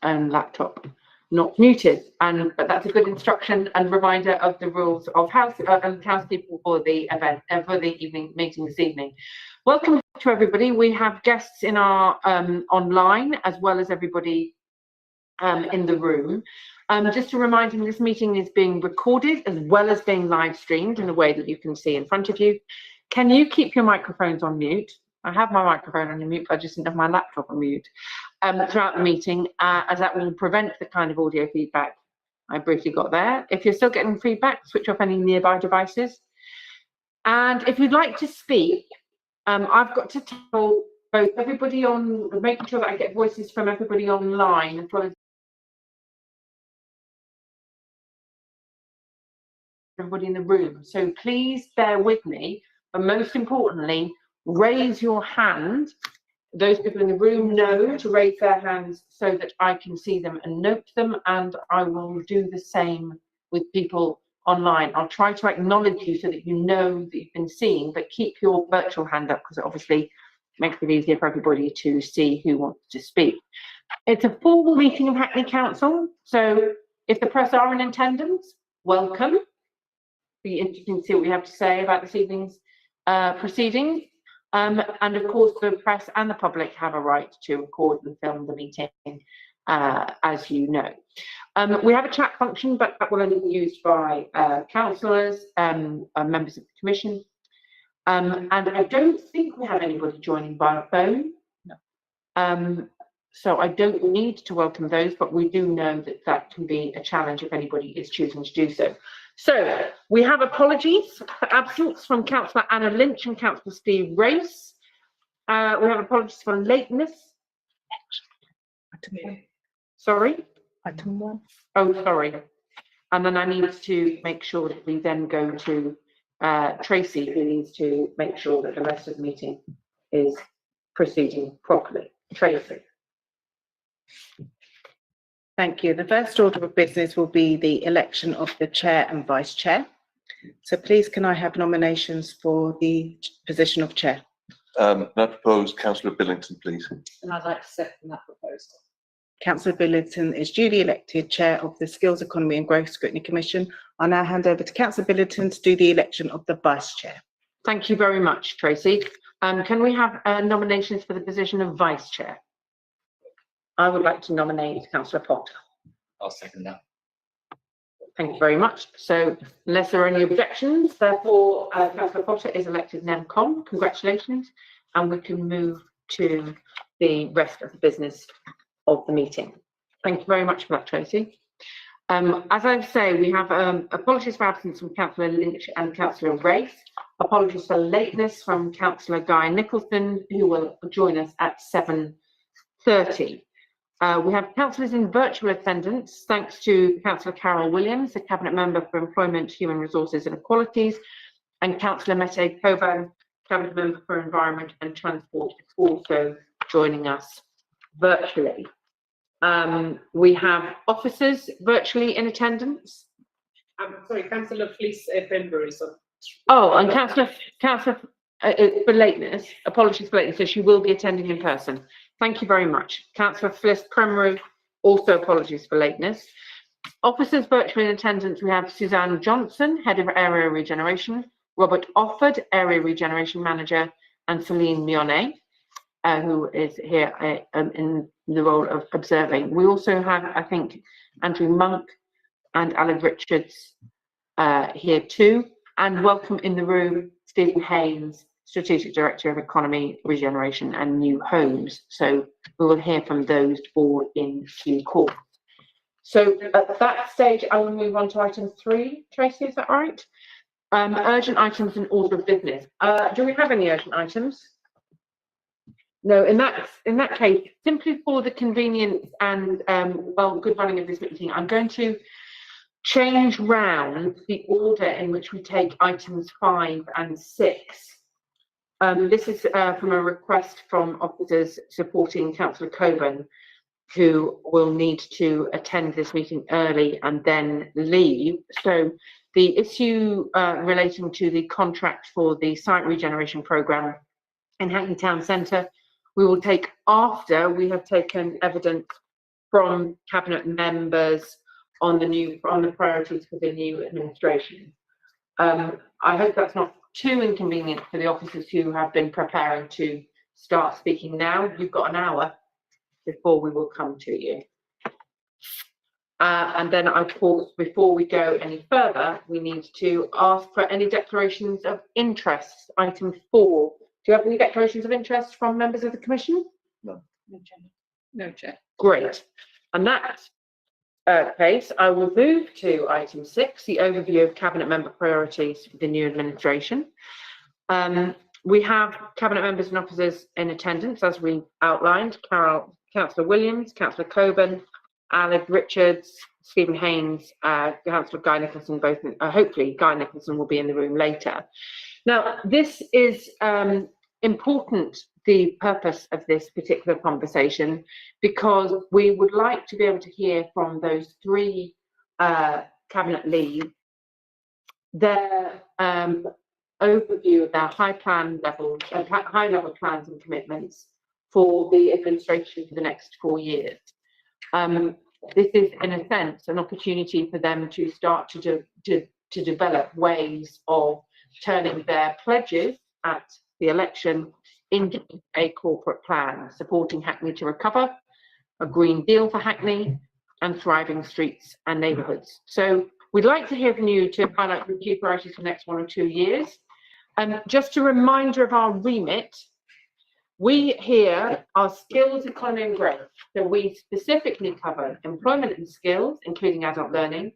own laptop, not muted. But that's a good instruction and reminder of the rules of housekeeping for the event and for the evening meeting this evening. Welcome to everybody. We have guests in our online as well as everybody in the room. Just a reminder, this meeting is being recorded as well as being live streamed in a way that you can see in front of you. Can you keep your microphones on mute? I have my microphone on mute, but I just didn't have my laptop on mute throughout the meeting, as that will prevent the kind of audio feedback I briefly got there. If you're still getting feedback, switch off any nearby devices. And if you'd like to speak, I've got to tell both everybody on, making sure that I get voices from everybody online as well as everybody in the room. So please bear with me, but most importantly, raise your hand. Those people in the room know to raise their hands so that I can see them and note them, and I will do the same with people online. I'll try to acknowledge you so that you know that you've been seen, but keep your virtual hand up because it obviously makes it easier for everybody to see who wants to speak. It's a formal meeting of Hackney Council, so if the press are in attendance, welcome. Be interesting to see what we have to say about this evening's proceedings. And of course, the press and the public have a right to record and film the meeting, as you know. We have a chat function, but that will only be used by councillors, members of the commission. And I don't think we have anybody joining by phone. No. So I don't need to welcome those, but we do know that that can be a challenge if anybody is choosing to do so. So we have apologies for absence from Councillor Anna Lynch and Councillor Steve Race. We have apologies for lateness. Sorry? Item 1. Oh, sorry. And then I need to make sure that we then go to Tracy, who needs to make sure that the rest of the meeting is proceeding properly. Tracy. Thank you. The first order of business will be the election of the chair and vice chair. So please can I have nominations for the position of chair? I propose Councillor Billington, please. And I'd like to second that proposal. Councillor Billington is duly elected chair of the Skills, Economy and Growth Scrutiny Commission. I'll now hand over to Councillor Billington to do the election of the vice chair. Thank you very much, Tracy. Can we have nominations for the position of vice chair? I would like to nominate Councillor Potter. I'll second that. Thank you very much. So unless there are any objections, therefore Councillor Potter is elected NEMCOM. Congratulations. And we can move to the rest of the business of the meeting. Thank you very much for that, Tracy. As I say, we have apologies for absence from Councillor Lynch and Councillor Race. Apologies for lateness from Councillor Guy Nicholson, who will join us at 7:30. We have councillors in virtual attendance, thanks to Councillor Carol Williams, the Cabinet Member for Employment, Human Resources and Equalities, and Councillor Mette Coburn, Cabinet Member for Environment and Transport, also joining us virtually. We have officers virtually in attendance. Sorry, Councillor Fleece Pembury. Oh, and Councillor for lateness, apologies for lateness, so she will be attending in person. Thank you very much. Councillor Fliss Premru, also apologies for lateness. Officers virtually in attendance, we have Suzanne Johnson, Head of Area Regeneration, Robert Offord, Area Regeneration Manager, and Celine Mionnet, who is here in the role of observing. We also have, I think, Andrew Monk and Alan Richards here too. And welcome in the room, Stephen Haynes, Strategic Director of Economy, Regeneration and New Homes. So we will hear from those four in due course. So at that stage, I will move on to item 3. Tracy, is that right? Urgent items and order of business. Do we have any urgent items? No, in that case, simply for the convenience and good running of this meeting, I'm going to change round the order in which we take items 5 and 6. This is from a request from officers supporting Councillor Coburn, who will need to attend this meeting early and then leave. So the issue relating to the contract for the site regeneration programme in Hackney Town Centre, we will take after we have taken evidence from cabinet members on the priorities for the new administration. I hope that's not too inconvenient for the officers who have been preparing to start speaking now. You've got an hour before we will come to you. And then, of course, before we go any further, we need to ask for any declarations of interest. Item 4. Do you have any declarations of interest from members of the Commission? No. No, Chair. Great. And that case, I will move to item 6, the overview of cabinet member priorities for the new administration. We have cabinet members and officers in attendance, as we outlined. Councillor Williams, Councillor Coburn, Aled Richards, Stephen Haynes, Councillor Guy Nicholson, both, hopefully Guy Nicholson will be in the room later. Now, this is important, the purpose of this particular conversation, because we would like to be able to hear from those 3 cabinet leads their overview of their high level plans and commitments for the administration for the next 4 years. This is, in a sense, an opportunity for them to start to develop ways of turning their pledges at the election into a corporate plan, supporting Hackney to recover, a Green Deal for Hackney, and thriving streets and neighbourhoods. So we'd like to hear from you to highlight the key priorities for the next 1 or 2 years. Just a reminder of our remit. We here are skills, economy and growth. So we specifically cover employment and skills, including adult learning,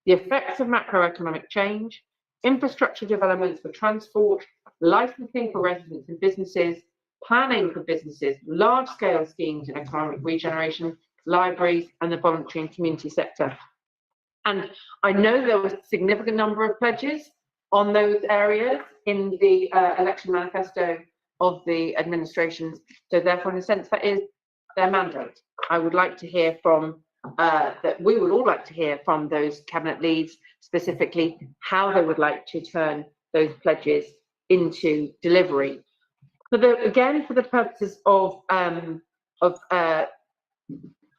the effects of macroeconomic change, infrastructure developments for transport, licensing for residents and businesses, planning for businesses, large-scale schemes in economic regeneration, libraries, and the voluntary and community sector. And I know there was a significant number of pledges on those areas in the election manifesto of the administration. So therefore, in a sense, that is their mandate. I would like to hear from, we would all like to hear from those cabinet leads, specifically how they would like to turn those pledges into delivery. For the purposes of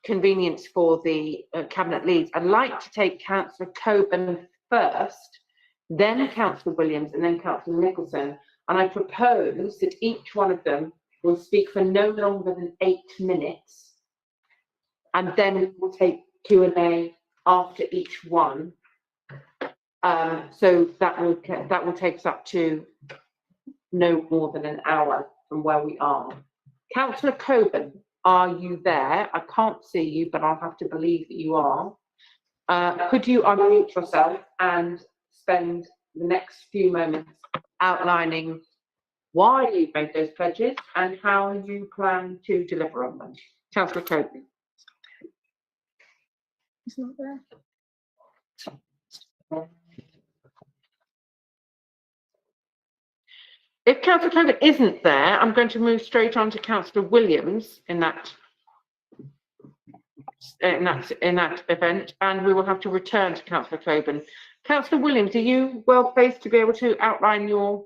convenience for the cabinet leads, I'd like to take Councillor Coburn first, then Councillor Williams, and then Councillor Nicholson. And I propose that each one of them will speak for no longer than 8 minutes, and then we will take Q&A after each one. So that will take us up to no more than an hour from where we are. Councillor Coburn, are you there? I can't see you, but I'll have to believe that you are. Could you unmute yourself and spend the next few moments outlining why you made those pledges and how you plan to deliver on them? Councillor Coburn. He's not there. If Councillor Coburn isn't there, I'm going to move straight on to Councillor Williams in that event, and we will have to return to Councillor Coburn. Councillor Williams, are you well placed to be able to outline your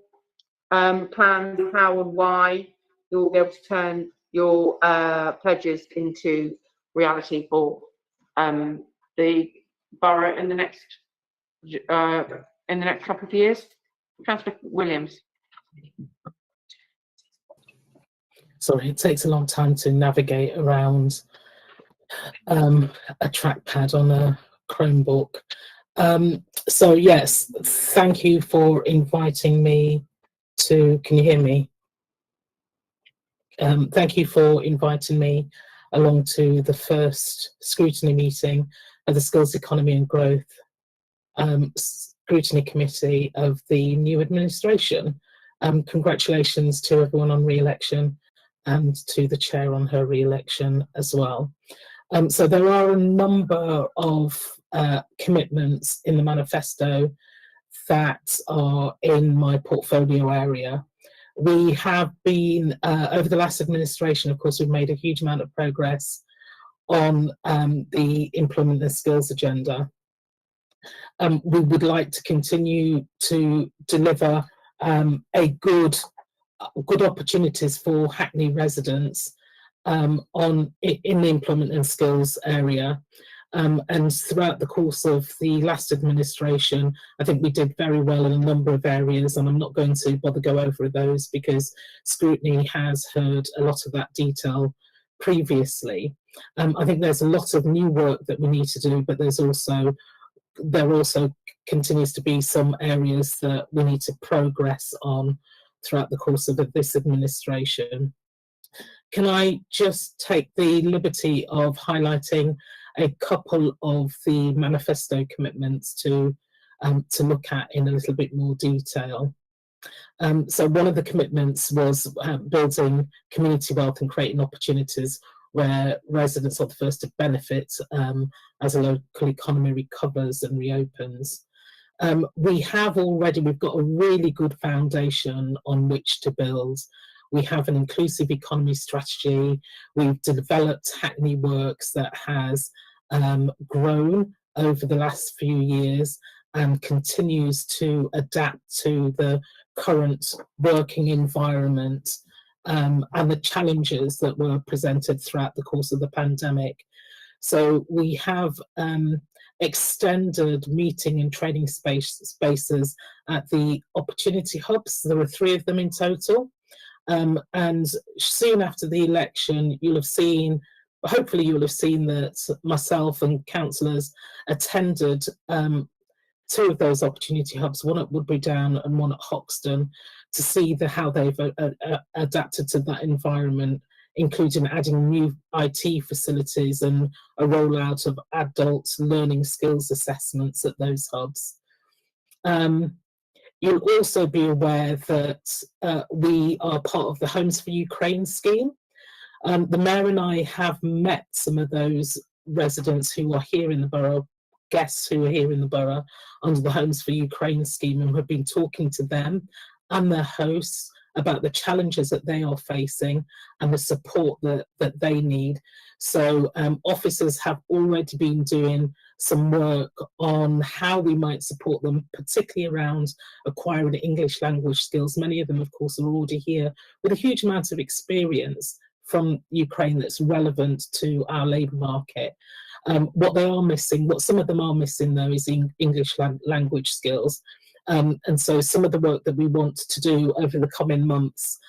plans, how and why you will be able to turn your pledges into reality for the borough in the next couple of years? Councillor Williams. Sorry, it takes a long time to navigate around a trackpad on a Chromebook. So yes, thank you for inviting me to, can you hear me? Thank you for inviting me along to the first scrutiny meeting of the Skills, Economy and Growth Scrutiny Committee of the new administration. Congratulations to everyone on re-election and to the chair on her re-election as well. So there are a number of commitments in the manifesto that are in my portfolio area. We have been, over the last administration, of course, we've made a huge amount of progress on the employment and skills agenda. We would like to continue to deliver good opportunities for Hackney residents in the employment and skills area. And throughout the course of the last administration, I think we did very well in a number of areas, and I'm not going to bother go over those because Scrutiny has heard a lot of that detail previously. I think there's a lot of new work that we need to do, but there also continues to be some areas that we need to progress on throughout the course of this administration. Can I just take the liberty of highlighting a couple of the manifesto commitments to look at in a little bit more detail? So one of the commitments was building community wealth and creating opportunities where residents are the first to benefit as a local economy recovers and reopens. We've got a really good foundation on which to build. We have an inclusive economy strategy. We've developed Hackney Works that has grown over the last few years and continues to adapt to the current working environment and the challenges that were presented throughout the course of the pandemic. So we have extended meeting and training spaces at the opportunity hubs. There are 3 of them in total. And soon after the election, hopefully you'll have seen that myself and councillors attended 2 of those opportunity hubs, one at Woodbury Down and one at Hoxton, to see how they've adapted to that environment, including adding new IT facilities and a rollout of adult learning skills assessments at those hubs. You'll also be aware that we are part of the Homes for Ukraine scheme. The Mayor and I have met some of those residents who are here in the borough, guests who are here in the borough under the Homes for Ukraine scheme, and have been talking to them and their hosts about the challenges that they are facing and the support that they need. So officers have already been doing some work on how we might support them, particularly around acquiring English language skills. Many of them, of course, are already here with a huge amount of experience from Ukraine that's relevant to our labour market. What some of them are missing though is English language skills. And so some of the work that we want to do over the coming months,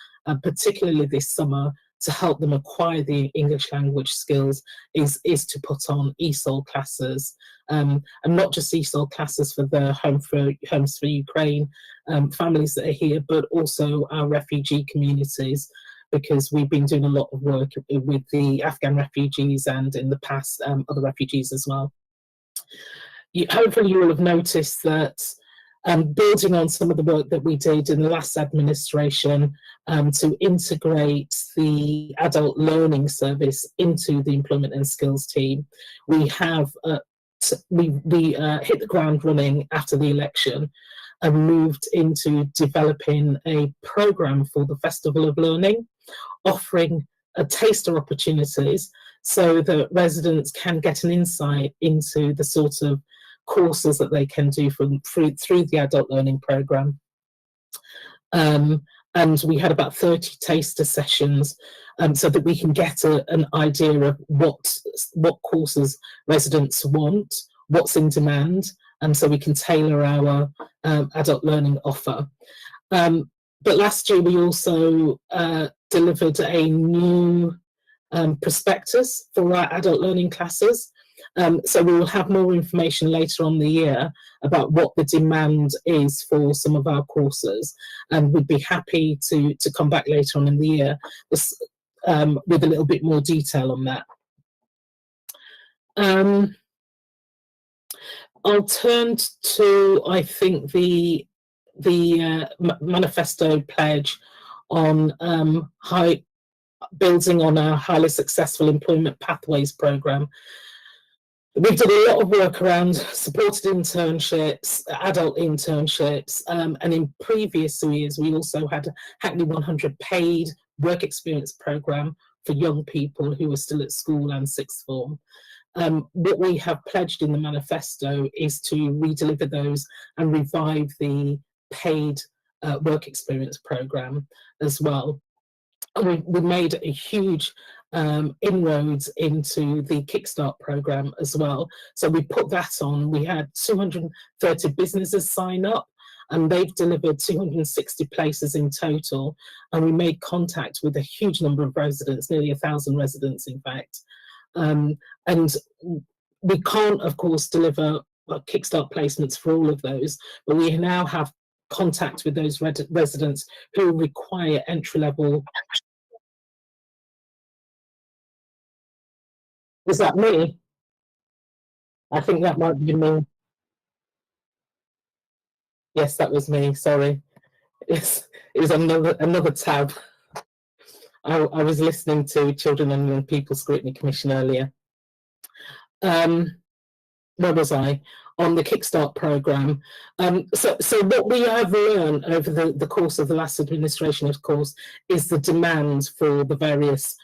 particularly this summer, to help them acquire the English language skills is to put on ESOL classes, and not just ESOL classes for the Homes for Ukraine families that are here, but also our refugee communities, because we've been doing a lot of work with the Afghan refugees and in the past other refugees as well. Hopefully you will have noticed that building on some of the work that we did in the last administration to integrate the adult learning service into the employment and skills team, we have hit the ground running after the election and moved into developing a programme for the Festival of Learning, offering taster opportunities so that residents can get an insight into the sort of courses that they can do through the adult learning programme. And we had about 30 taster sessions so that we can get an idea of what courses residents want, what's in demand, and so we can tailor our adult learning offer. But last year we also delivered a new prospectus for our adult learning classes. So we will have more information later on the year about what the demand is for some of our courses, and we'd be happy to come back later on in the year with a little bit more detail on that. I'll turn to, I think, the manifesto pledge on building on our highly successful employment pathways programme. We've done a lot of work around supported internships, adult internships, and in previous years we also had a Hackney 100 paid work experience programme for young people who are still at school and sixth form. What we have pledged in the manifesto is to redeliver those and revive the paid work experience programme as well. And we made a huge inroads into the Kickstart programme as well. So we put that on. We had 230 businesses sign up, and they've delivered 260 places in total. And we made contact with a huge number of residents, nearly 1,000 residents, in fact. And we can't, of course, deliver Kickstart placements for all of those, but we now have contact with those residents who require entry-level. Is that me? I think that might be me. Yes, that was me. Sorry, it was another tab. I was listening to Children and Young People Scrutiny Commission earlier. Where was I? On the Kickstart programme. So what we have learned over the course of the last administration, of course, is the demand for the various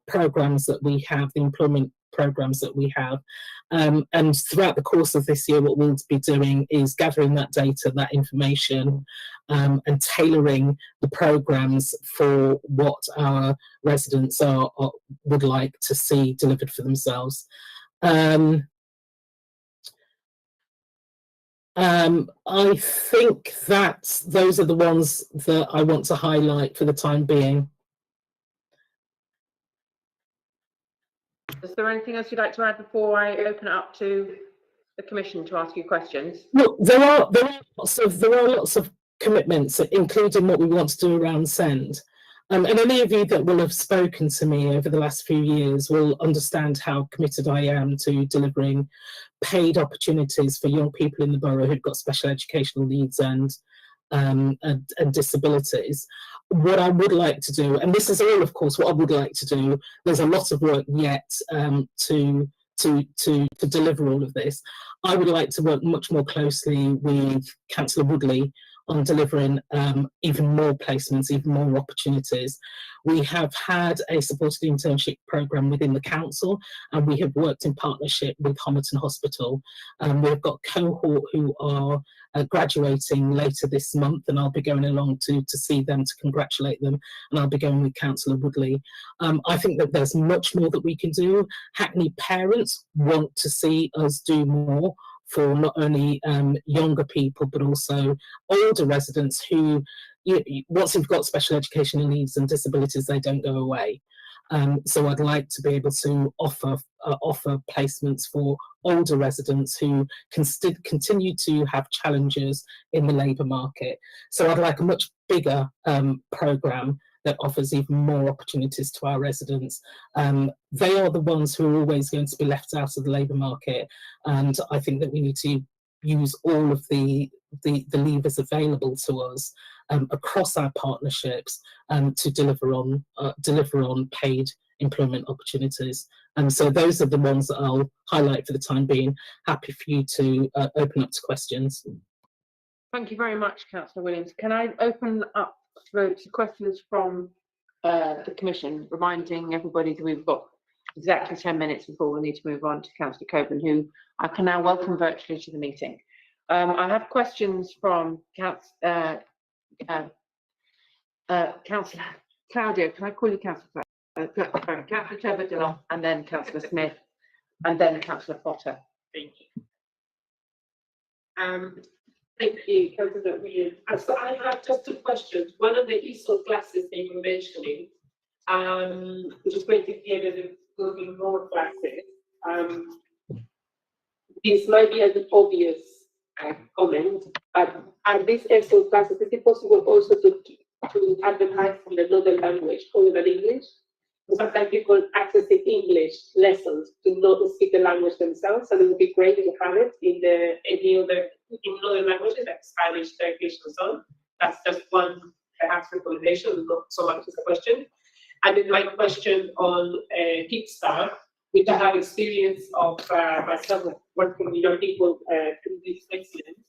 programmes that we have, the employment programmes that we have. And throughout the course of this year, what we'll be doing is gathering that data, that information, and tailoring the programmes for what our residents would like to see delivered for themselves. I think that those are the ones that I want to highlight for the time being. Is there anything else you'd like to add before I open it up to the Commission to ask you questions? Look, there are lots of commitments, including what we want to do around SEND. And any of you that will have spoken to me over the last few years will understand how committed I am to delivering paid opportunities for young people in the borough who've got special educational needs and disabilities. What I would like to do, and this is all, of course, what I would like to do, there's a lot of work yet to deliver all of this. I would like to work much more closely with Councillor Woodley on delivering even more placements, even more opportunities. We have had a supported internship programme within the council, and we have worked in partnership with Homerton Hospital. We've got a cohort who are graduating later this month, and I'll be going along to see them, to congratulate them, and I'll be going with Councillor Woodley. I think that there's much more that we can do. Hackney parents want to see us do more for not only younger people, but also older residents who, once you've got special educational needs and disabilities, they don't go away. So I'd like to be able to offer placements for older residents who can continue to have challenges in the labour market. So I'd like a much bigger programme that offers even more opportunities to our residents. They are the ones who are always going to be left out of the labour market, and I think that we need to use all of the levers available to us across our partnerships to deliver on paid employment opportunities. And so those are the ones that I'll highlight for the time being. Happy for you to open up to questions. Thank you very much, Councillor Williams. Can I open up to questions from the Commission, reminding everybody that we've got exactly 10 minutes before we need to move on to Councillor Coburn, who I can now welcome virtually to the meeting. I have questions from Councillor Claudia. Can I call you Councillor? Councillor Trevor, and then Councillor Smith, and then Councillor Potter. Thank you. Thank you, Councillor Williams. So I have just two questions. One of the ESOL classes that you were mentioning, which is great to hear that there will be more classes. This might be an obvious comment, but are these ESOL classes, is it possible also to advertise in another language other than English? Sometimes people accessing English lessons to not speak the language themselves, and it would be great if you have it in other languages like Spanish, Turkish, and so on. That's just one perhaps recommendation, not so much as a question. And then my question on Kickstart, which I have experience of myself working with young people through this excellence.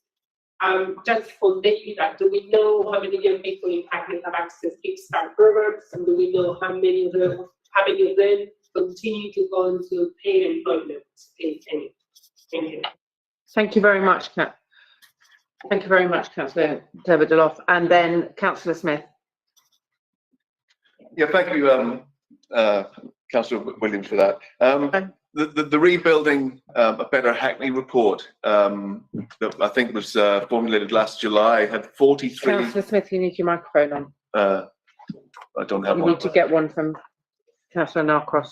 Just for data, do we know how many young people in Hackney have access to Kickstart programs, and do we know how many of them continue to go into paid employment? Thank you. Thank you very much, Thank you very much, Councillor Deverdeloff, and then Councillor Smith. Yeah, thank you, Councillor Williams for that. The rebuilding a better Hackney report that I think was formulated last July had 43. Councillor Smith, you need your microphone on. I don't have You one. need to get one from Councillor Narcross.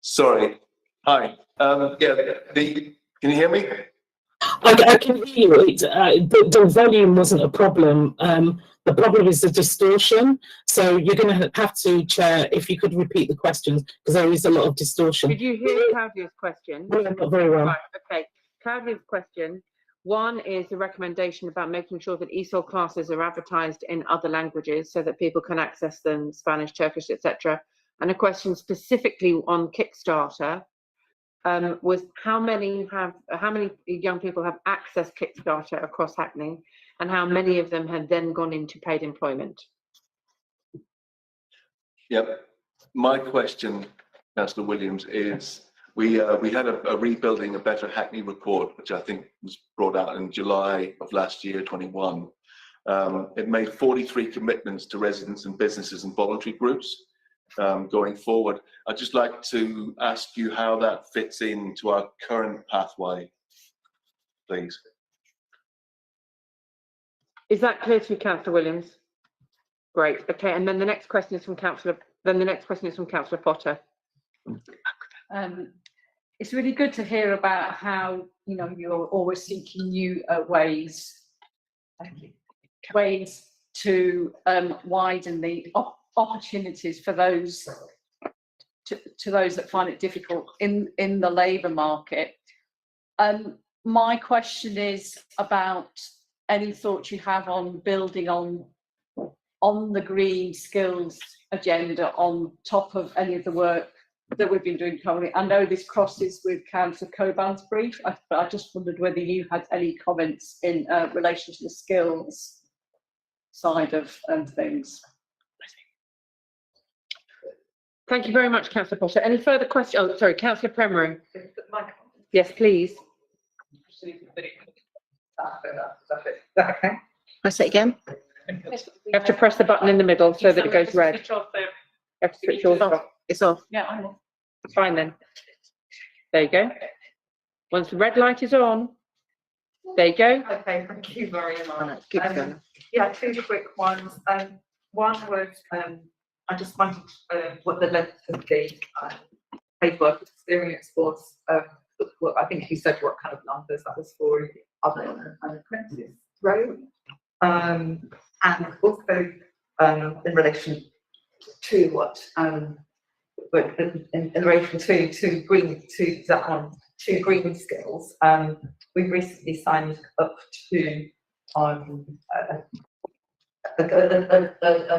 Sorry. Hi. Yeah. Can you hear me? I can hear you. The volume wasn't a problem. The problem is the distortion. So you're going to have to, Chair, if you could repeat the questions, because there is a lot of distortion. Did you hear Claudia's question? No, not very well. Right, okay. Claudia's question. One is a recommendation about making sure that ESOL classes are advertised in other languages so that people can access them, Spanish, Turkish, etc. And a question specifically on Kickstarter was how many young people have accessed Kickstarter across Hackney, and how many of them had then gone into paid employment? Yep. My question, Councillor Williams, is we had a rebuilding a better Hackney report, which I think was brought out in July of last year, 21. It made 43 commitments to residents and businesses and voluntary groups. Going forward, I'd just like to ask you how that fits into our current pathway, please. Is that clear to you, Councillor Williams? Great. Okay, and then the next question is from Councillor Potter. It's really good to hear about how, you know, you're always seeking new ways to widen the opportunities for those to those that find it difficult in the labour market. My question is about any thoughts you have on building on the green skills agenda on top of any of the work that we've been doing currently. I know this crosses with Councillor Coburn's brief, but I just wondered whether you had any comments in relation to the skills side of things. Thank you very much, Councillor Potter. Any further questions? Oh, sorry, Councillor Premaru. Yes, please. Okay. Press it again. You have to press the button in the middle so that it goes red. You have to switch yours off. It's off. Yeah, I know. Fine then. There you go. Once the red light is on, there you go. Okay, thank you very much. Keep going. Yeah, two quick ones. One was I just wondered what the length of the paid work experience was. Well, I think you said what kind of numbers that was for other than an apprentice role. And also in relation to what in relation to green skills, we've recently signed up to a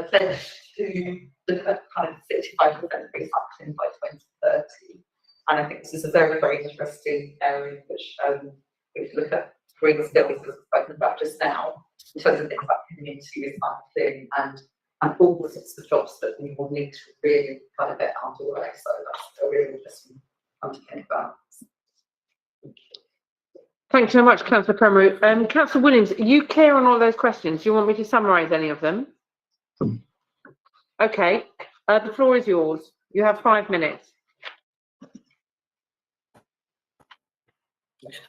pledge to look at kind of 65% recycling by 2030, and I think this is a very, very interesting area which we look at green skills as we've spoken about just now, in terms of things like community recycling and all the sorts of jobs that we will need to really kind of get underway. So that's a really interesting one to think about. Thanks so much, Councillor Premaru. Councillor Williams, are you clear on all those questions? Do you want me to summarise any of them? Okay, the floor is yours. You have 5 minutes.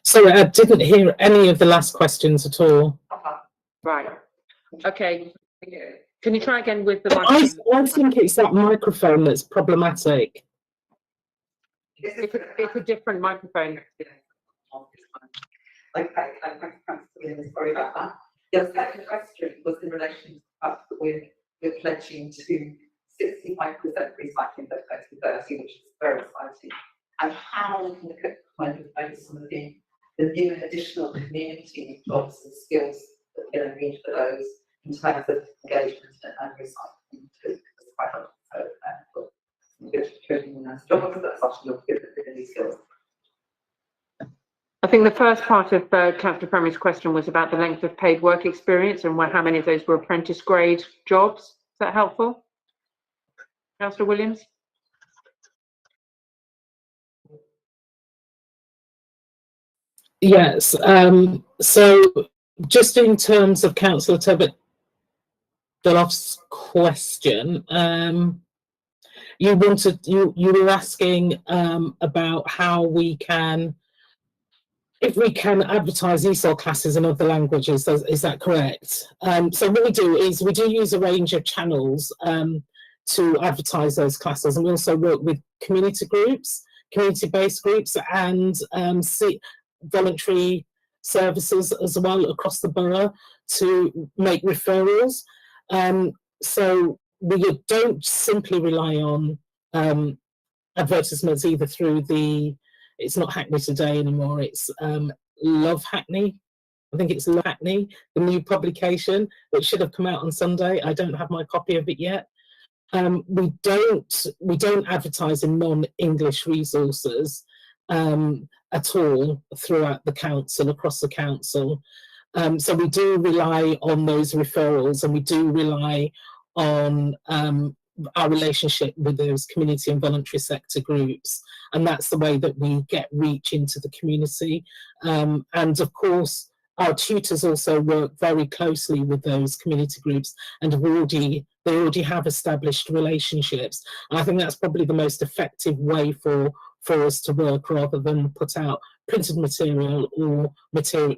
Sorry, I didn't hear any of the last questions at all. Right. Okay. Can you try again with the microphone? I think it's that microphone that's problematic. It's a different microphone. Okay, thanks, sorry about that. The second question was in relation to the fact that we're pledging to 65% recycling by 2030, which is very exciting. And how we can look at kind of maybe some of the new additional community jobs and skills that we're going to need for those in terms of engagement and recycling too. It's quite helpful. So good jobs, that's actually not good at these skills. I think the first part of Councillor Premaru's question was about the length of paid work experience and how many of those were apprentice grade jobs. Is that helpful? Councillor Williams? Yes. So just in terms of Councillor Tubbett, Dolph's question. You were asking about how we can, if we can advertise ESOL classes in other languages. Is that correct? So what we do is we do use a range of channels to advertise those classes, and we also work with community groups, community-based groups, and voluntary services as well across the borough to make referrals. So we don't simply rely on advertisements either through it's not Hackney Today anymore, it's Love Hackney. I think it's Love Hackney, the new publication, which should have come out on Sunday. I don't have my copy of it yet. We don't advertise in non-English resources at all throughout the council, across the council. So we do rely on those referrals, and we do rely on our relationship with those community and voluntary sector groups, and that's the way that we get reach into the community. And of course, our tutors also work very closely with those community groups, and they already have established relationships. And I think that's probably the most effective way for us to work, rather than put out printed material or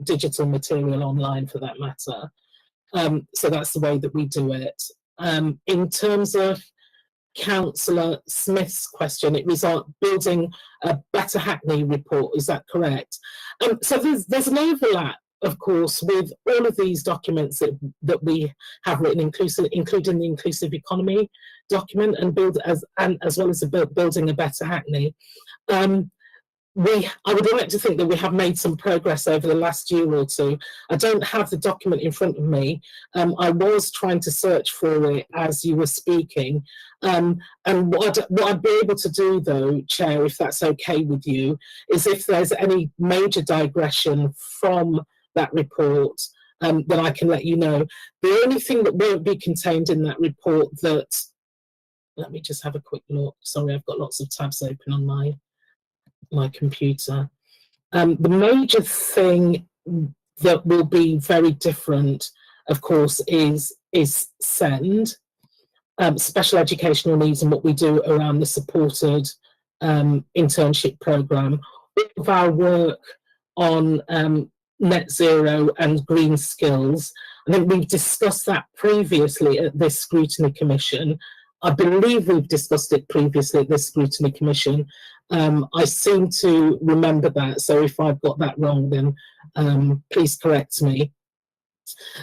digital material online for that matter. So that's the way that we do it. In terms of Councillor Smith's question, it was on building a better Hackney report, is that correct? So there's an overlap, of course, with all of these documents that we have written, including the inclusive economy document, and as well as building a better Hackney. I would like to think that we have made some progress over the last year or two. I don't have the document in front of me. I was trying to search for it as you were speaking. And what I'd be able to do, though, Chair, if that's okay with you, is if there's any major digression from that report, then I can let you know. The only thing that won't be contained in that report let me just have a quick look. Sorry, I've got lots of tabs open on my computer. The major thing that will be very different, of course, is SEND, special educational needs, and what we do around the supported internship programme. All of our work on net zero and green skills, I think we've discussed that previously at this Scrutiny Commission. I believe we've discussed it previously at this Scrutiny Commission. I seem to remember that, so if I've got that wrong, then please correct me.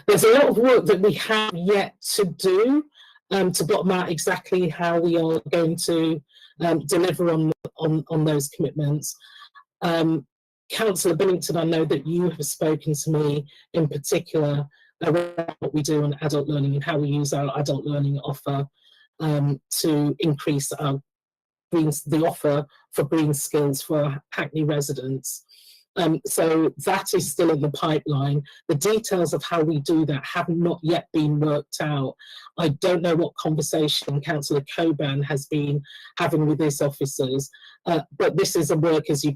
There's a lot of work that we have yet to do to bottom out exactly how we are going to deliver on those commitments. Councillor Billington, I know that you have spoken to me in particular around what we do on adult learning and how we use our adult learning offer to increase the offer for green skills for Hackney residents. So that is still in the pipeline. The details of how we do that have not yet been worked out. I don't know what conversation Councillor Coban has been having with his officers, but this is a work, as you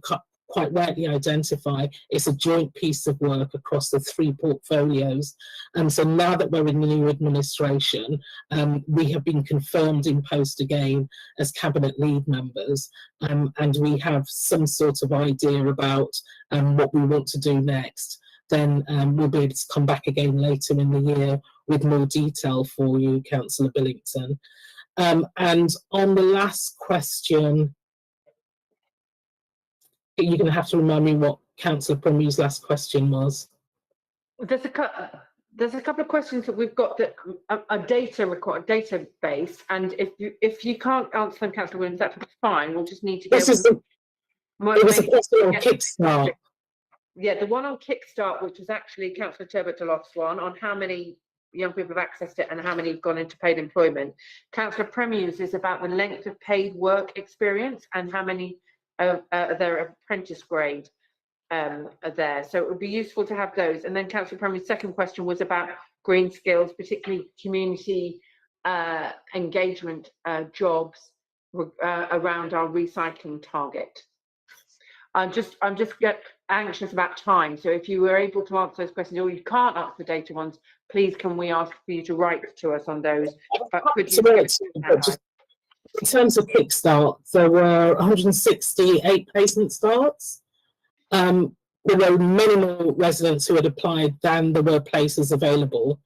quite rightly identify, it's a joint piece of work across the three portfolios. So now that we're in the new administration, we have been confirmed in post again as cabinet lead members, and we have some sort of idea about what we want to do next. Then we'll be able to come back again later in the year with more detail for you, Councillor Billington. And on the last question, you're going to have to remind me what Councillor Primrew's last question was. There's a couple of questions that we've got that are database, and if you can't answer them, Councillor Williams, that's fine. We'll just need to get. It was a question on Kickstart. Yeah, the one on Kickstart, which was actually Councillor Turbot-Deloff's one, on how many young people have accessed it and how many have gone into paid employment. Councillor Premier's is about the length of paid work experience and how many their apprentice grade are there. So it would be useful to have those. And then Councillor Premier's second question was about green skills, particularly community engagement jobs around our recycling target. I'm just get anxious about time. So if you were able to answer those questions, or you can't answer the data ones, please can we ask for you to write to us on those? But could you? But just in terms of Kickstart, there were 168 placement starts. There were many more residents who had applied than there were places available,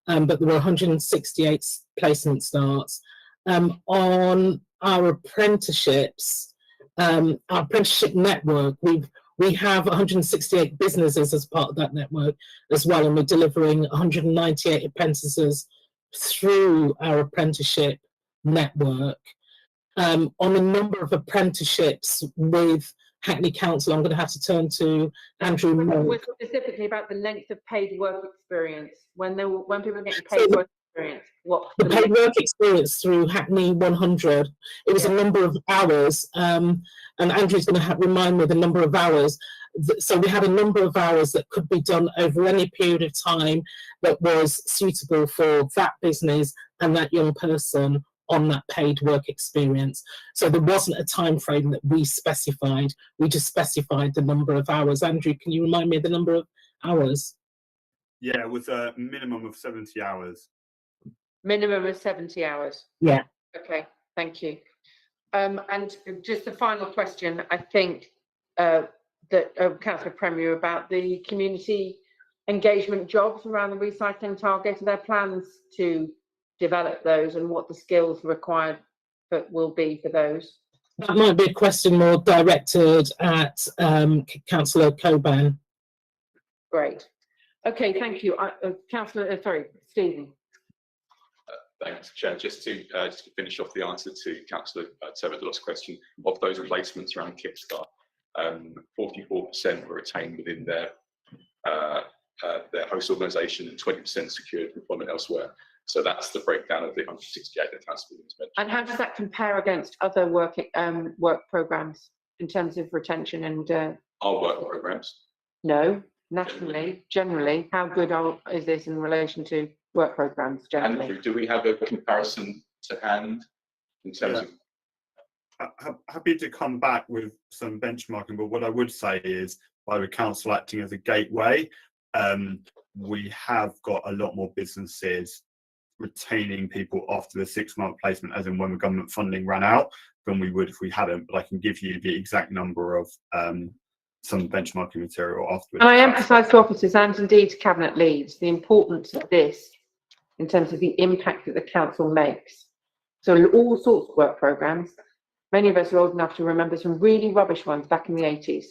but there were 168 placement starts. On our apprenticeships, our apprenticeship network, we have 168 businesses as part of that network as well, and we're delivering 198 apprentices through our apprenticeship network. On a number of apprenticeships with Hackney Council, I'm going to have to turn to Andrew Moore. Specifically about the length of paid work experience, when people are getting paid work experience, what the paid work experience through Hackney 100, it was a number of hours, and Andrew's going to remind me the number of hours. So we had a number of hours that could be done over any period of time that was suitable for that business and that young person on that paid work experience. So there wasn't a time frame that we specified. We just specified the number of hours. Andrew, can you remind me of the number of hours? Yeah, it was a minimum of 70 hours. Minimum of 70 hours. Yeah. Okay, thank you. And just the final question, I think, that Councillor Premier, about the community engagement jobs around the recycling target. Are there plans to develop those, and what the skills required will be for those? That might be a question more directed at Councillor Coban. Great. Okay, thank you. Sorry, Stephen. Thanks, Chair. Just to finish off the answer to Councillor Tevedor's question, of those placements around Kickstart, 44% were retained within their host organisation and 20% secured employment elsewhere. So that's the breakdown of the 168 that Councillor Williams mentioned. And how does that compare against other work programmes in terms of retention and? Our work programmes? No, nationally, generally, how good is this in relation to work programmes generally? Andrew, do we have a comparison to hand in terms of? Happy to come back with some benchmarking, but what I would say is, by the council acting as a gateway, we have got a lot more businesses retaining people after the 6-month placement, as in when the government funding ran out, than we would if we hadn't. But I can give you the exact number of some benchmarking material afterwards. And I emphasise to officers and indeed to cabinet leads the importance of this in terms of the impact that the council makes. So all sorts of work programmes. Many of us are old enough to remember some really rubbish ones back in the 80s.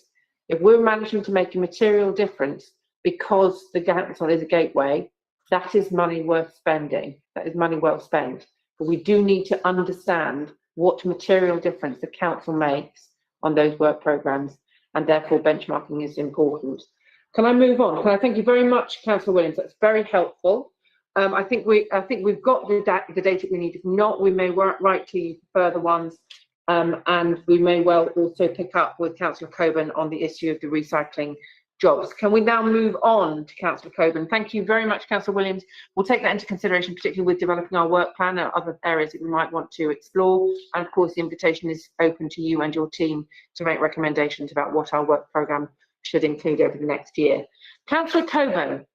If we're managing to make a material difference because the council is a gateway, that is money worth spending. That is money well spent. But we do need to understand what material difference the council makes on those work programmes, and therefore benchmarking is important. Can I move on? Can I thank you very much, Councillor Williams? That's very helpful. I think we've got the data we need. If not, we may write to you for further ones, and we may well also pick up with Councillor Coban on the issue of the recycling jobs. Can we now move on to Councillor Coban? Thank you very much, Councillor Williams. We'll take that into consideration, particularly with developing our work plan and other areas that we might want to explore. And of course, the invitation is open to you and your team to make recommendations about what our work programme should include over the next year. Councillor Coban,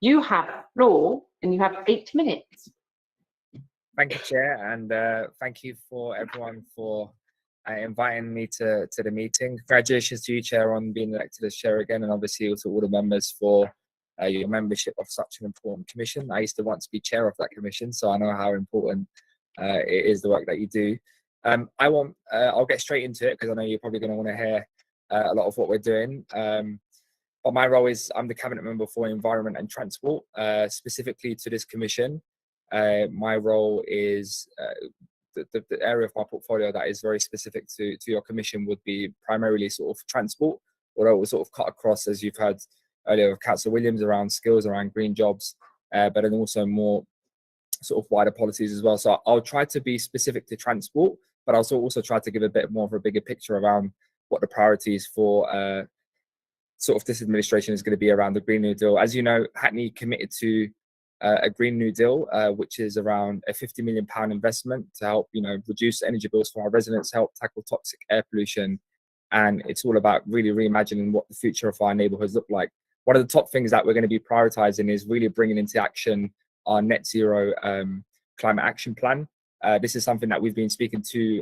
you have the floor and you have 8 minutes. Thank you, Chair, and thank you for everyone for inviting me to the meeting. Congratulations to you, Chair, on being elected as Chair again, and obviously also all the members for your membership of such an important commission. I used to want to be Chair of that commission, so I know how important it is, the work that you do. I'll get straight into it because I know you're probably going to want to hear a lot of what we're doing. But my role is I'm the Cabinet Member for Environment and Transport. Specifically to this commission, my role is the area of my portfolio that is very specific to your commission would be primarily sort of transport, although it will sort of cut across, as you've heard earlier with Councillor Williams, around skills, around green jobs, but then also more sort of wider policies as well. So I'll try to be specific to transport, but I'll also try to give a bit more of a bigger picture around what the priorities for sort of this administration is going to be around the Green New Deal. As you know, Hackney committed to a Green New Deal, which is around a £50 million investment to help, reduce energy bills for our residents, help tackle toxic air pollution. And it's all about really reimagining what the future of our neighbourhoods look like. one of the top things that we're going to be prioritizing is really bringing into action our net zero climate action plan. This is something that we've been speaking to,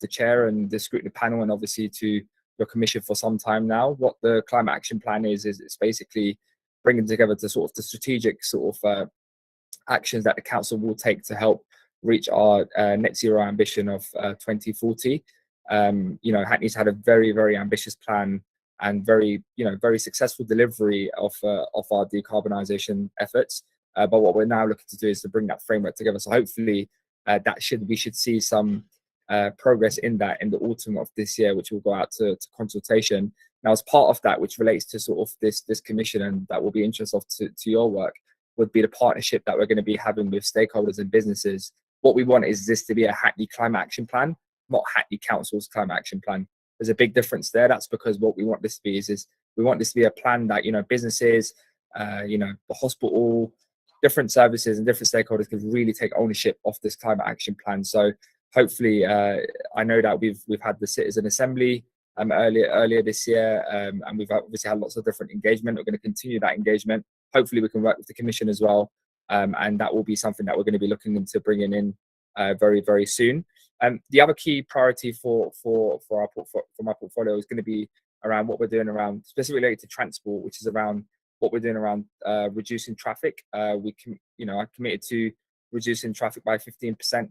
the chair and the scrutiny panel, and obviously to your commission for some time now. What the climate action plan is it's basically bringing together the sort of the strategic sort of actions that the council will take to help reach our net zero ambition of 2040. Hackney's had a very, very ambitious plan and very successful delivery of our decarbonisation efforts. But what we're now looking to do is to bring that framework together. So hopefully we should see some progress in that in the autumn of this year, which will go out to consultation. Now, as part of that, which relates to sort of this commission, and that will be interest of to your work, would be the partnership that we're going to be having with stakeholders and businesses. What we want is this to be a Hackney climate action plan, not Hackney Council's climate action plan. There's a big difference there. That's because what we want this to be is we want this to be a plan that, businesses, the hospital, different services and different stakeholders can really take ownership of this climate action plan. So hopefully, I know that we've had the Citizen Assembly earlier this year, and we've obviously had lots of different engagement. We're going to continue that engagement. Hopefully we can work with the Commission as well, and that will be something that we're going to be looking into bringing in very, very soon. The other key priority for my portfolio is going to be around what we're doing around, specifically related to transport, which is around what we're doing around reducing traffic. I committed to reducing traffic by 15%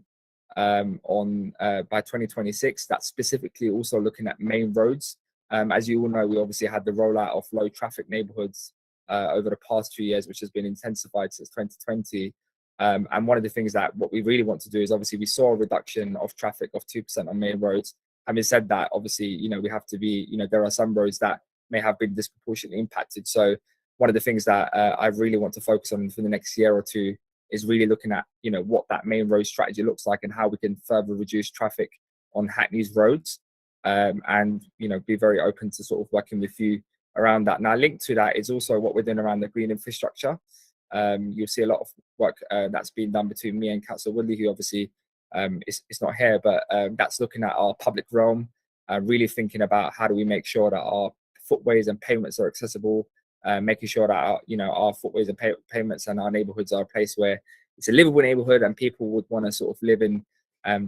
by 2026. That's specifically also looking at main roads. As you all know, we obviously had the rollout of low traffic neighborhoods over the past 2 years, which has been intensified since 2020. And one of the things that what we really want to do is, obviously we saw a reduction of traffic of 2% on main roads. Having said that, obviously, we have to be, there are some roads that may have been disproportionately impacted. So one of the things that I really want to focus on for the next year or two is really looking at, what that main road strategy looks like and how we can further reduce traffic on Hackney's roads, and, be very open to sort of working with you around that. Now, linked to that is also what we're doing around the green infrastructure. You'll see a lot of work that's been done between me and Councillor Woodley, who obviously is not here, but that's looking at our public realm, really thinking about how do we make sure that our footways and pavements are accessible, making sure that our footways and pavements and our neighbourhoods are a place where it's a livable neighbourhood and people would want to sort of live in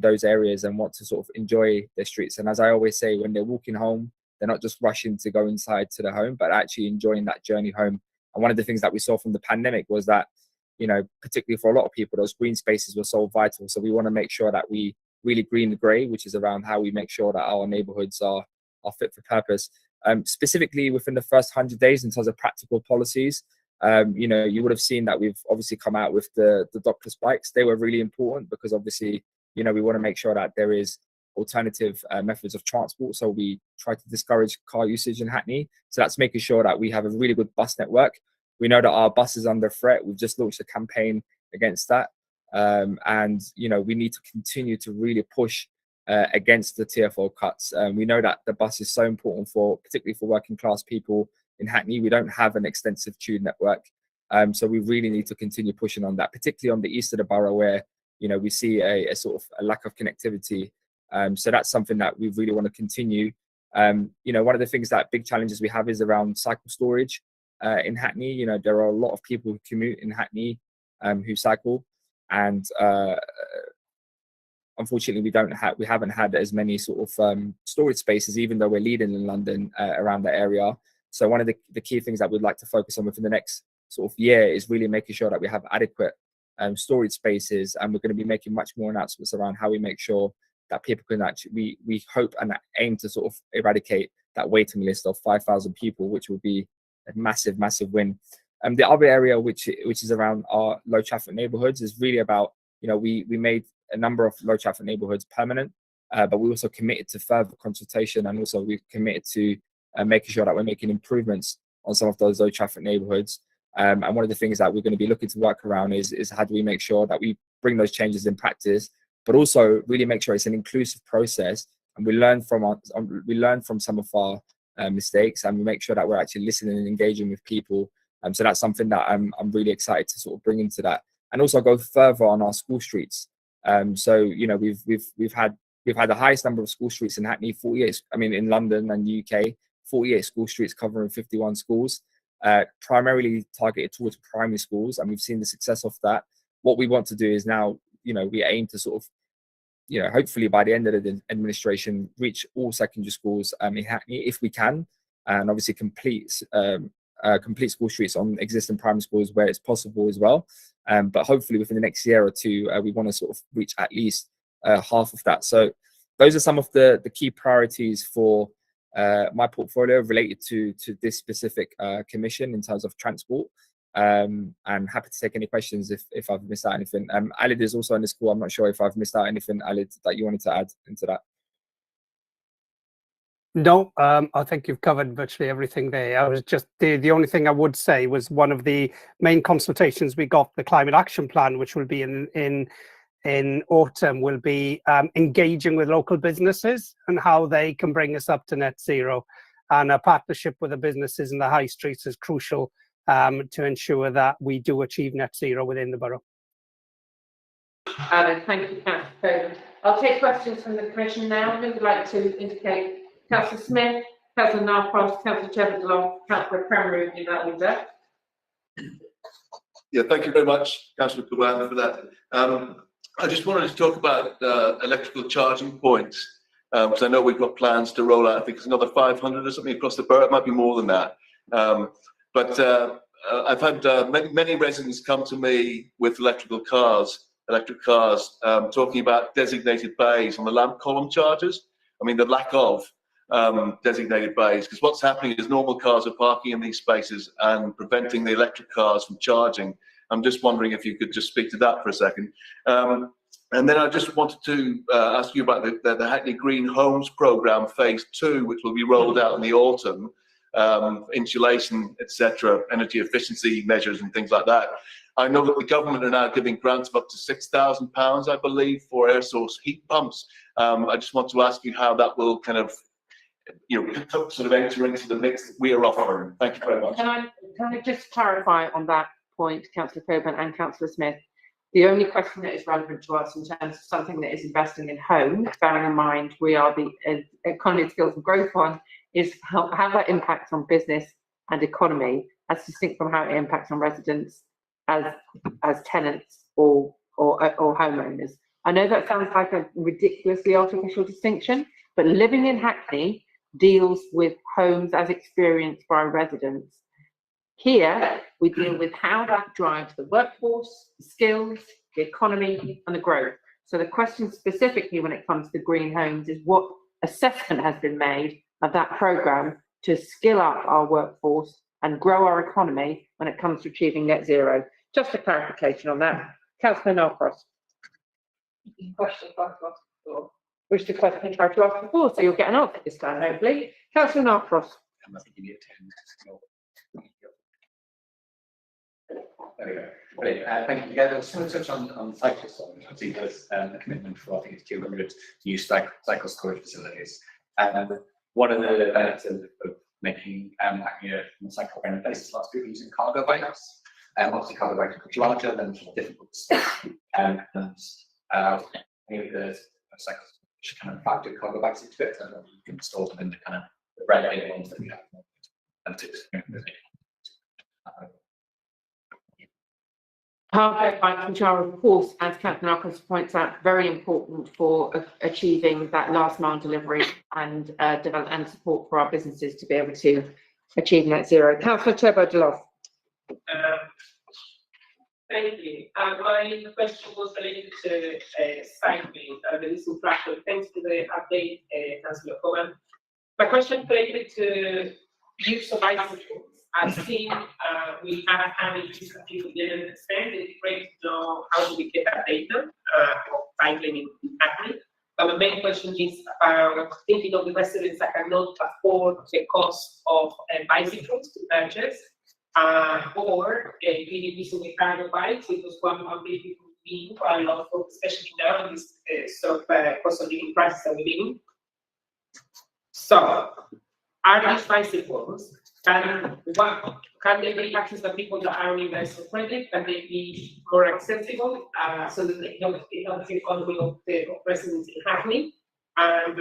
those areas and want to sort of enjoy their streets. And as I always say, when they're walking home, they're not just rushing to go inside to the home, but actually enjoying that journey home. And one of the things that we saw from the pandemic was that, particularly for a lot of people, those green spaces were so vital. So we want to make sure that we really green the grey, which is around how we make sure that our neighbourhoods are fit for purpose. Specifically within the first 100 days in terms of practical policies, you would have seen that we've obviously come out with the doctor's bikes. They were really important because obviously, we want to make sure that there is alternative methods of transport. So we try to discourage car usage in Hackney. So that's making sure that we have a really good bus network. We know that our bus is under threat. We've just launched a campaign against that. And, we need to continue to really push against the TFL cuts. We know that the bus is so important particularly for working class people in Hackney. We don't have an extensive tube network. So we really need to continue pushing on that, particularly on the east of the borough where, we see a sort of a lack of connectivity. So that's something that we really want to continue. One of the things that big challenges we have is around cycle storage in Hackney. There are a lot of people who commute in Hackney who cycle, and unfortunately we haven't had as many sort of storage spaces, even though we're leading in London around that area. So one of the key things that we'd like to focus on within the next sort of year is really making sure that we have adequate storage spaces, and we're going to be making much more announcements around how we make sure that people can actually, we hope and aim to sort of eradicate that waiting list of 5,000 people, which will be a massive, massive win. The other area, which is around our low traffic neighborhoods, is really about, we made a number of low traffic neighborhoods permanent, but we also committed to further consultation, and also we've committed to making sure that we're making improvements on some of those low traffic neighborhoods. And one of the things that we're going to be looking to work around is how do we make sure that we bring those changes in practice, but also really make sure it's an inclusive process, and we learn from some of our mistakes, and we make sure that we're actually listening and engaging with people. So that's something that I'm really excited to sort of bring into that, and also go further on our school streets. So we've had the highest number of school streets in Hackney, 48. I mean, in London and UK, 48 school streets covering 51 schools. primarily targeted towards primary schools, and we've seen the success of that. What we want to do is now, we aim to sort of, hopefully by the end of the administration, reach all secondary schools in Hackney if we can, and obviously complete school streets on existing primary schools where it's possible as well. But hopefully within the next year or two, we want to sort of reach at least half of that. So those are some of the key priorities for my portfolio related to this specific commission in terms of transport. I'm happy to take any questions if I've missed out anything. Alid is also on this call. I'm not sure if I've missed out anything, Alid, that you wanted to add into that. No, I think you've covered virtually everything there. I was just the only thing I would say was one of the main consultations we got, the climate action plan, which will be in autumn, will be engaging with local businesses and how they can bring us up to net zero. And a partnership with the businesses in the high streets is crucial to ensure that we do achieve net zero within the borough. Thank you, Councillor. I'll take questions from the Commission now. Who would like to indicate? Councillor Smith, Councillor Narcross, Councillor Chebadloff, Councillor Premru, in that order. Yeah, thank you very much, Councillor Cawan, for that. I just wanted to talk about electrical charging points, because I know we've got plans to roll out, I think it's another 500 or something across the borough. It might be more than that. But I've had many residents come to me with electric cars, talking about designated bays on the lamp column chargers. I mean, the lack of designated bays, because what's happening is normal cars are parking in these spaces and preventing the electric cars from charging. I'm just wondering if you could just speak to that for a second. And then I just wanted to ask you about the Hackney Green Homes Programme Phase 2, which will be rolled out in the autumn, insulation, etc., energy efficiency measures and things like that. I know that the government are now giving grants of up to £6,000, I believe, for air source heat pumps. I just want to ask you how that will kind of, sort of enter into the mix that we are offering. Thank you very much. Can I just clarify on that point, Councillor Coburn and Councillor Smith? The only question that is relevant to us in terms of something that is investing in homes, bearing in mind we are the economy, skills and growth one, is how that impacts on business and economy, as distinct from how it impacts on residents as tenants or homeowners. I know that sounds like a ridiculously artificial distinction, but living in Hackney deals with homes as experienced by residents. Here, we deal with how that drives the workforce, the skills, the economy, and the growth. So the question specifically when it comes to green homes is what assessment has been made of that programme to skill up our workforce and grow our economy when it comes to achieving net zero. Just a clarification on that. Councillor Narcross. Question, Which the question tried to ask before, so you'll get an answer this time, hopefully. Councillor Narcross. There we go. Brilliant. Thank you. Yeah, I just want to touch on cyclists. I think there's a commitment for, I think it's 200 new cycle storage facilities. One of the benefits of making Hackney a cycle friendly place is lots of people using cargo bikes. Obviously, cargo bikes are much larger than difficult to store. And maybe the cycles should kind of factor cargo bikes into it, and you can store them in the kind of the regulated ones that we have. Cargo bikes, which are, of course, as Councillor Narcross points out, very important for achieving that last mile delivery and develop and support for our businesses to be able to achieve net zero. Councillor Chebadloff. Thank you. My question was related to cycling, the little tractor. Thanks for the update, Councillor Coburn. My question related to use of bicycles. I've seen we have had issues that people didn't understand. It's great to know how do we get that data of cycling in Hackney. But my main question is about thinking of the residents that cannot afford the cost of bicycles to purchase, or really using the cargo bikes, because one people being quite a lot of folks, especially now in this sort of cost of living crisis that we're in. So, are these bicycles? Can they be accessed by people that are investor friendly? Can they be more accessible so that they don't the economy of the residents in Hackney? And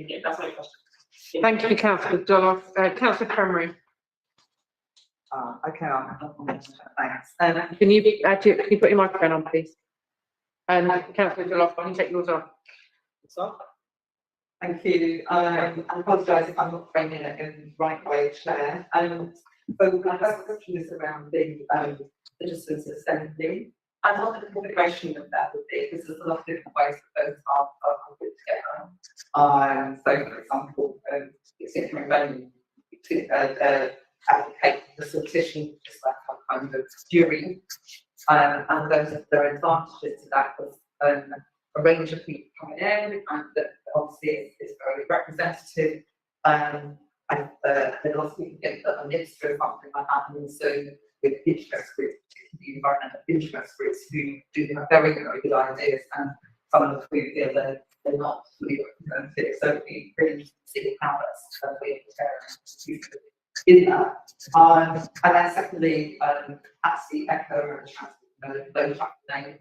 yeah, that's my question. Thank you, Councillor Doloff. Councillor Premru. Okay, thanks. Can you put your microphone on, please? And Councillor Deloff, can you take yours off? Thank you. I apologise if I'm not framing it in the right way, Chair. So my first question is around the citizens assembly. And what the configuration of that would be, because there's a lot of different ways that those are put together. So for example, it's different venue to advocate the petition, just like a kind of jury. And there are advantages to that with a range of people coming in, and that obviously is very representative. And there are also people get a mixture of something like that, and also with interest groups, particularly environmental interest groups, who do have very, very good ideas, and some of who feel that they're not fully represented. So it'd be really to see how that's in that. And then secondly, actually echo those neighbourhoods.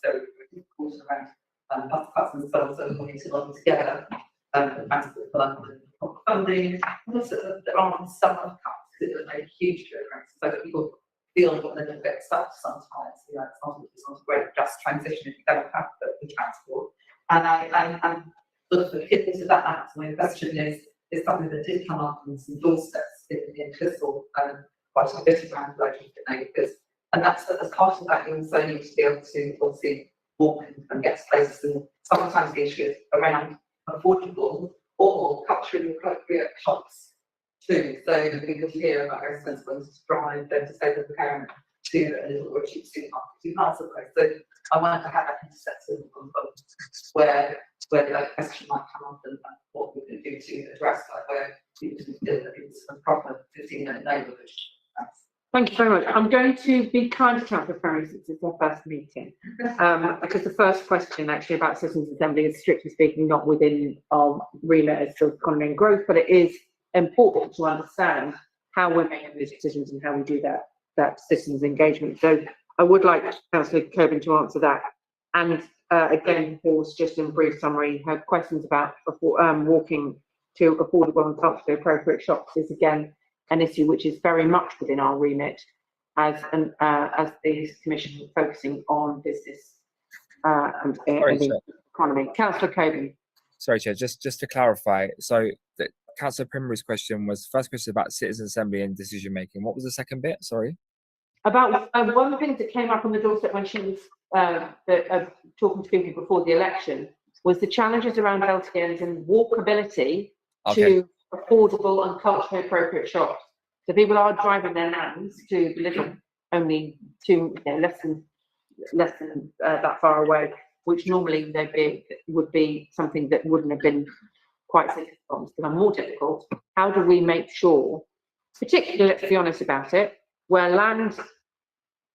So of course around bus cuts themselves and wanting to log together, the transport for London funding. And also there are some of cuts that make a huge difference. So that people feel a little bit stuck sometimes. You know, it's not a great just transition if you don't have the transport. And sort of the hit into that, my question is something that did come up on some doorsteps in Crystal, quite a bit around local neighbours. And that's as part of that, you also need to be able to obviously walk and get to places. And sometimes the issue is around affordable or culturally appropriate shops too. So we could hear about residents wanting to drive them to say the parent to a little or cheap supermarket 2 miles away. So I wanted to have that intersection on both where that question might come up and what we can do to address that, where we can feel that it's a proper 15-minute neighbourhood. Thank you very much. I'm going to be kind to Councillor Ferry since it's our first meeting, because the first question actually about citizens' assembly is strictly speaking not within our remit as to economy and growth, but it is important to understand how we're making these decisions and how we do that citizens' engagement. So I would like Councillor Coburn to answer that. And again, Paul's just in brief summary, her questions about walking to affordable and culturally appropriate shops is again an issue which is very much within our remit as the Commission focusing on business and the economy. Councillor Coburn. Sorry, Chair, just to clarify, so the Councillor Primrose's question was, first question about citizen assembly and decision making. What was the second bit? Sorry. About one of the things that came up on the doorstep when she was talking to people before the election was the challenges around LTNs and walkability to affordable and culturally appropriate shops. So people are driving their nans to live only less than that far away, which normally would be something that wouldn't have been quite so difficult. It's become more difficult. How do we make sure, particularly, let's be honest about it, where land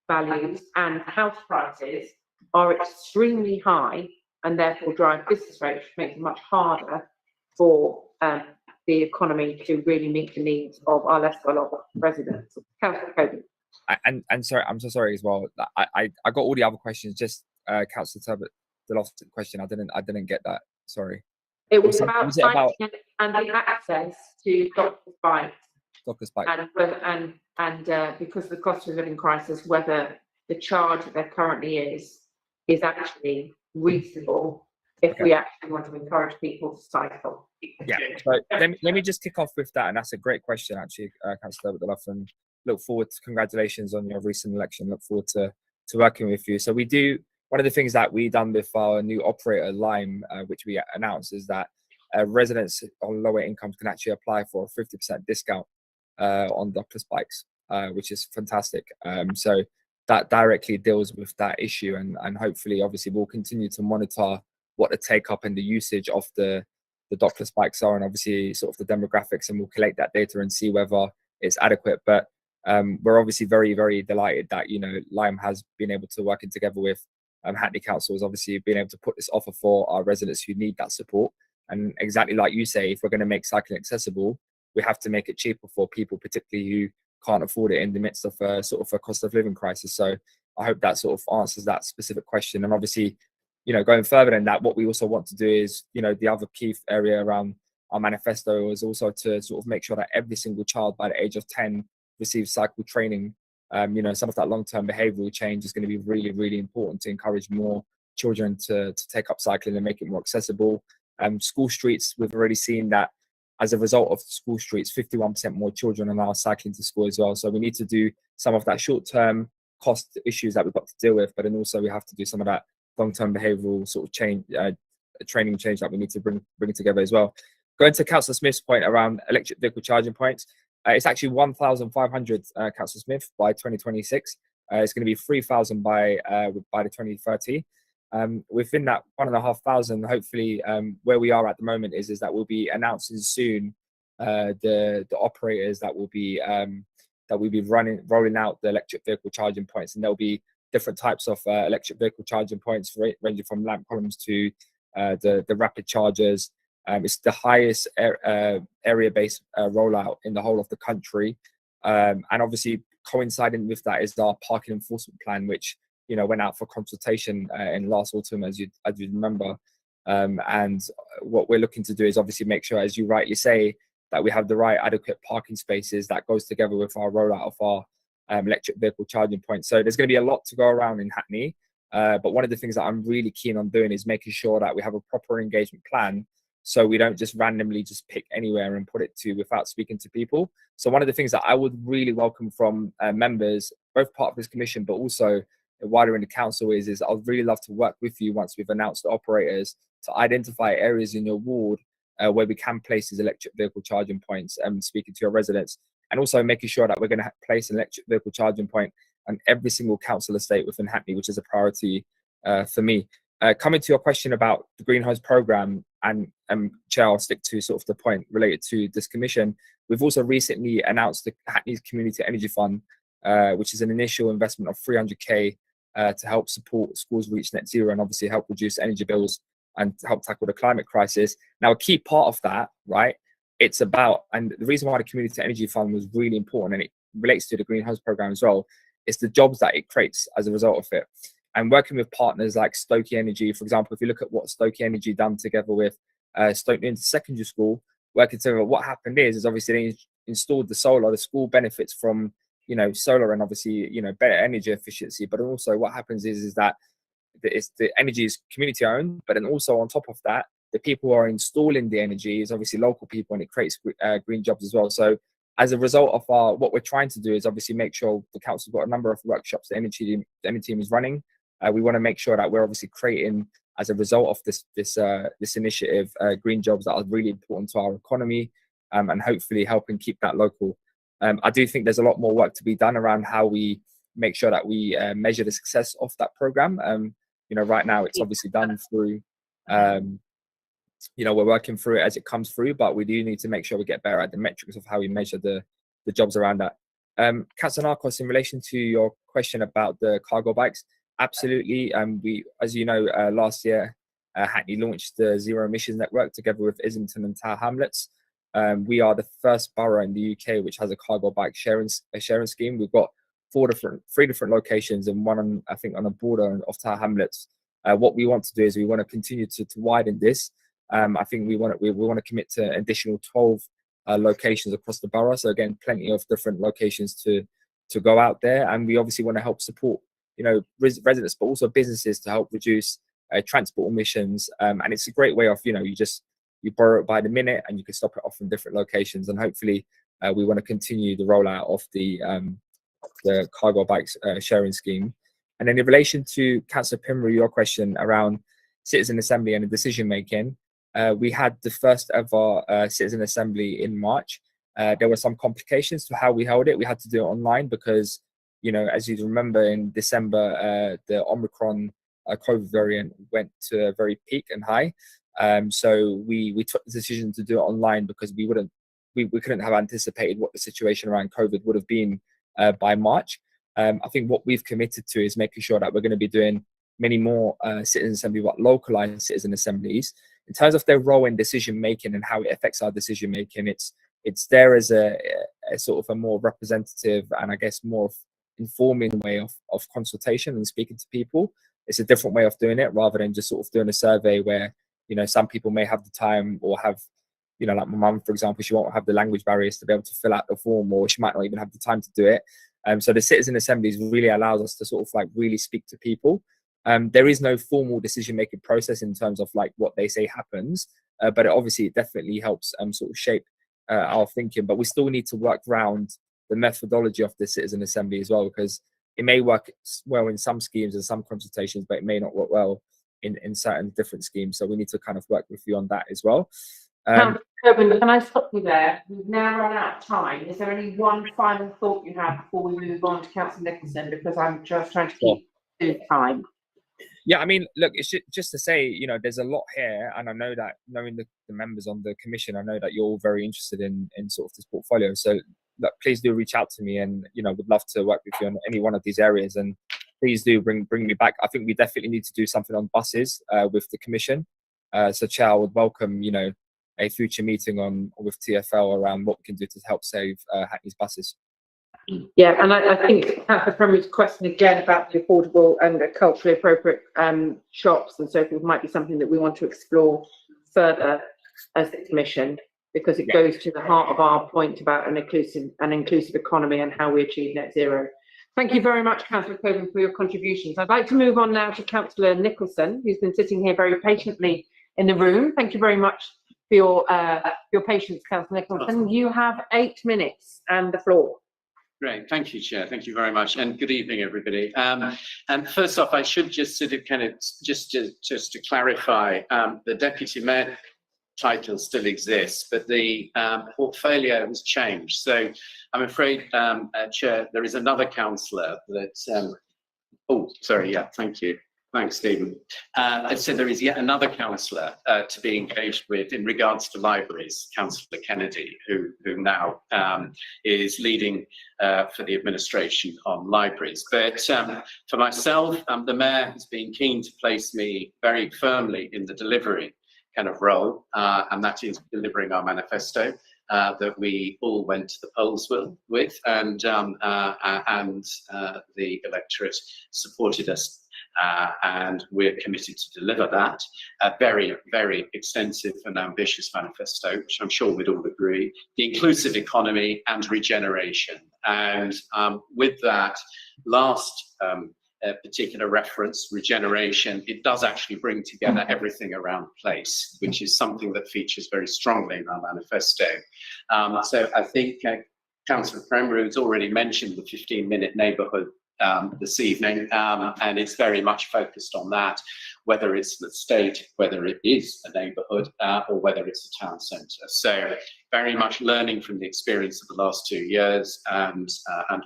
values and house prices are extremely high and therefore drive business rates, which makes it much harder for the economy to really meet the needs of our less well-off residents. Councillor Coburn. And sorry, I'm so sorry as well. I got all the other questions. Just Councillor Turbot, the last question. I didn't get that. Sorry. It was about cycling and the access to doctors' bikes. Doctors' bikes. And because of the cost of living crisis, whether the charge that there currently is actually reasonable if we actually want to encourage people to cycle. Yeah. So let me just kick off with that, and that's a great question actually, Councillor Turbot, and look forward to congratulations on your recent election. Look forward to working with you. So we do. One of the things that we done with our new operator Lime, which we announced, is that residents on lower incomes can actually apply for a 50% discount on doctors' bikes, which is fantastic. So that directly deals with that issue, and hopefully, obviously, we'll continue to monitor what the take up and the usage of the doctors' bikes are, and obviously sort of the demographics, and we'll collect that data and see whether it's adequate. But we're obviously very, very delighted that Lime has been able to working together with Hackney Council has obviously been able to put this offer for our residents who need that support. And exactly like you say, if we're going to make cycling accessible, we have to make it cheaper for people, particularly who can't afford it in the midst of a sort of a cost of living crisis. So I hope that sort of answers that specific question. And obviously, going further than that, what we also want to do is, the other key area around our manifesto is also to sort of make sure that every single child by the age of 10 receive cycle training. Some of that long-term behavioural change is going to be really, really important to encourage more children to take up cycling and make it more accessible. School streets, we've already seen that as a result of the school streets, 51% more children are now cycling to school as well. So we need to do some of that short-term cost issues that we've got to deal with, but then also we have to do some of that long-term behavioural sort of change, training change that we need to bring together as well. Going to Councillor Smith's point around electric vehicle charging points, it's actually 1,500, Councillor Smith, by 2026. It's going to be 3,000 by the 2030. Within that 1,500, hopefully, where we are at the moment is that we'll be announcing soon the operators that will be rolling out the electric vehicle charging points, and there'll be different types of electric vehicle charging points ranging from lamp columns to the rapid chargers. It's the highest area-based rollout in the whole of the country, and obviously coinciding with that is our parking enforcement plan, which went out for consultation in last autumn, as you remember. And what we're looking to do is obviously make sure, as you rightly say, that we have the right adequate parking spaces that goes together with our rollout of our electric vehicle charging points. So there's going to be a lot to go around in Hackney. But one of the things that I'm really keen on doing is making sure that we have a proper engagement plan, so we don't just randomly just pick anywhere and put it to without speaking to people. So one of the things that I would really welcome from members, both part of this commission, but also wider in the council is I'd really love to work with you once we've announced the operators to identify areas in your ward where we can place these electric vehicle charging points, and speaking to your residents, and also making sure that we're going to place an electric vehicle charging point on every single council estate within Hackney, which is a priority for me. Coming to your question about the Green Homes programme, and Chair, I'll stick to sort of the point related to this commission. We've also recently announced the Hackney's Community Energy Fund, which is an initial investment of 300k to help support schools reach net zero and obviously help reduce energy bills and help tackle the climate crisis. Now, a key part of that, right, it's about, and the reason why the Community Energy Fund was really important, and it relates to the Green Homes programme as well, is the jobs that it creates as a result of it. And working with partners like Stokey Energy, for example, if you look at what Stokey Energy done together with Stoke Newington Secondary School, working together, what happened is obviously they installed the solar. The school benefits from solar and obviously better energy efficiency. But also what happens is that the energy is community owned, but then also on top of that, the people who are installing the energy is obviously local people, and it creates green jobs as well. So as a result of what we're trying to do is obviously make sure the council's got a number of workshops the energy team is running. We want to make sure that we're obviously creating, as a result of this initiative, green jobs that are really important to our economy, and hopefully helping keep that local. I do think there's a lot more work to be done around how we make sure that we measure the success of that program. Right now it's obviously done through, we're working through it as it comes through, but we do need to make sure we get better at the metrics of how we measure the jobs around that. Councillor Narcos, in relation to your question about the cargo bikes, absolutely. We, as you know, last year, Hackney launched the Zero Emissions Network together with Islington and Tower Hamlets. We are the first borough in the UK which has a cargo bike sharing scheme. We've got three different locations, and one I think on a border of Tower Hamlets. What we want to do is we want to continue to widen this. I think we want to commit to an additional 12 locations across the borough. So again, plenty of different locations to go out there, and we obviously want to help support residents, but also businesses to help reduce transport emissions. And it's a great way of you borrow it by the minute, and you can stop it off in different locations. And hopefully, we want to continue the rollout of the cargo bikes sharing scheme. And then in relation to Councillor Pimru, your question around citizen assembly and the decision making, we had the first ever citizen assembly in March. There were some complications to how we held it. We had to do it online because, as you remember, in December, the Omicron COVID variant went to a very peak and high. So we took the decision to do it online because we couldn't have anticipated what the situation around COVID would have been by March. I think what we've committed to is making sure that we're going to be doing many more citizen assembly, localized citizen assemblies. In terms of their role in decision making and how it affects our decision making, it's there as a sort of a more representative and I guess more informing way of consultation and speaking to people. It's a different way of doing it rather than just sort of doing a survey where some people may have the time or have you know, like my mum, for example, she won't have the language barriers to be able to fill out the form, or she might not even have the time to do it. So the citizen assemblies really allows us to sort of like really speak to people. There is no formal decision-making process in terms of like what they say happens, but it definitely helps sort of shape our thinking. But we still need to work around the methodology of the citizen assembly as well, because it may work well in some schemes and some consultations, but it may not work well in certain different schemes. So we need to kind of work with you on that as well. Councillor Coburn, can I stop you there? We've now run out of time. Is there any one final thought you have before we move on to Councillor Nicholson? Because I'm just trying to keep the time. Yeah, I mean, look, it's just to say, you know, there's a lot here, and I know that knowing the members on the commission, I know that you're all very interested in sort of this portfolio. So look, please do reach out to me, and you know, would love to work with you on any one of these areas. And please do bring me back. I think we definitely need to do something on buses with the commission. So Chair, I would welcome, you know, a future meeting with TfL around what we can do to help save Hackney's buses. Yeah, and I think Councillor Premier's question again about the affordable and the culturally appropriate shops and so forth might be something that we want to explore further as the Commission, because it goes to the heart of our point about an inclusive economy and how we achieve net zero. Thank you very much, Councillor Coburn, for your contributions. I'd like to move on now to Councillor Nicholson, who's been sitting here very patiently in the room. Thank you very much for your patience, Councillor Nicholson. You have 8 minutes and the floor. Great, thank you, Chair. Thank you very much, and good evening, everybody. And first off, I should just sort of kind of just to clarify, the deputy mayor title still exists, but the portfolio has changed. So I'm afraid, Chair, there is another councillor that. Oh, sorry. Yeah, thank you. Thanks, Stephen. So there is yet another councillor to be engaged with in regards to libraries, Councillor Kennedy, who now is leading for the administration on libraries. But for myself, the mayor has been keen to place me very firmly in the delivery kind of role, and that is delivering our manifesto that we all went to the polls with, and the electorate supported us. And we're committed to deliver that. A very, very extensive and ambitious manifesto, which I'm sure we'd all agree, the inclusive economy and regeneration. And with that last particular reference, regeneration, it does actually bring together everything around place, which is something that features very strongly in our manifesto. So I think Councillor Premier has already mentioned the 15-minute neighbourhood this evening, and it's very much focused on that, whether it's the state, whether it is a neighbourhood, or whether it's a town centre. So very much learning from the experience of the last 2 years, and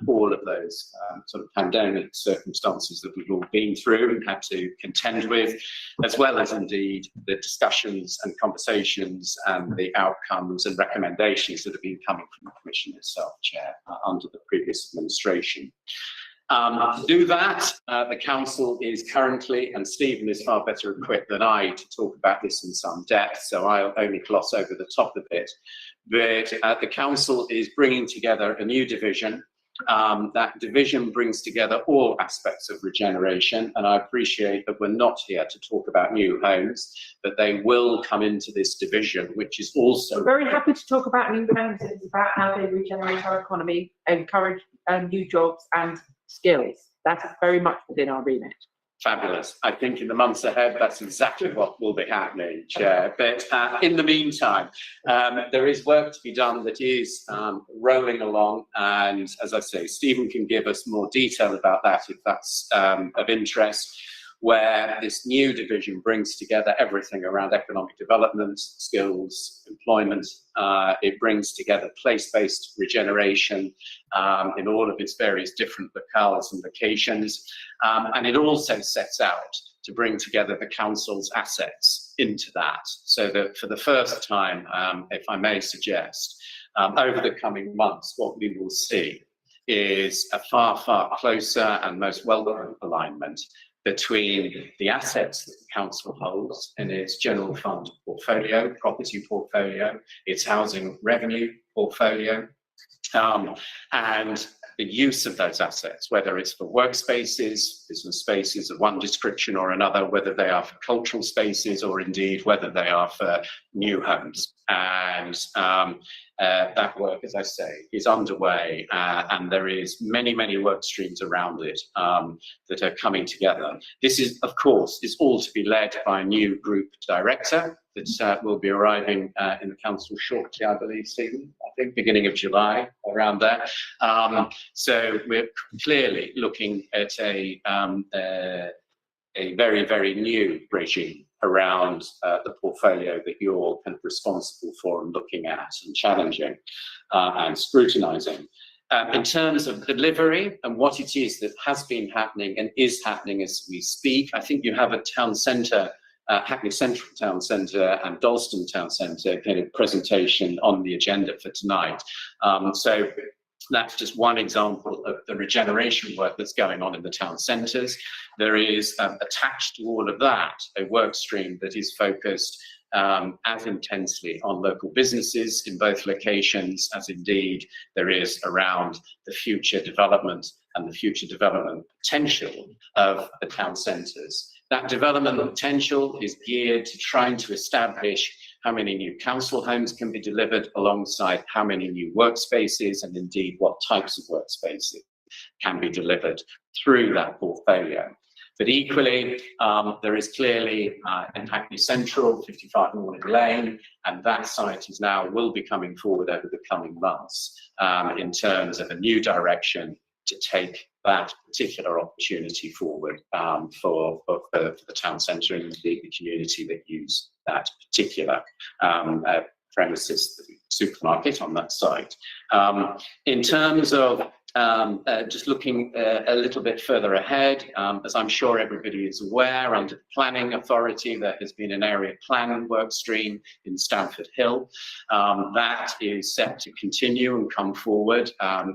all of those sort of pandemic circumstances that we've all been through and had to contend with, as well as indeed the discussions and conversations and the outcomes and recommendations that have been coming from the Commission itself, Chair, under the previous administration. To do that, the council is currently, and Stephen is far better equipped than I to talk about this in some depth, so I'll only gloss over the top of it. But the council is bringing together a new division. That division brings together all aspects of regeneration, and I appreciate that we're not here to talk about new homes, but they will come into this division, which is also... We're very happy to talk about new homes. It's about how they regenerate our economy, encourage new jobs and skills. That is very much within our remit. Fabulous. I think in the months ahead, that's exactly what will be happening, Chair. But in the meantime, there is work to be done that is rolling along. And as I say, Stephen can give us more detail about that if that's of interest, where this new division brings together everything around economic development, skills, employment. It brings together place-based regeneration in all of its various different locales and locations. And it also sets out to bring together the council's assets into that, so that for the first time, if I may suggest, over the coming months, what we will see is a far, far closer and most welcome alignment between the assets that the council holds in its general fund portfolio, property portfolio, its housing revenue portfolio, and the use of those assets, whether it's for workspaces, business spaces of one description or another, whether they are for cultural spaces or indeed whether they are for new homes. And that work, as I say, is underway, and there is many work streams around it that are coming together. This is, of course, is all to be led by a new group director that will be arriving in the council shortly, I believe, Stephen. I think beginning of July, around there. So we're clearly looking at a very new regime around the portfolio that you're kind of responsible for and looking at and challenging and scrutinising. In terms of delivery and what it is that has been happening and is happening as we speak, I think you have a town centre, Hackney Central Town Centre and Dalston Town Centre kind of presentation on the agenda for tonight. So that's just one example of the regeneration work that's going on in the town centres. There is attached to all of that a work stream that is focused as intensely on local businesses in both locations as indeed there is around the future development and the future development potential of the town centres. That development potential is geared to trying to establish how many new council homes can be delivered alongside how many new workspaces and indeed what types of workspaces can be delivered through that portfolio. But equally, there is clearly in Hackney Central, 55 Morning Lane, and that site is now will be coming forward over the coming months in terms of a new direction to take that particular opportunity forward for the town centre and the community that use that particular premises, the supermarket on that site. In terms of just looking a little bit further ahead, as I'm sure everybody is aware, under the Planning Authority, there has been an area plan work stream in Stamford Hill. That is set to continue and come forward.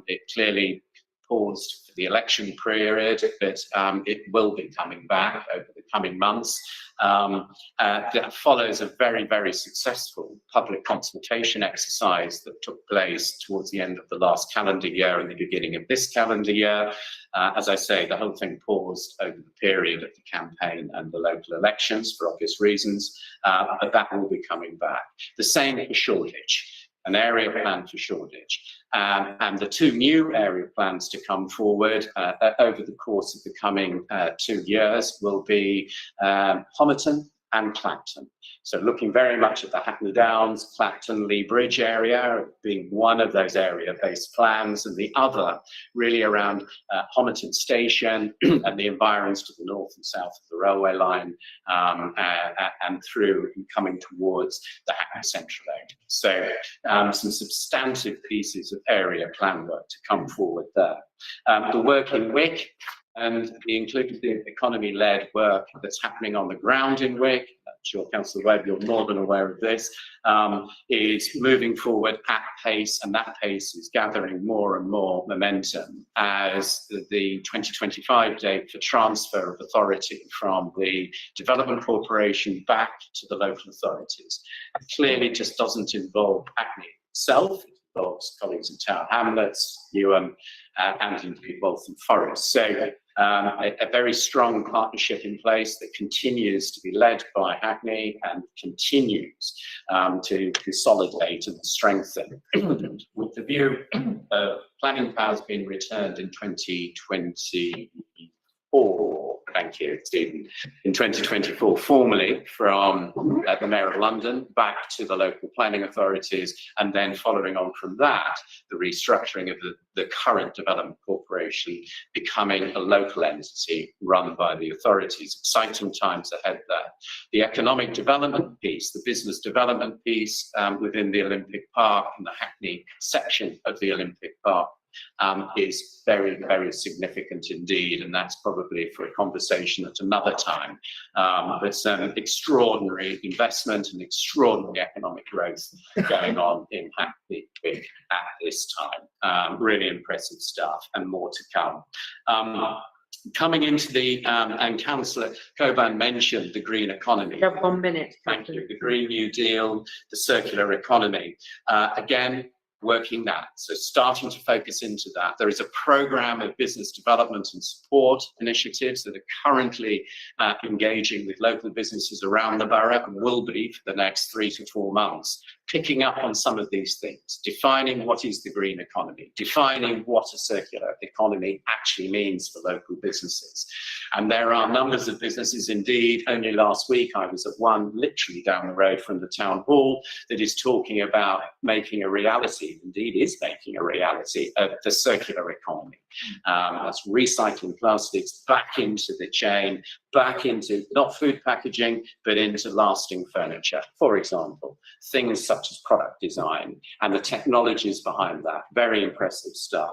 It clearly paused for the election period, but it will be coming back over the coming months. That follows a very successful public consultation exercise that took place towards the end of the last calendar year and the beginning of this calendar year. As I say, the whole thing paused over the period of the campaign and the local elections for obvious reasons, but that will be coming back. The same for Shoreditch. An area plan for Shoreditch. And the two new area plans to come forward over the course of the coming 2 years will be Homerton and Clacton. So looking very much at the Hackney Downs, Clacton, Lee Bridge area being one of those area-based plans, and the other really around Homerton Station and the environs to the north and south of the railway line and through and coming towards the Hackney Central area. So some substantive pieces of area plan work to come forward there. The work in Wick and the including the economy-led work that's happening on the ground in Wick, I'm sure Councillor Webb, you're more than aware of this, is moving forward at pace, and that pace is gathering more and more momentum as the 2025 date for transfer of authority from the Development Corporation back to the local authorities. It clearly just doesn't involve Hackney itself. Involves colleagues in Tower Hamlets, Newham, and indeed Waltham Forest. So a very strong partnership in place that continues to be led by Hackney and continues to consolidate and strengthen with the view of planning powers being returned in 2024. Thank you, Stephen. In 2024, formally from the Mayor of London back to the local planning authorities, and then following on from that, the restructuring of the current Development Corporation becoming a local entity run by the authorities. Exciting times ahead there. The economic development piece, the business development piece within the Olympic Park and the Hackney section of the Olympic Park is very significant indeed, and that's probably for a conversation at another time. But some extraordinary investment and extraordinary economic growth going on in Hackney at this time. Really impressive stuff, and more to come. Coming into the, and Councillor Coburn mentioned the green economy. You have 1 minute. Thank you. The Green New Deal, the circular economy. Again, working that. So starting to focus into that. There is a programme of business development and support initiatives that are currently engaging with local businesses around the borough and will be for the next 3 to 4 months picking up on some of these things, defining what is the green economy, defining what a circular economy actually means for local businesses. And there are numbers of businesses, indeed, only last week I was at one literally down the road from the town hall that is talking about making a reality, indeed is making a reality, of the circular economy. That's recycling plastics back into the chain, back into not food packaging, but into lasting furniture, for example. Things such as product design and the technologies behind that, very impressive stuff.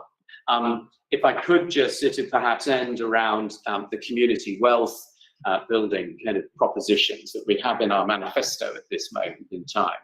If I could just sort of perhaps end around the community wealth building kind of propositions that we have in our manifesto at this moment in time.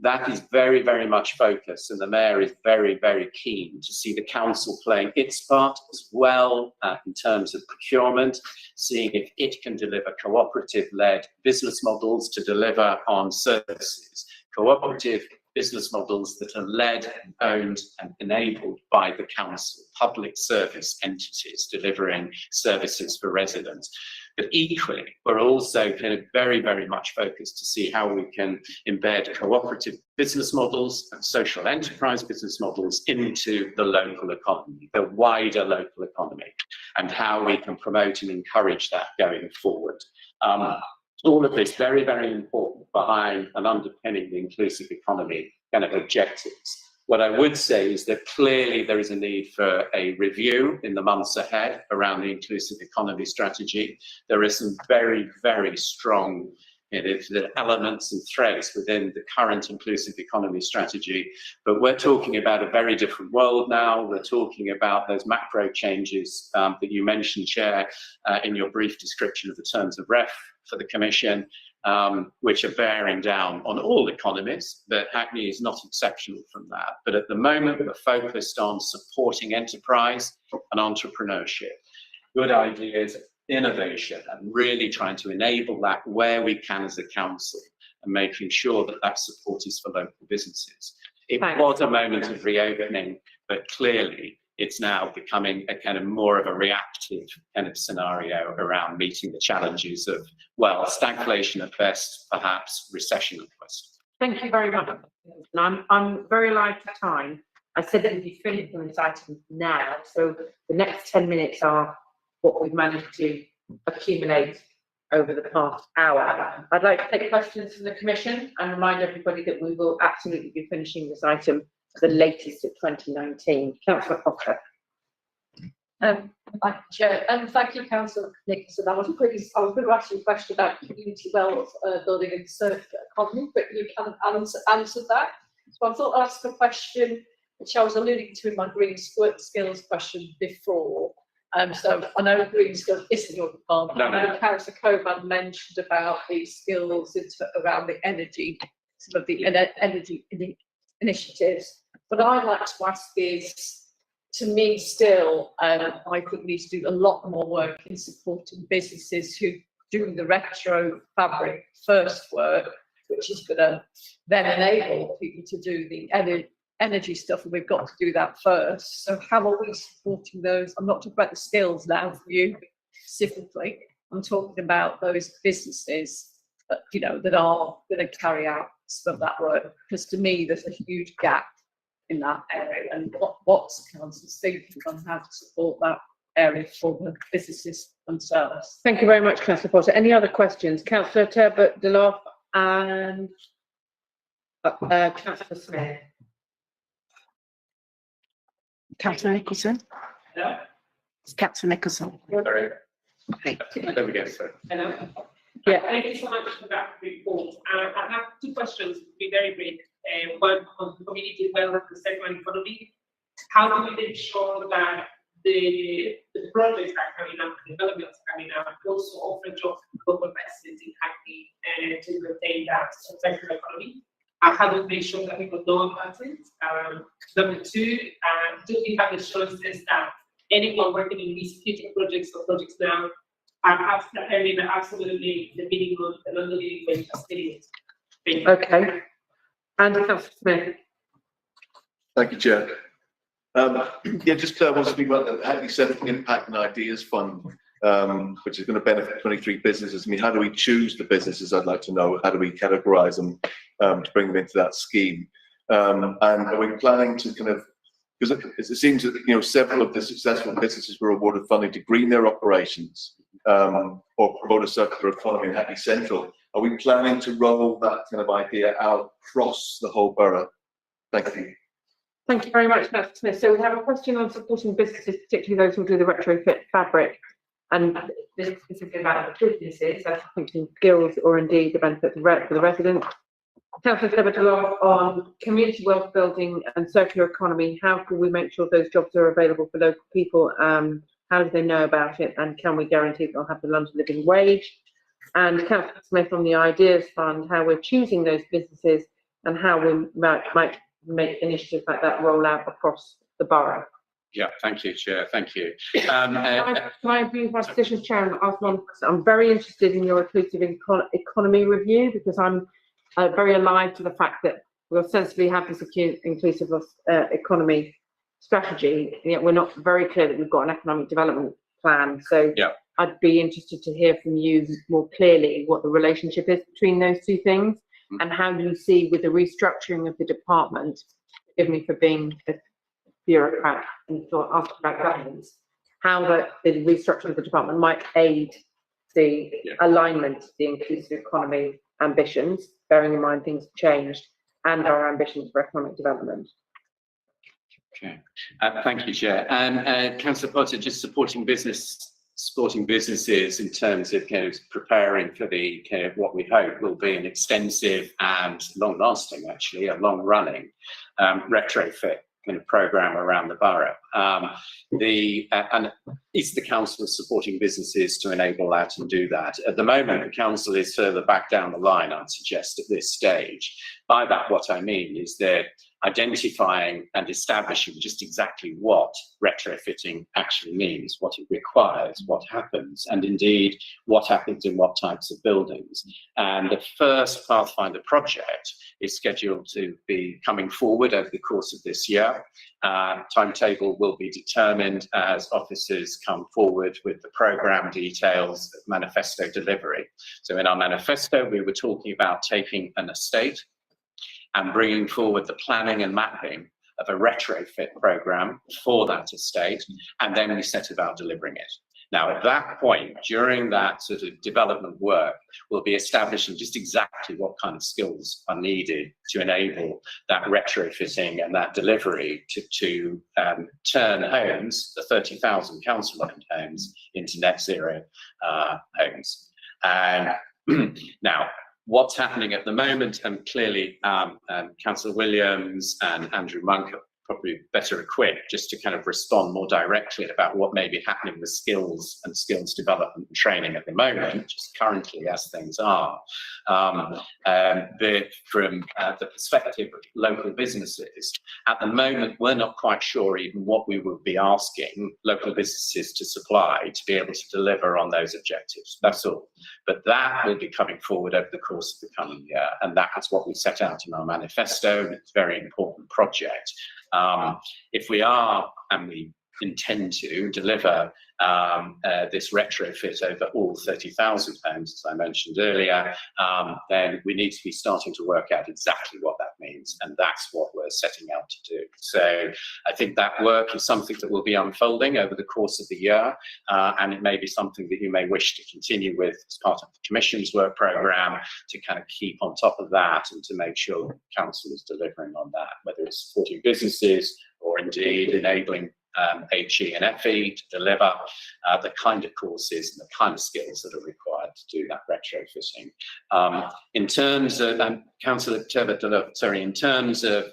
That is very, very much focused, and the Mayor is very, very keen to see the council playing its part as well in terms of procurement, seeing if it can deliver cooperative-led business models to deliver on services, cooperative business models that are led, owned and enabled by the council, public service entities delivering services for residents. But equally, we're also kind of very, very much focused to see how we can embed cooperative business models and social enterprise business models into the local economy, the wider local economy, and how we can promote and encourage that going forward. All of this very, very important behind and underpinning the inclusive economy kind of objectives. What I would say is that clearly there is a need for a review in the months ahead around the inclusive economy strategy. There are some very, very strong elements and threads within the current inclusive economy strategy, but we're talking about a very different world now. We're talking about those macro changes that you mentioned, Chair, in your brief description of the terms of ref for the Commission, which are bearing down on all economies, but Hackney is not exceptional from that. But at the moment, we're focused on supporting enterprise and entrepreneurship, good ideas, innovation, and really trying to enable that where we can as a council, and making sure that that support is for local businesses. It was a moment of reopening, but clearly it's now becoming a kind of more of a reactive kind of scenario around meeting the challenges of, well, stagflation at best, perhaps recession at worst. Thank you very much. I'm very alive to time. I said that we'd be finished on this item now, so the next 10 minutes are what we've managed to accumulate over the past hour. I'd like to take questions from the Commission and remind everybody that we will absolutely be finishing this item the latest of 2019. Councillor Potter. Thank you, Chair, and thank you, Councillor Nicholson. I was going to ask you a question about community wealth building and circular economy, but you kind of answered that. So I thought I'd ask a question which I was alluding to in my green skills question before. So I know green skills isn't your department. No. I know Councillor Coburn mentioned about the skills around the energy, some of the energy initiatives. What I'd like to ask is, to me still, I think we need to do a lot more work in supporting businesses who do the retro fabric first work, which is going to then enable people to do the energy stuff, and we've got to do that first. So how are we supporting those? I'm not talking about the skills now for you specifically. I'm talking about those businesses that, you know, that are going to carry out some of that work, because to me there's a huge gap in that area, and what's council's thinking on how to support that area for the businesses themselves. Thank you very much, Councillor Potter. Any other questions? Councillor Turbot Deloff and Councillor Smith. Councillor Nicholson? Hello? It's Councillor Nicholson. Sorry. Okay. There we go, sir. Hello? Yeah. Thank you so much for that report. I have two questions, to be very brief. One on community wealth and the second one economy. How do we ensure that the projects that are coming up, the developments coming up, also offer jobs to local residents in Hackney to maintain that circular economy? How do we make sure that people know about it? Number two, do we have assurances that anyone working in these future projects or projects now are having absolutely the minimum and under the wage experience? Okay. And Councillor Smith. Thank you, Chair. Yeah, just want to speak about the Hackney Central Impact and Ideas Fund, which is going to benefit 23 businesses. I mean, how do we choose the businesses? I'd like to know. How do we categorise them to bring them into that scheme. And are we planning to kind of, because it seems that, you know, several of the successful businesses were awarded funding to green their operations or promote a circular economy in Hackney Central. Are we planning to roll that kind of idea out across the whole borough? Thank you. Thank you very much, Councillor Smith. So we have a question on supporting businesses, particularly those who do the retrofit fabric. And this is specifically about the businesses, that's thinking skills or indeed the benefit for the residents. Councillor Sebedilov on community wealth building and circular economy. How can we make sure those jobs are available for local people? How do they know about it? And can we guarantee they'll have the London living wage? And Councillor Smith on the Ideas Fund, how we're choosing those businesses and how we might make initiatives like that roll out across the borough. Yeah, thank you, Chair. Thank you. Can I agree with my position as Chair and ask one? I'm very interested in your inclusive economy review, because I'm very alive to the fact that we'll sensibly have this inclusive economy strategy, yet we're not very clear that we've got an economic development plan. So yeah, I'd be interested to hear from you more clearly what the relationship is between those two things. And how do you see with the restructuring of the department, forgive me for being a bureaucrat and asking about governance, how the restructuring of the department might aid the alignment to the inclusive economy ambitions, bearing in mind things have changed, and our ambitions for economic development. Okay, thank you, Chair. And Councillor Potter, just supporting businesses in terms of kind of preparing for the kind of what we hope will be an extensive and long-lasting, actually, a long-running retrofit kind of programme around the borough. And is the council supporting businesses to enable that and do that? At the moment, the council is further back down the line, I'd suggest, at this stage. By that, what I mean is they're identifying and establishing just exactly what retrofitting actually means, what it requires, what happens, and indeed what happens in what types of buildings. And the first Pathfinder project is scheduled to be coming forward over the course of this year. Timetable will be determined as officers come forward with the programme details of manifesto delivery. So in our manifesto, we were talking about taking an estate and bringing forward the planning and mapping of a retrofit programme for that estate, and then we set about delivering it. Now, at that point, during that sort of development work, we'll be establishing just exactly what kind of skills are needed to enable that retrofitting and that delivery to turn homes, the 30,000 council-owned homes, into net zero homes. And now, what's happening at the moment, and clearly Councillor Williams and Andrew Monk are probably better equipped just to kind of respond more directly about what may be happening with skills and skills development and training at the moment, just currently as things are. From the perspective of local businesses, at the moment we're not quite sure even what we will be asking local businesses to supply to be able to deliver on those objectives. That's all. But that will be coming forward over the course of the coming year, and that's what we set out in our manifesto, and it's a very important project. If we are, and we intend to deliver this retrofit over all 30,000 homes, as I mentioned earlier, then we need to be starting to work out exactly what that means, and that's what we're setting out to do. So I think that work is something that will be unfolding over the course of the year, and it may be something that you may wish to continue with as part of the Commission's work programme to kind of keep on top of that and to make sure the Council is delivering on that, whether it's supporting businesses or indeed enabling HE and FE to deliver the kind of courses and the kind of skills that are required to do that retrofitting. In terms of, Councillor Turbot, sorry, in terms of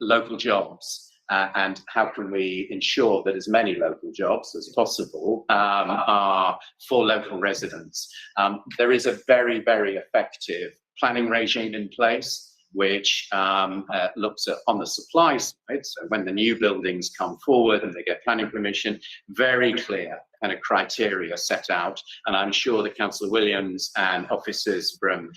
local jobs and how can we ensure that as many local jobs as possible are for local residents, there is a very, very effective planning regime in place, which looks at on the supply side, so when the new buildings come forward and they get planning permission, very clear kind of criteria set out, and I'm sure that Councillor Williams and officers from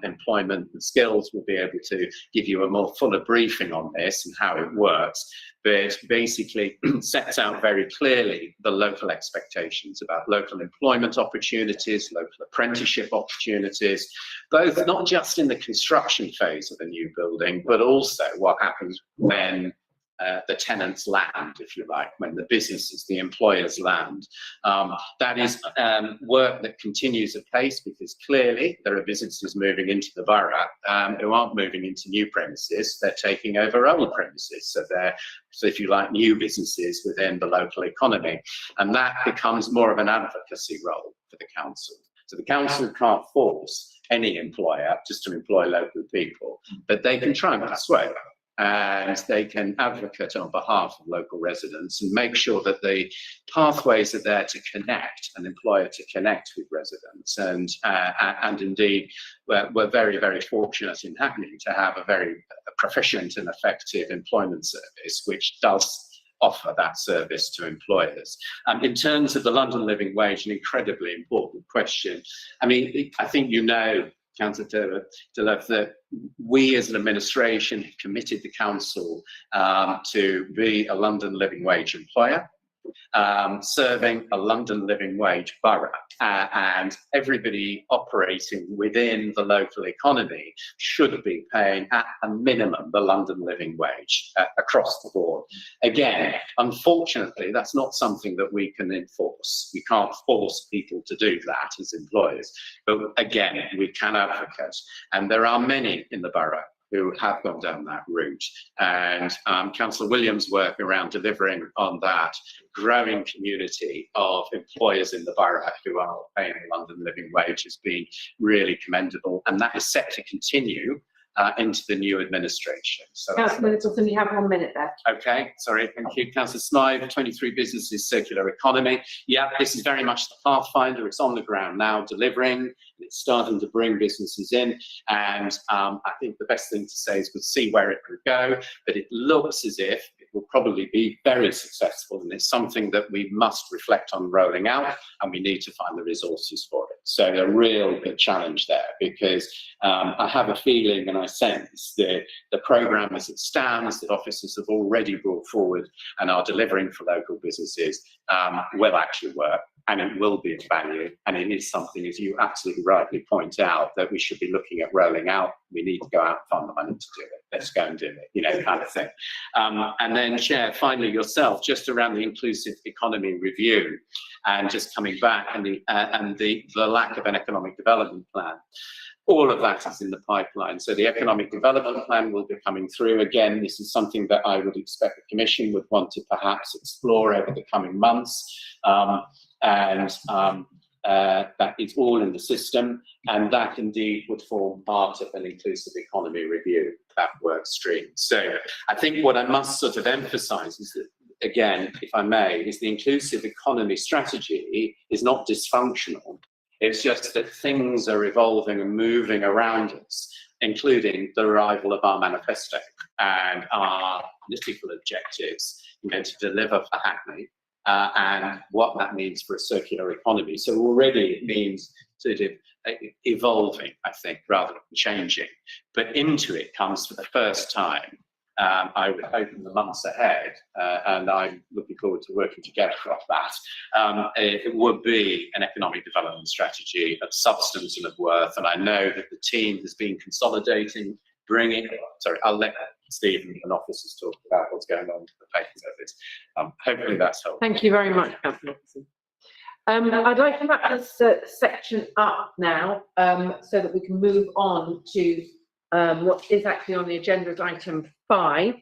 employment and skills will be able to give you a more fuller briefing on this and how it works. But basically sets out very clearly the local expectations about local employment opportunities, local apprenticeship opportunities, both not just in the construction phase of a new building, but also what happens when the tenants land, if you like, when the businesses, the employers land. That is work that continues apace, because clearly there are businesses moving into the borough who aren't moving into new premises, they're taking over old premises. So they're, so if you like, new businesses within the local economy. And that becomes more of an advocacy role for the council. So the council can't force any employer just to employ local people, but they can try and persuade, and they can advocate on behalf of local residents and make sure that the pathways are there to connect an employer to connect with residents. And indeed, we're very, very fortunate in Hackney to have a very proficient and effective employment service, which does offer that service to employers. In terms of the London living wage, an incredibly important question. I mean, I think you know, Councillor Delove, that we as an administration have committed the council to be a London living wage employer, serving a London living wage borough, and everybody operating within the local economy should be paying at a minimum the London living wage across the board. Again, unfortunately, that's not something that we can enforce. We can't force people to do that as employers, but again, we can advocate, and there are many in the borough who have gone down that route. And Councillor Williams' work around delivering on that growing community of employers in the borough who are paying a London living wage has been really commendable, and that is set to continue into the new administration. So Councillor Nicholson, you have 1 minute left. okay, sorry, thank you. Councillor Smythe, 23 businesses, circular economy. Yeah, this is very much the pathfinder. It's on the ground now, delivering. It's starting to bring businesses in, and I think the best thing to say is we'll see where it will go, but it looks as if it will probably be very successful, and it's something that we must reflect on rolling out, and we need to find the resources for it. So a real big challenge there, because I have a feeling and I sense that the programme as it stands, that officers have already brought forward and are delivering for local businesses, will actually work, and it will be of value, and it is something, as you absolutely rightly point out, that we should be looking at rolling out. We need to go out and find the money to do it. Let's go and do it, you know, kind of thing. And then, Chair, finally yourself, just around the inclusive economy review, and just coming back, and the lack of an economic development plan. All of that is in the pipeline. So the economic development plan will be coming through. Again, this is something that I would expect the Commission would want to perhaps explore over the coming months. That is all in the system, and that indeed would form part of an inclusive economy review, that work stream. So I think what I must sort of emphasise is that, again, if I may, is the inclusive economy strategy is not dysfunctional. It's just that things are evolving and moving around us, including the arrival of our manifesto and our political objectives, you know, to deliver for Hackney, and what that means for a circular economy. So already it means sort of evolving, I think, rather than changing. But into it comes for the first time, I would hope in the months ahead, and I'm looking forward to working together on that, it would be an economic development strategy of substance and of worth. And I know that the team has been consolidating, sorry, I'll let Stephen and officers talk about what's going on with the papers of it. Hopefully that's helpful. Thank you very much, Councillor Nicholson. I'd like to wrap this section up now, so that we can move on to what is actually on the agenda as item 5.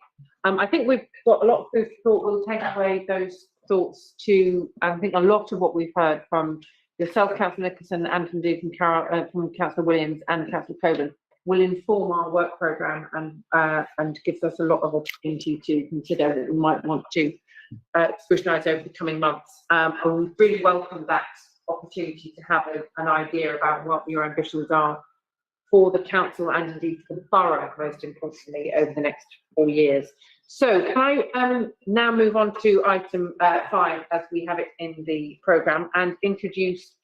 I think we've got a lot of food for thought. We'll take away those thoughts to, I think, a lot of what we've heard from yourself, Councillor Nicholson, and indeed from Councillor Williams and Councillor Coburn, will inform our work programme, and gives us a lot of opportunity to consider that we might want to scrutinise over the coming months. And we really welcome that opportunity to have an idea about what your ambitions are for the council and indeed for the borough, most importantly, over the next 4 years. So can I now move on to item 5 as we have it in the programme and introduce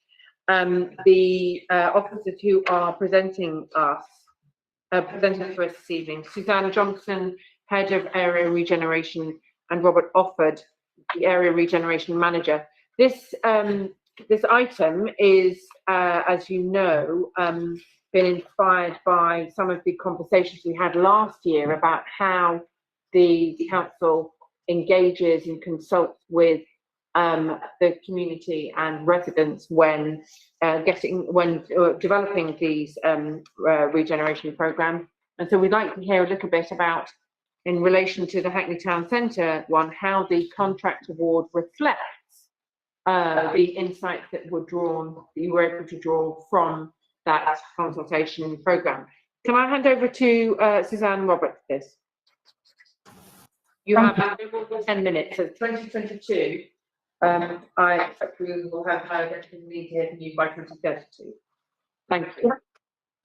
the officers who are presenting for us this evening. Suzanne Johnson, Head of Area Regeneration, and Robert Offord, the Area Regeneration Manager. This item is, as you know, been inspired by some of the conversations we had last year about how the council engages and consults with the community and residents when developing these regeneration programmes. And so we'd like to hear a little bit about, in relation to the Hackney Town Centre one, how the contract award reflects the insights that you were able to draw from that consultation programme. Can I hand over to Suzanne Roberts for this? You have 10 minutes. So 2022, I expect we will have heard need to hear from you by 2032. Thank you. Yeah,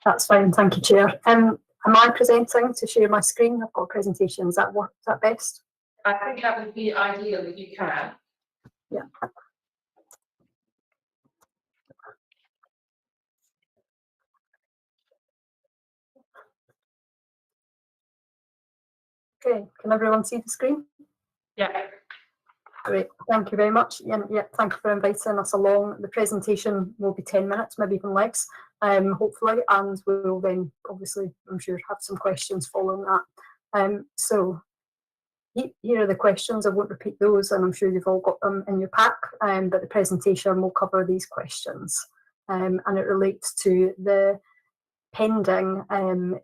that's fine. Thank you, Chair. Am I presenting to share my screen? I've got a presentation. Is that best? I think that would be ideal if you can. Yeah. Okay, can everyone see the screen? Yeah. Great, thank you very much. Yeah, thank you for inviting us along. The presentation will be 10 minutes, maybe even less, hopefully, and we'll then obviously, I'm sure, have some questions following that. So here are the questions. I won't repeat those, and I'm sure you've all got them in your pack, but the presentation will cover these questions, and it relates to the pending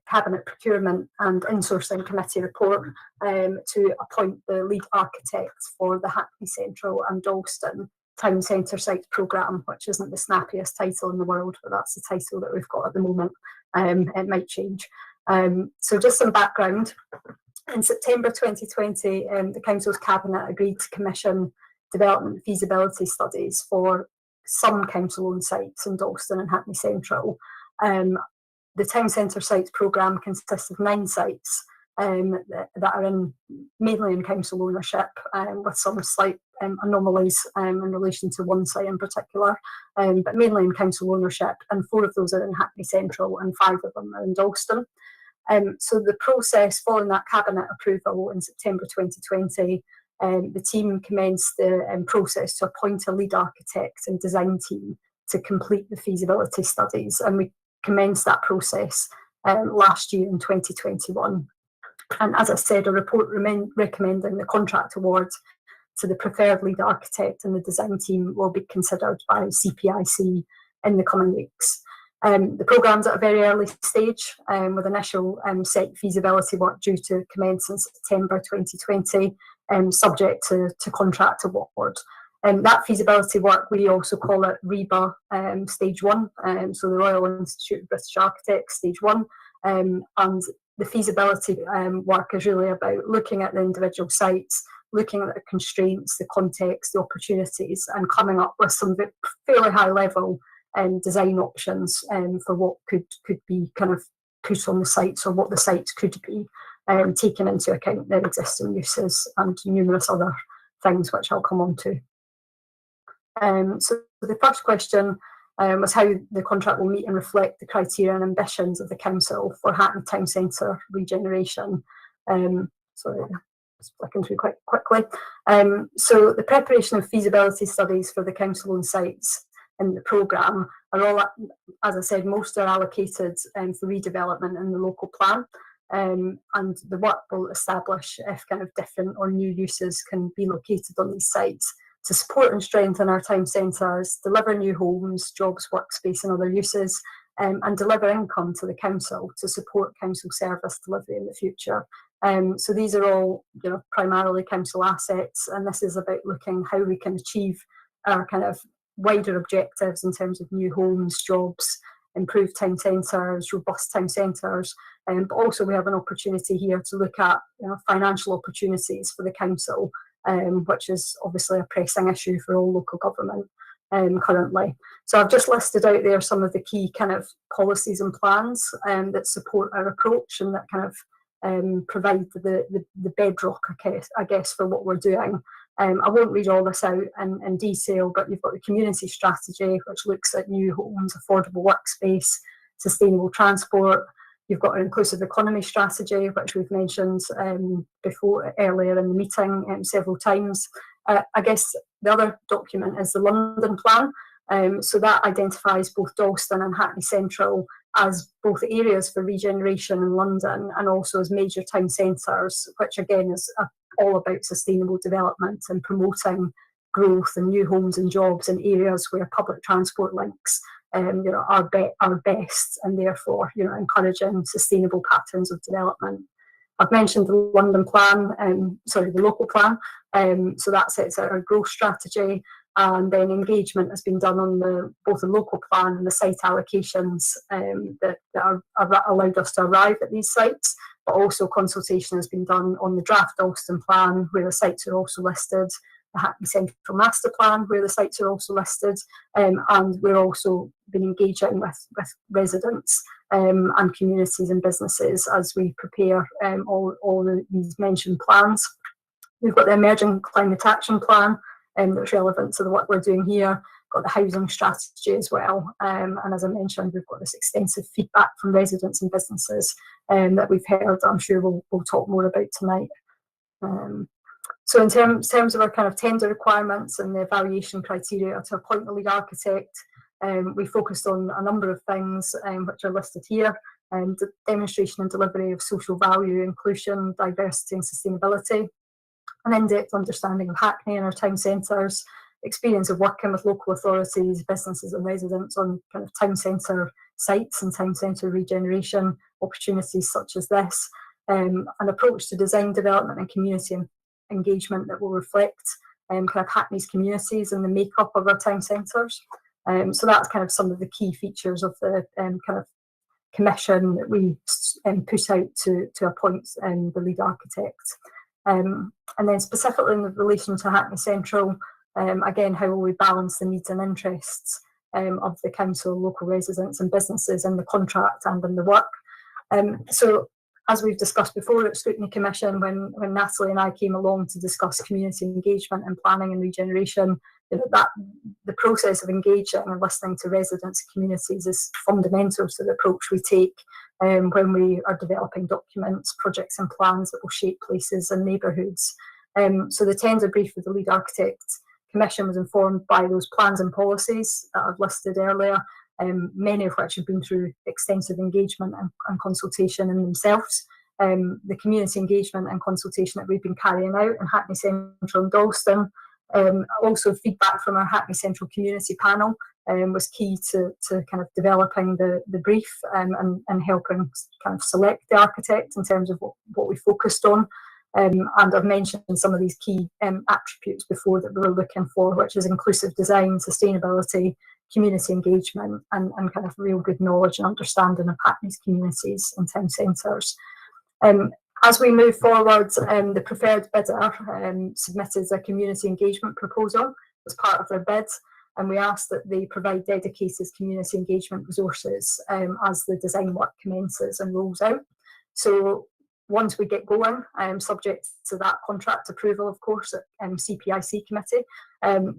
Cabinet Procurement and Insourcing Committee report to appoint the lead architects for the Hackney Central and Dalston Town Centre Sites programme, which isn't the snappiest title in the world, but that's the title that we've got at the moment. It might change. So just some background. In September 2020, the Council's Cabinet agreed to commission development feasibility studies for some council-owned sites in Dalston and Hackney Central. The Town Centre Sites programme consists of 9 sites that are mainly in council ownership, with some slight anomalies in relation to one site in particular, but mainly in council ownership, and 4 of those are in Hackney Central and 5 of them are in Dalston. So the process following that Cabinet approval in September 2020, the team commenced the process to appoint a lead architect and design team to complete the feasibility studies, and we commenced that process last year in 2021. And as I said, a report recommending the contract award to the preferred lead architect and the design team will be considered by CPIC in the coming weeks. The programme's at a very early stage, with initial site feasibility work due to commence in September 2020, subject to contract award. That feasibility work, we also call it REBA Stage 1, so the Royal Institute of British Architects Stage 1, and the feasibility work is really about looking at the individual sites, looking at the constraints, the context, the opportunities, and coming up with some fairly high level design options for what could be kind of put on the sites, or what the sites could be, taking into account their existing uses and numerous other things which I'll come on to. So the first question was how the contract will meet and reflect the criteria and ambitions of the Council for Hackney Town Centre regeneration. Sorry, just flicking through quite quickly. So the preparation of feasibility studies for the council-owned sites in the programme are all, as I said, most are allocated for redevelopment in the local plan. And the work will establish if kind of different or new uses can be located on these sites to support and strengthen our town centres, deliver new homes, jobs, workspace and other uses, and deliver income to the council to support council service delivery in the future. So these are all, primarily council assets, and this is about looking how we can achieve our kind of wider objectives in terms of new homes, jobs, improved town centres, robust town centres, but also we have an opportunity here to look at financial opportunities for the council, which is obviously a pressing issue for all local government currently. So I've just listed out there some of the key kind of policies and plans that support our approach and that kind of provide the bedrock, I guess, for what we're doing. I won't read all this out in detail, but you've got the community strategy, which looks at new homes, affordable workspace, sustainable transport. You've got an inclusive economy strategy, which we've mentioned before earlier in the meeting several times. I guess the other document is the London plan. So that identifies both Dalston and Hackney Central as both areas for regeneration in London and also as major town centres, which again is all about sustainable development and promoting growth and new homes and jobs in areas where public transport links are best, and therefore encouraging sustainable patterns of development. I've mentioned the London plan, the local plan. So that sets out our growth strategy, and then engagement has been done on both the local plan and the site allocations that are allowed us to arrive at these sites. But also consultation has been done on the draft Dalston plan, where the sites are also listed, the Hackney Central Master Plan, where the sites are also listed, and we're also been engaging with residents and communities and businesses as we prepare all these mentioned plans. We've got the Emerging Climate Action Plan that's relevant to the work we're doing here. Got the housing strategy as well, and as I mentioned, we've got this extensive feedback from residents and businesses that we've heard. I'm sure we'll talk more about tonight. So in terms of our kind of tender requirements and the evaluation criteria to appoint the lead architect, we focused on a number of things which are listed here. The demonstration and delivery of social value, inclusion, diversity and sustainability, an in-depth understanding of Hackney and our town centres, experience of working with local authorities, businesses and residents on kind of town centre sites and town centre regeneration opportunities such as this, an approach to design development and community engagement that will reflect kind of Hackney's communities and the makeup of our town centres. So that's kind of some of the key features of the kind of commission that we put out to appoint the lead architect. And then specifically in relation to Hackney Central, again, how will we balance the needs and interests of the council, local residents and businesses in the contract and in the work. So as we've discussed before at Scrutiny Commission, when Natalie and I came along to discuss community engagement and planning and regeneration, that the process of engaging and listening to residents and communities is fundamental to the approach we take when we are developing documents, projects and plans that will shape places and neighbourhoods. So the tender brief for the lead architect commission was informed by those plans and policies that I've listed earlier, many of which have been through extensive engagement and consultation in themselves. The community engagement and consultation that we've been carrying out in Hackney Central and Dalston. Also feedback from our Hackney Central community panel was key to kind of developing the brief and helping kind of select the architect in terms of what we focused on. And I've mentioned some of these key attributes before that we were looking for, which is inclusive design, sustainability, community engagement, and kind of real good knowledge and understanding of Hackney's communities and town centres. As we move forward, the preferred bidder submitted a community engagement proposal as part of their bid, and we asked that they provide dedicated community engagement resources as the design work commences and rolls out. So once we get going, subject to that contract approval, of course, at CPIC committee,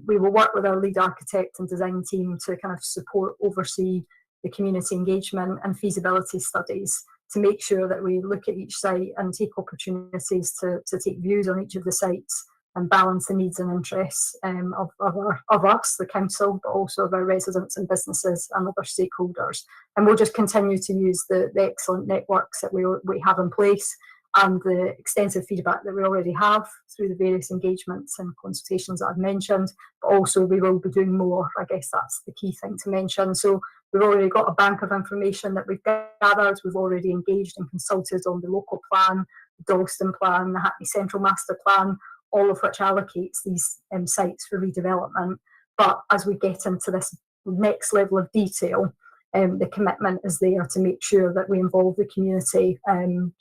we will work with our lead architect and design team to kind of support, oversee the community engagement and feasibility studies to make sure that we look at each site and take opportunities to take views on each of the sites and balance the needs and interests of us, the council, but also of our residents and businesses and other stakeholders. And we'll just continue to use the excellent networks that we have in place and the extensive feedback that we already have through the various engagements and consultations that I've mentioned, but also we will be doing more. I guess that's the key thing to mention. So we've already got a bank of information that we've gathered. We've already engaged and consulted on the local plan, the Dalston plan, the Hackney Central Master Plan, all of which allocates these sites for redevelopment. But as we get into this next level of detail, the commitment is there to make sure that we involve the community,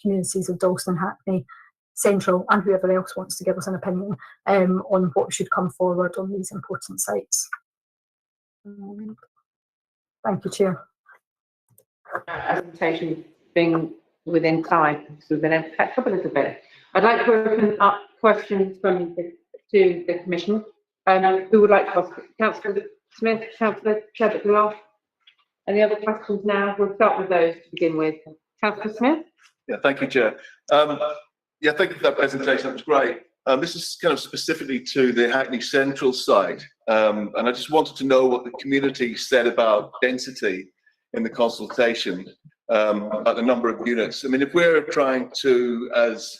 communities of Dalston, Hackney Central, and whoever else wants to give us an opinion on what should come forward on these important sites. Thank you, Chair. Presentation being within time, so we've been able to catch up a little bit. I'd like to open up questions to the Commission. Who would like to ask? Councillor Smith, Councillor Chadwick-Low. Any other questions now? We'll start with those to begin with. Councillor Smith? Yeah, thank you, Chair. Yeah, thank you for that presentation. That was great. This is kind of specifically to the Hackney Central site, and I just wanted to know what the community said about density in the consultation, about the number of units. I mean, if we're trying to, as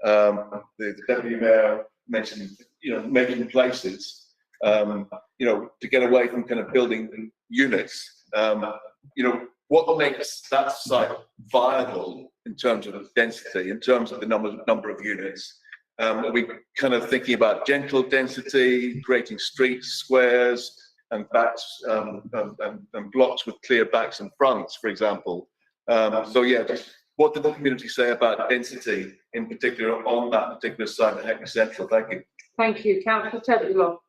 the Deputy Mayor mentioned, making places, to get away from kind of building units, what makes that site viable in terms of density, in terms of the number of units? Are we kind of thinking about gentle density, creating streets, squares, and backs, and blocks with clear backs and fronts, for example? So yeah, just what did the community say about density, in particular on that particular site at Hackney Central? Thank you. Thank you, Councillor Chadwick-Low.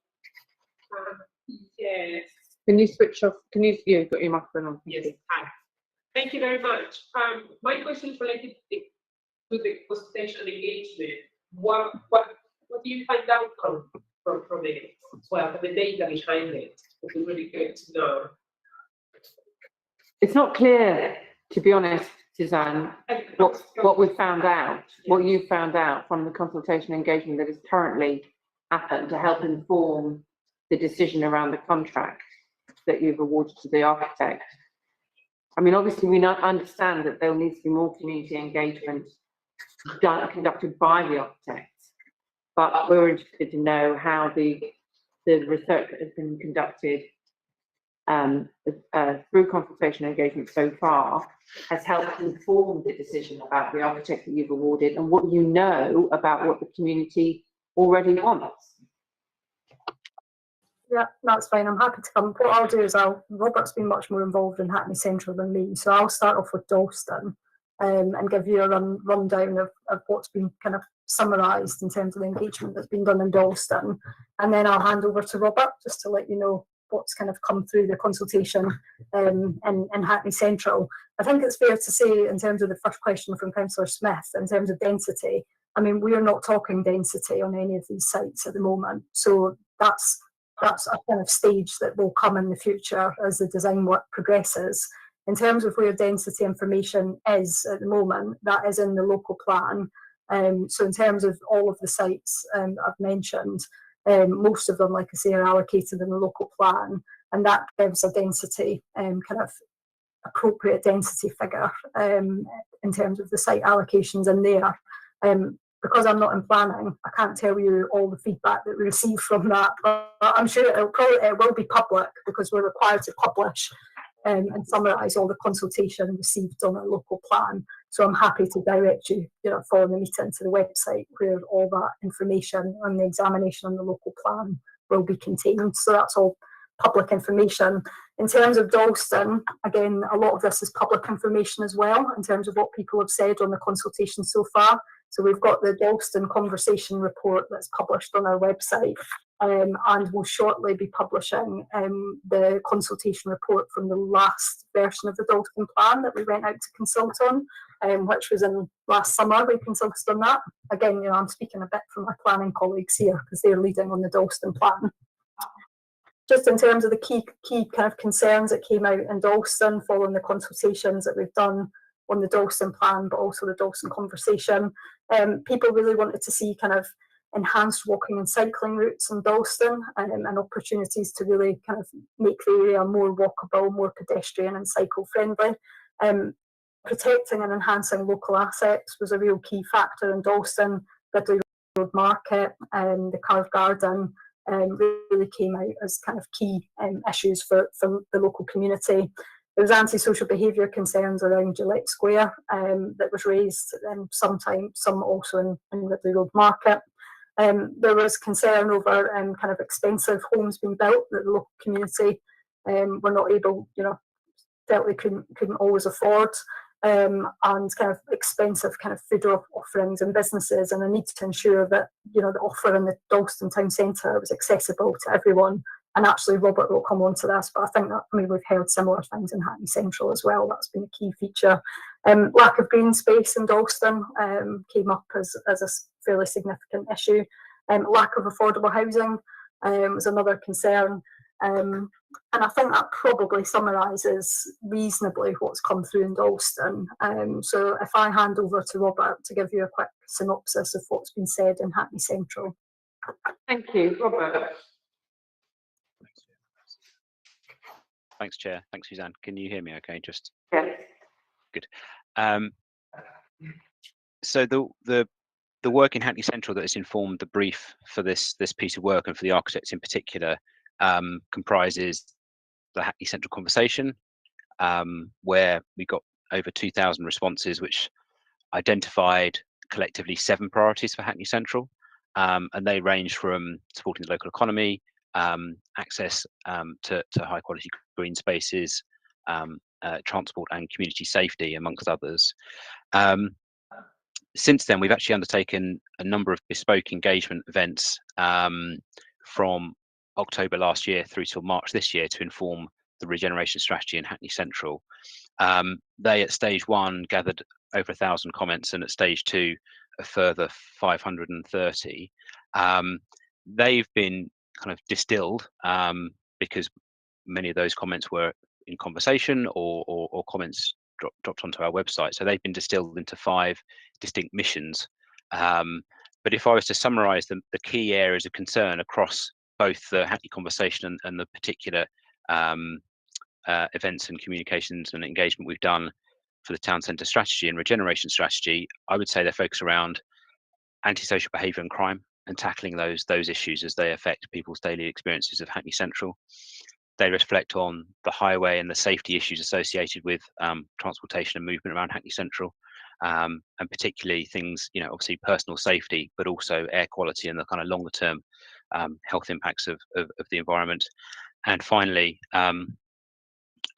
Yes. Can you switch off? You've got your microphone on. Yes. Hi. Thank you very much. My question is related to the consultation engagement. What do you find out from it? Well, from the data behind it, would be really good to know. It's not clear, to be honest, Suzanne, what we found out, what you found out from the consultation engagement that has currently happened to help inform the decision around the contract that you've awarded to the architect. I mean, obviously, we understand that there needs to be more community engagement conducted by the architects, but we're interested to know how the research that has been conducted through consultation engagement so far has helped inform the decision about the architect that you've awarded and what you know about what the community already wants. Yeah, that's fine. I'm happy to come. What I'll do is Robert's been much more involved in Hackney Central than me, so I'll start off with Dalston and give you a rundown of what's been kind of summarised in terms of the engagement that's been done in Dalston, and then I'll hand over to Robert just to let you know what's kind of come through the consultation in Hackney Central. I think it's fair to say, in terms of the first question from Councillor Smith, in terms of density, I mean, we are not talking density on any of these sites at the moment, so that's a kind of stage that will come in the future as the design work progresses. In terms of where density information is at the moment, that is in the local plan. So in terms of all of the sites I've mentioned, most of them, like I say, are allocated in the local plan, and that gives a density, kind of appropriate density figure in terms of the site allocations in there. Because I'm not in planning, I can't tell you all the feedback that we receive from that, but I'm sure it will be public because we're required to publish and summarise all the consultation received on our local plan. So I'm happy to direct you, following the meeting, to the website where all that information on the examination on the local plan will be contained. So that's all public information. In terms of Dalston, again, a lot of this is public information as well, in terms of what people have said on the consultation so far. So we've got the Dalston conversation report that's published on our website, and we'll shortly be publishing the consultation report from the last version of the Dalston plan that we went out to consult on, which was in last summer. We consulted on that. Again, I'm speaking a bit from my planning colleagues here because they're leading on the Dalston plan. Just in terms of the key kind of concerns that came out in Dalston following the consultations that we've done on the Dalston plan, but also the Dalston conversation, people really wanted to see kind of enhanced walking and cycling routes in Dalston, and opportunities to really kind of make the area more walkable, more pedestrian and cycle friendly. Protecting and enhancing local assets was a real key factor in Dalston. The Road Market and the Carved Garden really came out as kind of key issues for the local community. There was antisocial behaviour concerns around Gillette Square that was raised, some also in Ridley Road Market. There was concern over kind of expensive homes being built that the local community were not able, felt they couldn't always afford, and kind of expensive kind of food offerings and businesses, and a need to ensure that the offer in the Dalston town centre was accessible to everyone. And actually, Robert will come on to this, but I think that we've heard similar things in Hackney Central as well. That's been a key feature. Lack of green space in Dalston came up as a fairly significant issue. Lack of affordable housing was another concern. And I think that probably summarises reasonably what's come through in Dalston. So if I hand over to Robert to give you a quick synopsis of what's been said in Hackney Central. Thank you, Robert. Thanks, Chair. Thanks, Suzanne. Can you hear me okay? Just Yes. good. So the work in Hackney Central that has informed the brief for this piece of work, and for the architects in particular, comprises the Hackney Central conversation, where we got over 2,000 responses, which identified collectively 7 priorities for Hackney Central, and they range from supporting the local economy, access to high quality green spaces, transport and community safety, amongst others. Since then, we've actually undertaken a number of bespoke engagement events from October last year through till March this year to inform the regeneration strategy in Hackney Central. They at stage 1 gathered over 1,000 comments, and at stage 2 a further 530. They've been kind of distilled because many of those comments were in conversation or comments dropped onto our website. So they've been distilled into 5 distinct missions. But if I was to summarise the key areas of concern across both the Hackney conversation and the particular events and communications and engagement we've done for the town centre strategy and regeneration strategy, I would say they're focused around antisocial behaviour and crime, and tackling those issues as they affect people's daily experiences of Hackney Central. They reflect on the highway and the safety issues associated with transportation and movement around Hackney Central, and particularly things, obviously personal safety, but also air quality and the kind of longer term health impacts of the environment. And finally,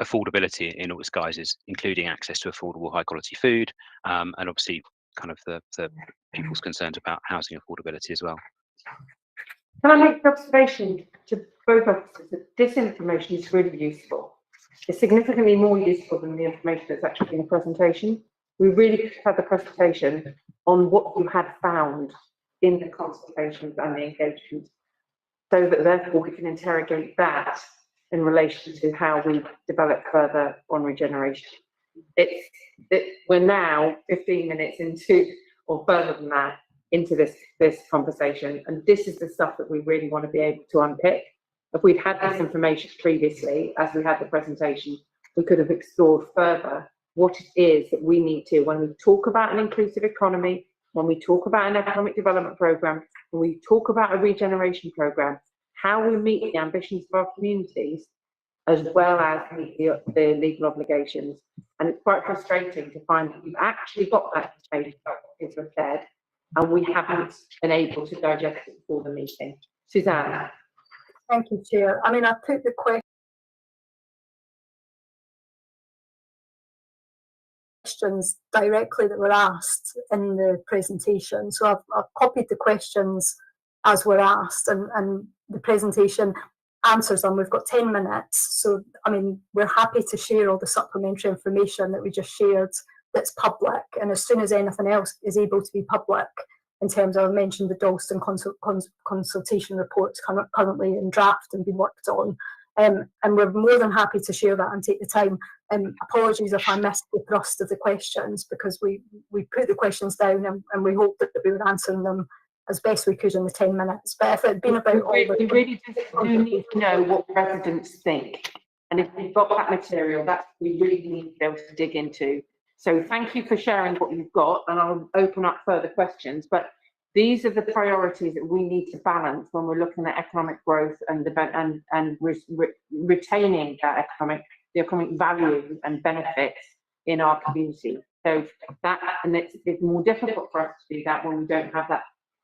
affordability in all its guises, including access to affordable high quality food, and obviously kind of the people's concerns about housing affordability as well. Can I make the observation to both officers that this information is really useful? It's significantly more useful than the information that's actually in the presentation. We really had the presentation on what you had found in the consultations and the engagement, so that therefore we can interrogate that in relation to how we develop further on regeneration. We're now 15 minutes into, or further than that, into this conversation, and this is the stuff that we really want to be able to unpick. If we'd had this information previously, as we had the presentation, we could have explored further what it is that we need to, when we talk about an inclusive economy, when we talk about an economic development programme, when we talk about a regeneration programme, how we meet the ambitions of our communities, as well as meet the legal obligations. And it's quite frustrating to find that you've actually got that debate is prepared, and we haven't been able to digest it before the meeting. Suzanne. Thank you, Chair. I mean, I put the questions directly that were asked in the presentation. So I've copied the questions as were asked, and the presentation answers them. We've got 10 minutes. So, I mean, we're happy to share all the supplementary information that we just shared that's public. And as soon as anything else is able to be public, in terms of, I mentioned the Dalston consultation reports currently in draft and being worked on. And we're more than happy to share that and take the time. Apologies if I missed the thrust of the questions, because we put the questions down and we hope that we were answering them as best we could in the 10 minutes. But if it had been about all the... We really do need to know what residents think. And if we've got that material, that we really need to be able to dig into. So thank you for sharing what you've got, and I'll open up further questions. But these are the priorities that we need to balance when we're looking at economic growth and retaining that the economic value and benefits in our community. So that, and it's more difficult for us to do that when we don't have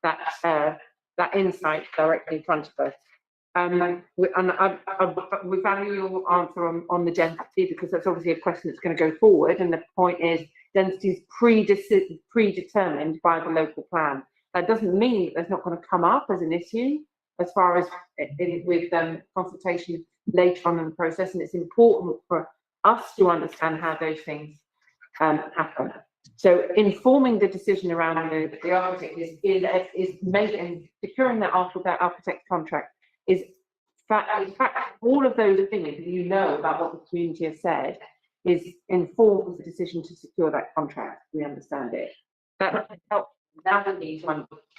that insight directly in front of us. We value your answer on the density, because that's obviously a question that's going to go forward, and the point is density is predetermined by the local plan. That doesn't mean that there's not going to come up as an issue as far as with consultation later on in the process, and it's important for us to understand how those things happen. So informing the decision around the architect is making, securing that architect contract is in fact, all of those things that you know about what the community has said is informs the decision to secure that contract. We understand it. That helps. Now we need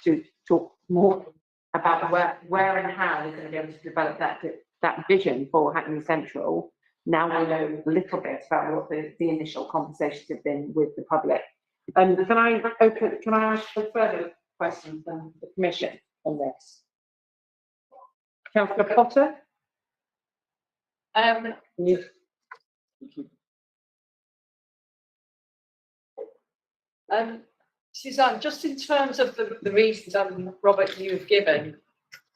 to talk more about where and how we're going to be able to develop that vision for Hackney Central. Now we know a little bit about what the initial conversations have been with the public. Can I ask for further questions from the Commission on this? Councillor Potter? Suzanne, just in terms of the reasons, Robert, you've given,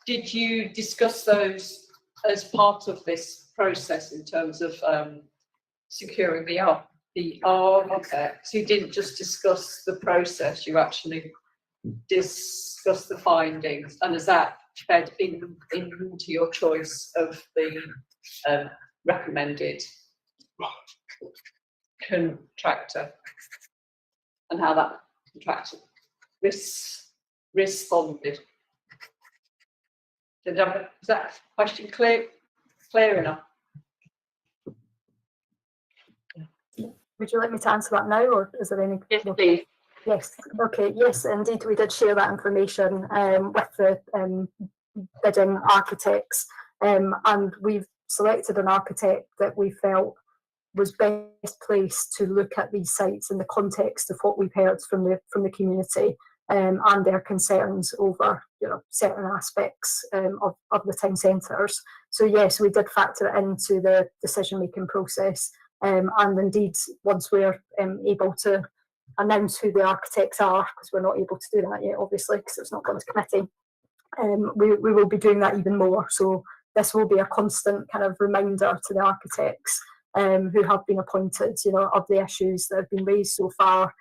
did you discuss those as part of this process in terms of securing the architect? So you didn't just discuss the process, you actually discussed the findings, and has that fed into your choice of the recommended contractor and how that contractor responded? Is that question clear enough? Would you like me to answer that now, or is there any? Yes, please. Yes. Okay. Yes, indeed, we did share that information with the bidding architects, and we've selected an architect that we felt was best placed to look at these sites in the context of what we've heard from the community and their concerns over certain aspects of the town centres. So yes, we did factor it into the decision making process, and indeed once we're able to announce who the architects are, because we're not able to do that yet obviously because it's not gone to committee, we will be doing that even more. So this will be a constant kind of reminder to the architects who have been appointed, of the issues that have been raised so far,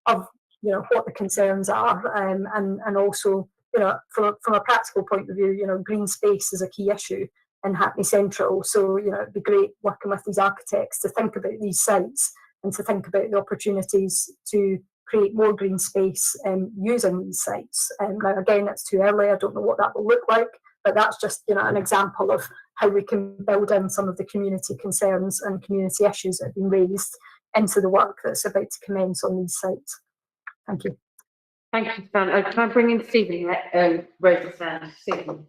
of what the concerns are, and also from a practical point of view, green space is a key issue in Hackney Central. So it'd be great working with these architects to think about these sites and to think about the opportunities to create more green space using these sites. Now again, it's too early. I don't know what that will look like, but that's just an example of how we can build in some of the community concerns and community issues that have been raised into the work that's about to commence on these sites. Thank you. Thank you, Suzanne. Can I bring in Stephen? Rosa's hand. Stephen.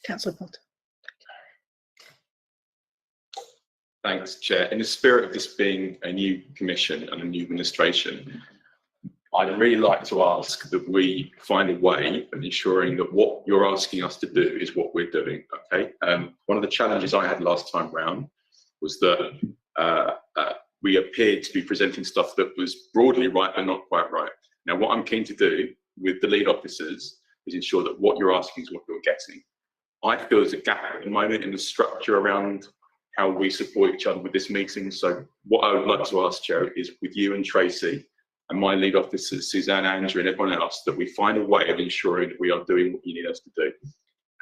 Councillor Potter. Thanks, Chair. In the spirit of this being a new commission and a new administration, I'd really like to ask that we find a way of ensuring that what you're asking us to do is what we're doing, okay? One of the challenges I had last time round was that we appeared to be presenting stuff that was broadly right but not quite right. Now, what I'm keen to do with the lead officers is ensure that what you're asking is what you're getting. I feel there's a gap at the moment in the structure around how we support each other with this meeting. So what I would like to ask, Chair, is with you and Tracy and my lead officers, Suzanne, Andrew, and everyone else, that we find a way of ensuring that we are doing what you need us to do.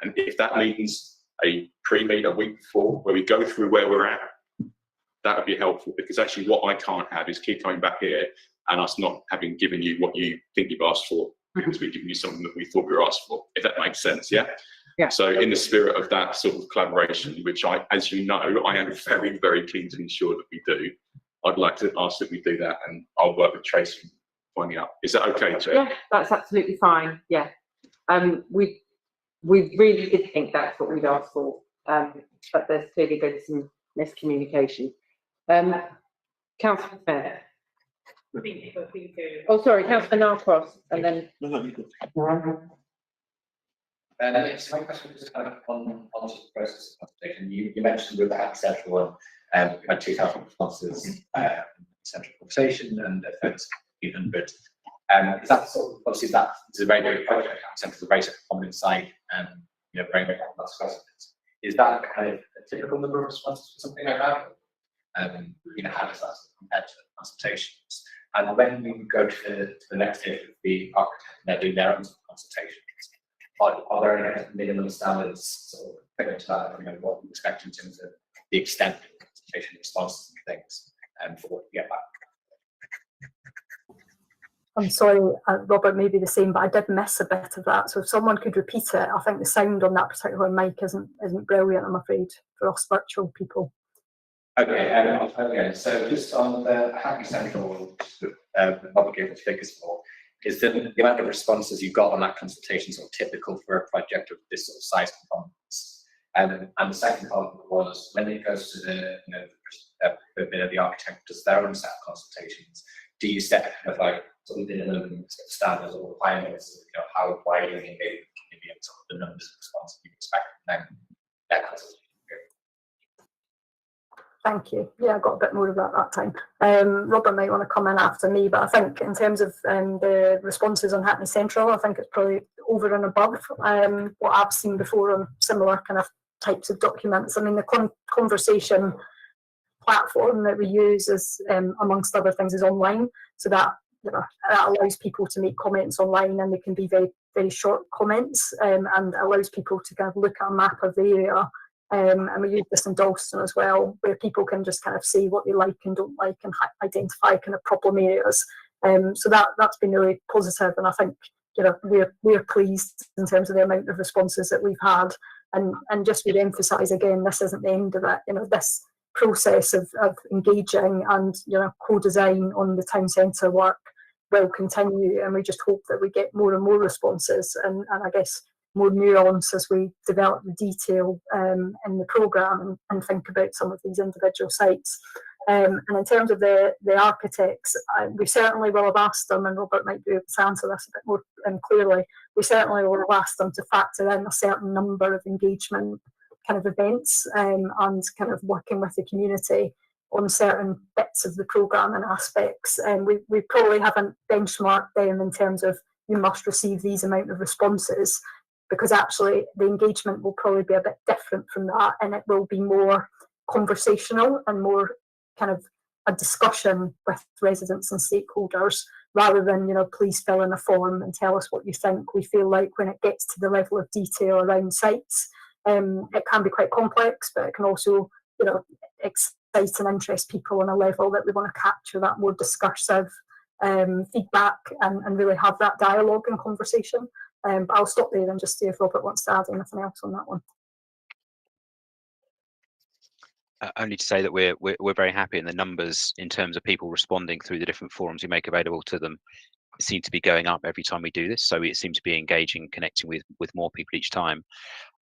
And if that means a pre-meet a week before, where we go through where we're at, that would be helpful, because actually what I can't have is keep coming back here and us not having given you what you think you've asked for, because we've given you something that we thought we were asked for, if that makes sense, yeah? Yeah. So in the spirit of that sort of collaboration, which I, as you know, I am very, very keen to ensure that we do, I'd like to ask that we do that, and I'll work with Tracy finding out. Is that okay, Chair? Yeah, that's absolutely fine. Yeah. We really did think that's what we'd asked for, but there's clearly been some miscommunication. Councillor Fair. Oh, sorry, Councillor Narcross, and then. Yes, my question was kind of on the process of consultation. You mentioned with the Hackney Central one, we had 2,000 responses, central conversation, and the first 800. Is that sort of, obviously that is a very big project. Hackney Central is a very prominent site, and very, very complex questions. Is that kind of a typical number of responses for something like that? How does that compare to consultations? And when we go to the next stage of the architect and they're doing their own consultations, are there any minimum standards sort of figured to that, what we expect in terms of the extent of consultation responses and things, for what you get back? I'm sorry, Robert may be the same, but I did miss a bit of that. So if someone could repeat it, I think the sound on that particular mic isn't brilliant, I'm afraid, for us virtual people. Okay, okay. So just on the Hackney Central, public gave the figures for, is the amount of responses you got on that consultation sort of typical for a project of this sort of size components? And the second part was when it goes to the the bit of the architect does their own set of consultations, do you set kind of like sort of minimum standards or requirements of how wide you engage with the community and sort of the numbers of responses you expect from them? That consultation. Thank you. Yeah, I got a bit more of that time. Robert might want to come in after me, but I think in terms of the responses on Hackney Central, I think it's probably over and above what I've seen before on similar kind of types of documents. I mean, the conversation platform that we use is, amongst other things, is online, so that that allows people to make comments online, and they can be very, very short comments, and allows people to kind of look at a map of the area. And we use this in Dalston as well, where people can just kind of say what they like and don't like and identify kind of problem areas. So that's been really positive, and I think we're pleased in terms of the amount of responses that we've had. And just would emphasise again, this isn't the end of it. This process of engaging and co-design on the town centre work will continue, and we just hope that we get more and more responses and I guess more nuance as we develop the detail in the programme and think about some of these individual sites. And in terms of the architects, we certainly will have asked them, and Robert might be able to answer this a bit more clearly, we certainly will have asked them to factor in a certain number of engagement kind of events and kind of working with the community on certain bits of the programme and aspects. And we probably haven't benchmarked them in terms of you must receive these amount of responses, because actually the engagement will probably be a bit different from that, and it will be more conversational and more kind of a discussion with residents and stakeholders, rather than please fill in a form and tell us what you think. We feel like when it gets to the level of detail around sites, it can be quite complex, but it can also excite and interest people on a level that we want to capture that more discursive feedback and really have that dialogue and conversation. But I'll stop there and just see if Robert wants to add anything else on that one. Only to say that we're very happy, and the numbers in terms of people responding through the different forums we make available to them seem to be going up every time we do this. So it seems to be engaging, connecting with more people each time.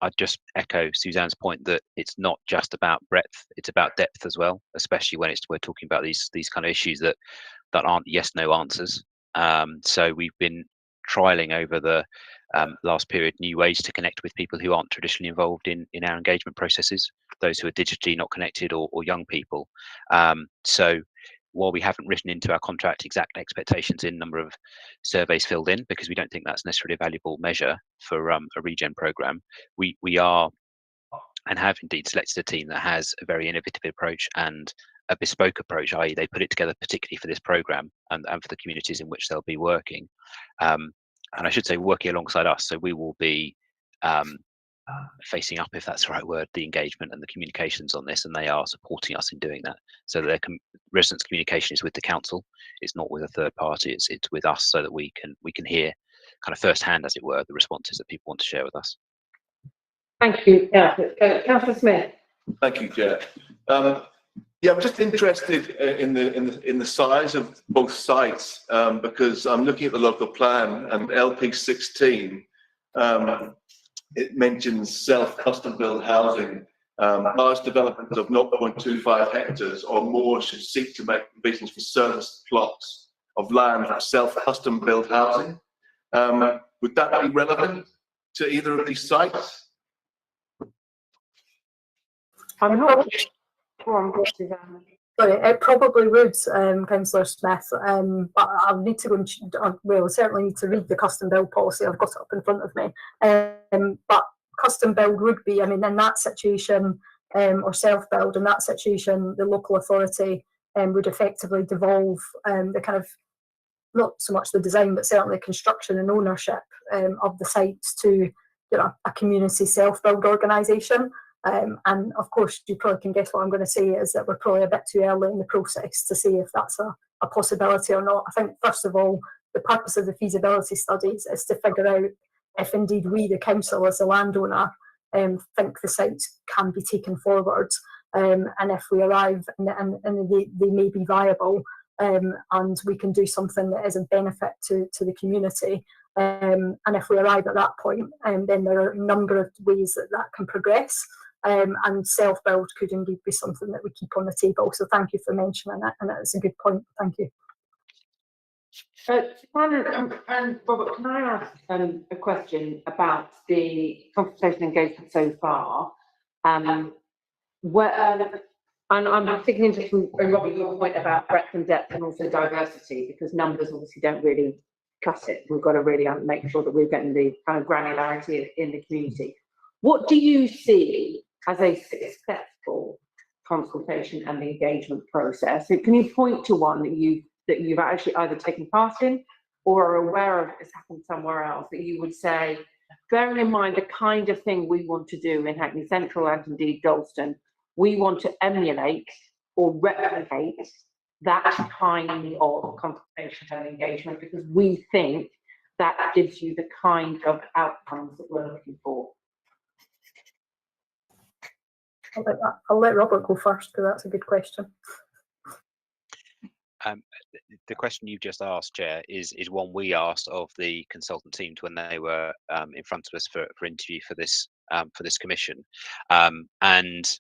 I'd just echo Suzanne's point that it's not just about breadth; it's about depth as well, especially when we're talking about these kind of issues that aren't yes/no answers. So we've been trialing over the last period new ways to connect with people who aren't traditionally involved in our engagement processes, those who are digitally not connected or young people. So while we haven't written into our contract exact expectations in number of surveys filled in, because we don't think that's necessarily a valuable measure for a regen program, we are and have indeed selected a team that has a very innovative approach and a bespoke approach, i.e. they put it together particularly for this program and for the communities in which they'll be working. And I should say working alongside us, so we will be facing up, if that's the right word, the engagement and the communications on this, and they are supporting us in doing that. So their residents' communication is with the council, it's not with a third party, it's with us, so that we can hear kind of firsthand, as it were, the responses that people want to share with us. Thank you. Councillor Smith. Thank you, Chair. Yeah, I'm just interested in the size of both sites, because I'm looking at the local plan and LP 16. It mentions self-custom built housing. Large developments of 0.25 hectares or more should seek to make provisions for service plots of land for self-custom built housing. Would that be relevant to either of these sites? I'm not Sorry, it probably would, Councillor Smith, but I'll need to go and, well, certainly need to read the custom build policy. I've got it up in front of me. But custom build would be, I mean, in that situation, or self-build, in that situation, the local authority would effectively devolve the kind of, not so much the design, but certainly construction and ownership of the sites to a community self-build organisation. And of course, you probably can guess what I'm going to say is that we're probably a bit too early in the process to see if that's a possibility or not. I think, first of all, the purpose of the feasibility studies is to figure out if indeed we, the council, as a landowner, think the sites can be taken forward, and if we arrive and they may be viable, and we can do something that is of benefit to the community. And if we arrive at that point, then there are a number of ways that can progress. And self-build could indeed be something that we keep on the table. So thank you for mentioning it, and it's a good point. Thank you. And Robert, can I ask a question about the consultation engagement so far? And I'm particularly interested in Robert, your point about breadth and depth and also diversity, because numbers obviously don't really cut it. We've got to really make sure that we're getting the kind of granularity in the community. What do you see as a successful consultation and engagement process? So can you point to one that you've actually either taken part in or are aware of has happened somewhere else, that you would say, bearing in mind the kind of thing we want to do in Hackney Central and indeed Dalston, we want to emulate or replicate that kind of consultation and engagement, because we think that gives you the kind of outcomes that we're looking for. I'll let Robert go first, because that's a good question. The question you've just asked, Chair, is one we asked of the consultant team when they were in front of us for interview for this commission, and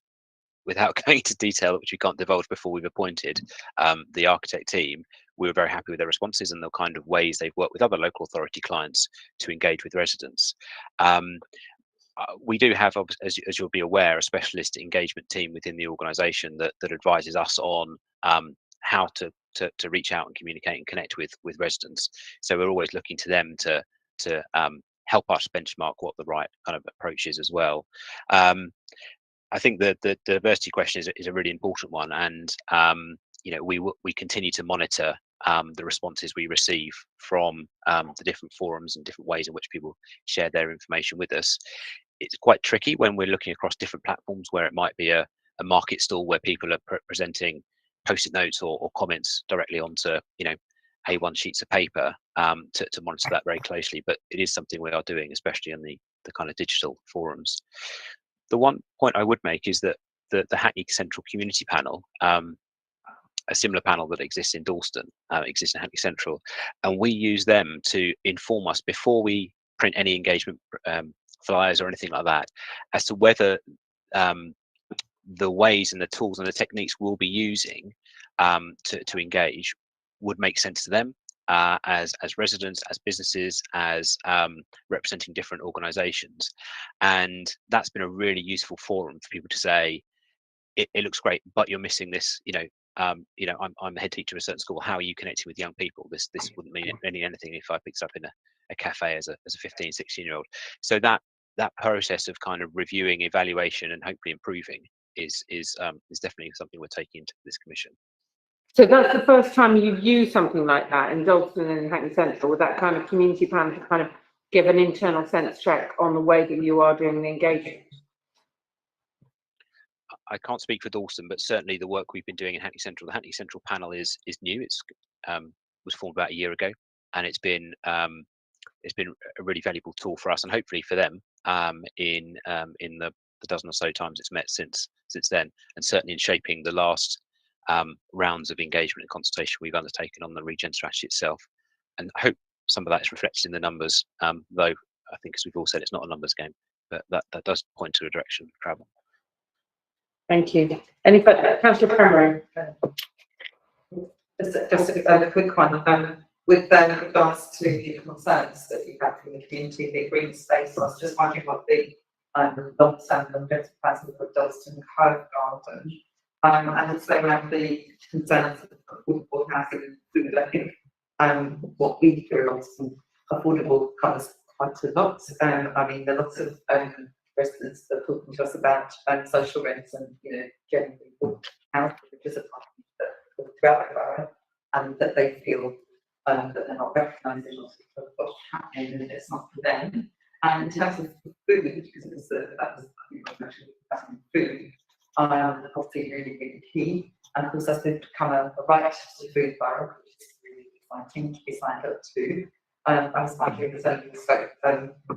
without going into detail, which we can't divulge before we've appointed the architect team, we were very happy with their responses and the kind of ways they've worked with other local authority clients to engage with residents. We do have, as you'll be aware, a specialist engagement team within the organisation that advises us on how to reach out and communicate and connect with residents. So we're always looking to them to help us benchmark what the right kind of approach is as well. I think the diversity question is a really important one, and we continue to monitor the responses we receive from the different forums and different ways in which people share their information with us. It's quite tricky when we're looking across different platforms where it might be a market stall where people are presenting post-it notes or comments directly onto A1 sheets of paper, to monitor that very closely. But it is something we are doing, especially on the kind of digital forums. The one point I would make is that the Hackney Central Community Panel, a similar panel that exists in Dalston, exists in Hackney Central, and we use them to inform us before we print any engagement flyers or anything like that, as to whether the ways and the tools and the techniques we'll be using to engage would make sense to them as residents, as businesses, as representing different organisations. And that's been a really useful forum for people to say, it looks great, but you're missing this. I'm the head teacher of a certain school. How are you connecting with young people? This wouldn't mean anything if I picked up in a cafe as a 15, 16-year-old. So that process of kind of reviewing, evaluation, and hopefully improving is definitely something we're taking into this commission. So that's the first time you've used something like that in Dalston and Hackney Central, with that kind of community plan to kind of give an internal sense check on the way that you are doing the engagement? I can't speak for Dalston, but certainly the work we've been doing in Hackney Central, the Hackney Central panel is new. It's was formed about a year ago, and it's been a really valuable tool for us and hopefully for them in the dozen or so times it's met since then, and certainly in shaping the last rounds of engagement and consultation we've undertaken on the regen strategy itself. And I hope some of that is reflected in the numbers, though I think, as we've all said, it's not a numbers game, but that does point to a direction of travel. Thank you. Any further? Councillor Primero. Just a quick one. With regards to the concerns that you have from the community, the green space, I was just wondering what the long-term longevity plans for Dalston Cove Garden, and also around the concerns of affordable housing and food. I think what we hear of affordable covers quite a lot. I mean, there are lots of residents that are talking to us about social rents and generally housing, which is a problem throughout the borough, and that they feel that they're not recognising what's happening and it's not for them. And in terms of food, because that was actually food, obviously really, really key. And of course, that's become a right to food borough, which is really siting to be signed up to. I'm slightly reserving scope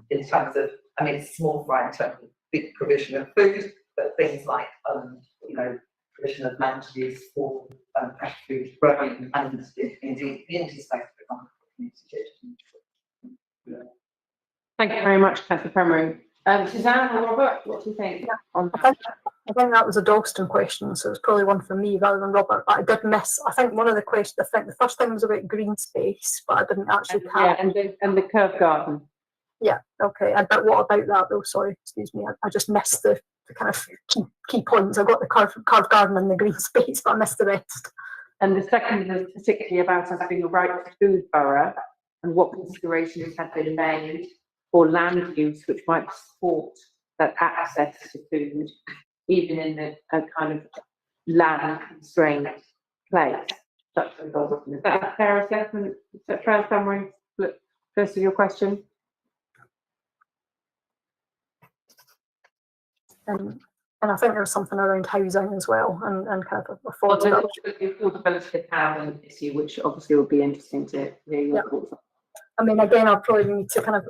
in terms of, I mean, it's small fry in terms of big provision of food, but things like, you know, provision of land use for fresh food growing and indeed community space, for example, community kitchen. Thank you very much, Councillor Primero. Suzanne or Robert, what do you think? On I think that was a Dalston question, so it's probably one for me rather than Robert. But I did miss, I think one of the questions, I think the first thing was about green space, but I didn't actually yeah, and the curved garden. Yeah, okay. But what about that though? Sorry, excuse me. I just missed the kind of key points. I got the carved garden and the green space, but I missed the rest. And the second is particularly about us being a right to food borough and what considerations have been made for land use which might support that access to food, even in a kind of land constrained place. Is that a fair assessment? Is that a fair summary? First of your question. And I think there was something around housing as well, and kind of affordability. Well, the affordability of housing issue, which obviously would be interesting to hear your thoughts on. I mean, again, I'll probably need to kind of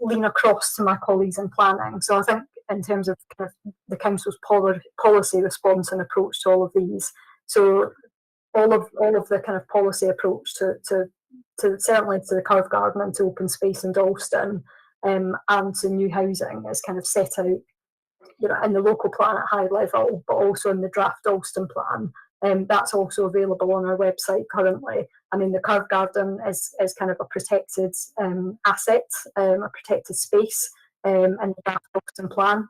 lean across to my colleagues in planning. So I think in terms of kind of the council's policy response and approach to all of these, so all of the kind of policy approach to certainly to the carved garden and to open space in Dalston, and to new housing is kind of set out, you know, in the local plan at high level, but also in the draft Dalston plan. That's also available on our website currently. I mean, the carved garden is kind of a protected asset, a protected space in the draft Dalston plan.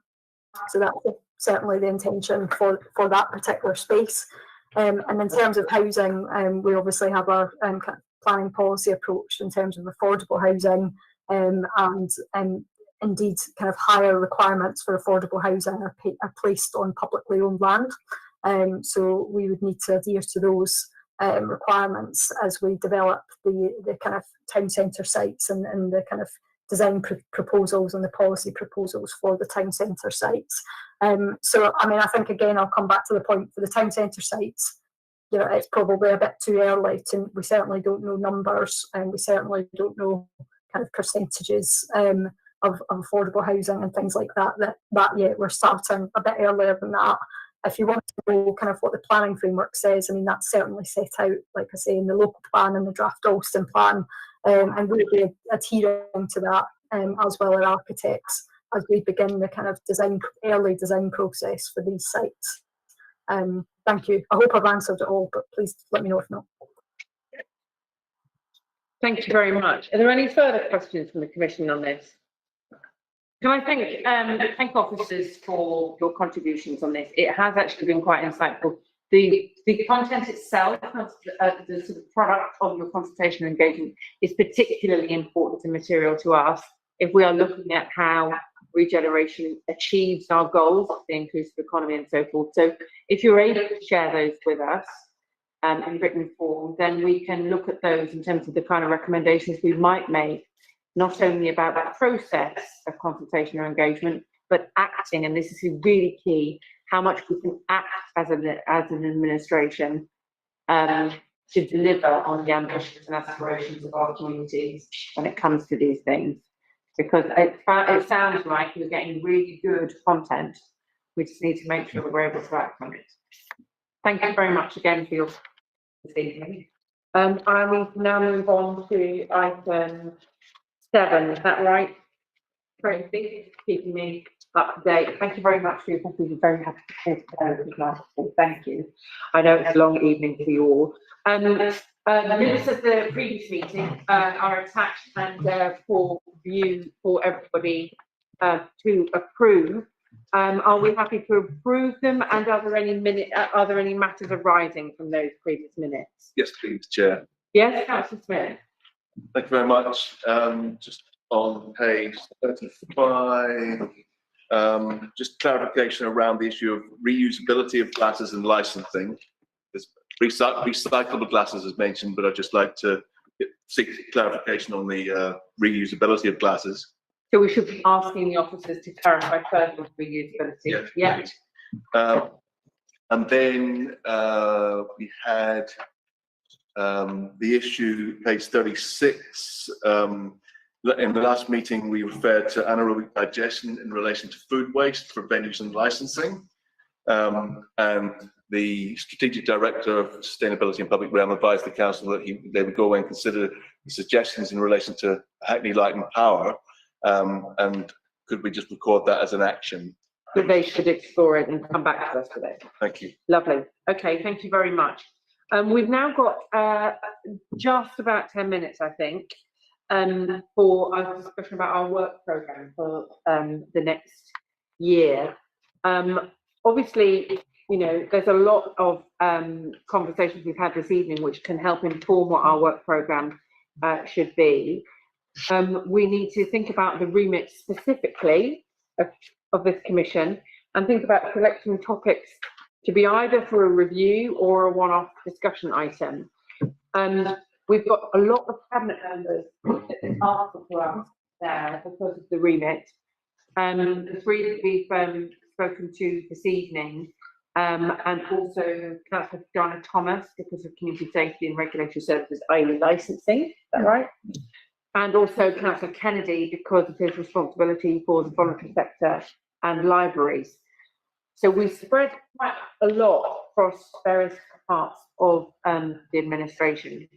So that's certainly the intention for that particular space. And in terms of housing, we obviously have our kind of planning policy approach in terms of affordable housing, and indeed kind of higher requirements for affordable housing are placed on publicly owned land. So we would need to adhere to those requirements as we develop the kind of town centre sites and the kind of design proposals and the policy proposals for the town centre sites. So, I mean, I think, again, I'll come back to the point for the town centre sites. You know, it's probably a bit too early we certainly don't know numbers, and we certainly don't know kind of percentages of affordable housing and things like that yet. We're starting a bit earlier than that. If you want to know kind of what the planning framework says, I mean, that's certainly set out, like I say, in the local plan and the draft Dalston plan, and we'll be adhering to that, as well as architects, as we begin the kind of early design process for these sites. Thank you. I hope I've answered it all, but please let me know if not. Thank you very much. Are there any further questions from the Commission on this? Can I thank officers for your contributions on this? It has actually been quite insightful. The content itself, the sort of product of your consultation and engagement, is particularly important and material to us if we are looking at how regeneration achieves our goals of the inclusive economy and so forth. So if you're able to share those with us in written form, then we can look at those in terms of the kind of recommendations we might make, not only about the process of consultation or engagement, but acting, and this is really key, how much we can act as an administration to deliver on the ambitions and aspirations of our communities when it comes to these things. Because it sounds like we're getting really good content. We just need to make sure that we're able to act on it. Thank you very much again for your this evening. I will now move on to item 7. Is that right? Tracy, keeping me up to date. Thank you very much for your company. Very happy to talk. Thank you. I know it's a long evening for you all. The minutes of the previous meeting are attached and for view for everybody to approve. Are we happy to approve them? And are there any matters arising from those previous minutes? Yes, please, Chair. Yes, Councillor Smith. Thank you very much. Just on page 35, just clarification around the issue of reusability of glasses and licensing. There's recyclable glasses is mentioned, but I'd just like to seek clarification on the reusability of glasses. So we should be asking the officers to clarify further reusability. Yeah. And then we had The issue, page 36, in the last meeting, we referred to anaerobic digestion in relation to food waste for venues and licensing. And the strategic director of sustainability and public realm advised the council that they would go away and consider the suggestions in relation to Hackney Light and Power. And could we just record that as an action? That they should explore it and come back to us with it. Thank you. Lovely. Okay, thank you very much. We've now got just about 10 minutes, I think, for a discussion about our work programme for the next year. Obviously, you know, there's a lot of conversations we've had this evening which can help inform what our work programme should be. We need to think about the remit specifically of this commission and think about selecting topics to be either for a review or a one-off discussion item. We've got a lot of cabinet members that asked for us there because of the remit. The three that we've spoken to this evening, and also Councillor Donna Thomas because of community safety and regulatory services, i.e. licensing, is that right? And also Councillor Kennedy because of his responsibility for the voluntary sector and libraries. So we spread quite a lot across various parts of the administration.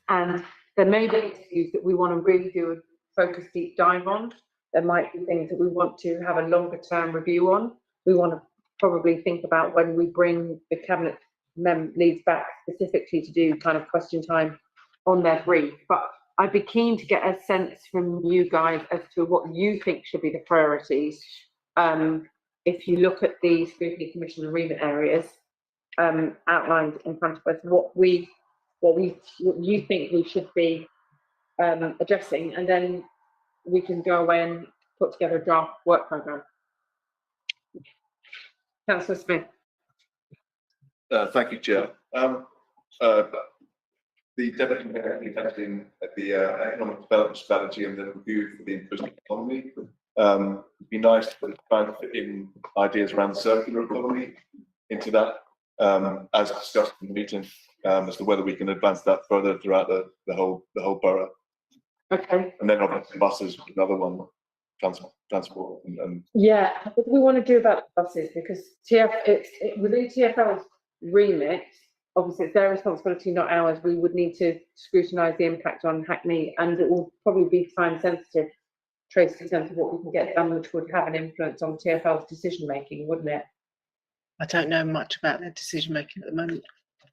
And there may be issues that we want to really do a focused deep dive on. There might be things that we want to have a longer term review on. We want to probably think about when we bring the cabinet leads back specifically to do kind of question time on their brief. But I'd be keen to get a sense from you guys as to what you think should be the priorities. If you look at the Scrutiny Commission and remit areas outlined in front of us, what you think we should be addressing, and then we can go away and put together a draft work programme. Councillor Smith. Thank you, Chair. The Deputy Mayor investing at the economic development strategy and the review for the inclusive economy. It'd be nice to try and fit in ideas around the circular economy into that, as discussed in the meeting, as to whether we can advance that further throughout the whole borough. Okay. And then obviously buses, another one, transport and yeah, what do we want to do about the buses? Because within TfL's remit, obviously it's their responsibility, not ours. We would need to scrutinise the impact on Hackney, and it will probably be time sensitive, Tracy, in terms of what we can get done, which would have an influence on TfL's decision making, wouldn't it? I don't know much about their decision making at the moment.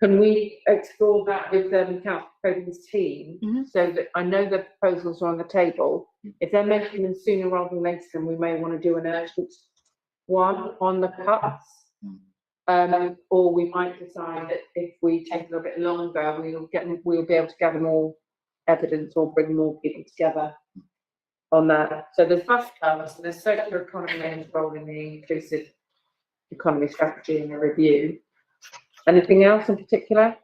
Can we explore that with Councillor Coden's team, so that I know the proposals are on the table? If they're making them sooner rather than later, then we may want to do an urgent one on the cuts. Or we might decide that if we take a little bit longer, we'll be able to gather more evidence or bring more people together on that. So there's bus cuts, and there's circular economy and role in the inclusive economy strategy and a review. Anything else in particular?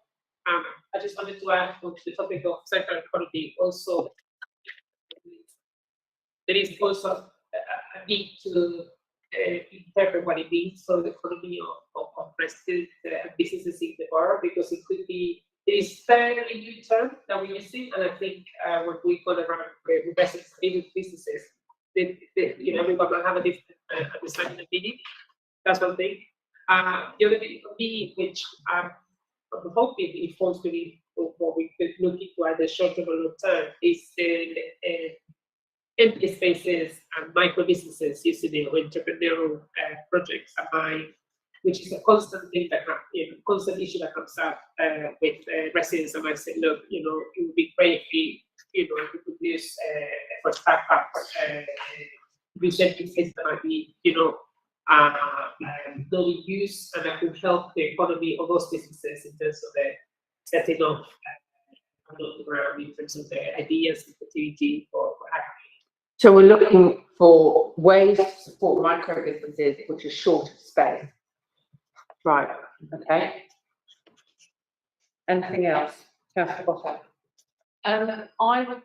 I just wanted to add to the topic of circular economy. Also, there is also a need to interpret what it means for the economy of residents and businesses in the borough, because it could be, it is fairly new term that we're using, and I think when we go around with residents and businesses, you know, we're going to have a different understanding of meaning. That's one thing. The other thing for me, which I'm hoping it falls within what we could look into at the short term or long term, is the empty spaces and micro businesses using the entrepreneurial projects, which is a constant thing that constant issue that comes up with residents. And I said, look, you know, it would be great if we, you know, we could use for startups, use empty spaces that might be, you know, really use, and that could help the economy of those businesses in terms of the setting up the ground in terms of the ideas and creativity for Hackney. So we're looking for ways to support micro businesses which are short of space. Right, okay. Anything else? Councillor Potter. I would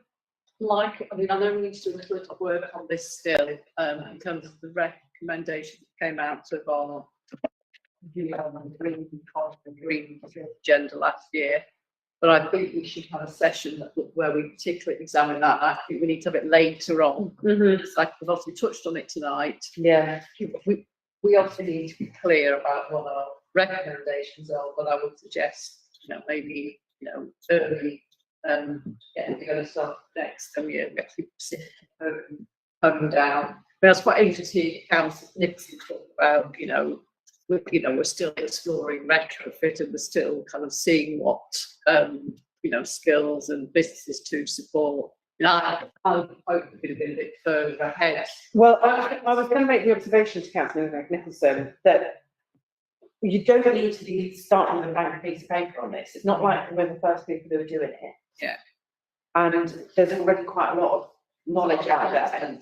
like, I mean, I know we need to do a little bit of work on this still, in terms of the recommendations that came out of our green agenda last year. But I think we should have a session where we particularly examine that. I think we need to have it later on. It's like we've obviously touched on it tonight. Yeah. We obviously need to be clear about what our recommendations are, but I would suggest, maybe, early, getting together stuff next time you actually sit home down. But I was quite interested to hear Councillor Nixon talk about, we're still exploring retrofit and we're still kind of seeing what, skills and businesses to support. I hope we could have been a bit further ahead. Well, I was going to make the observation to Councillor Nicholson that you don't need to be starting with a blank piece of paper on this. It's not like we're the first people who are doing it. Yeah. And there's already quite a lot of knowledge out there.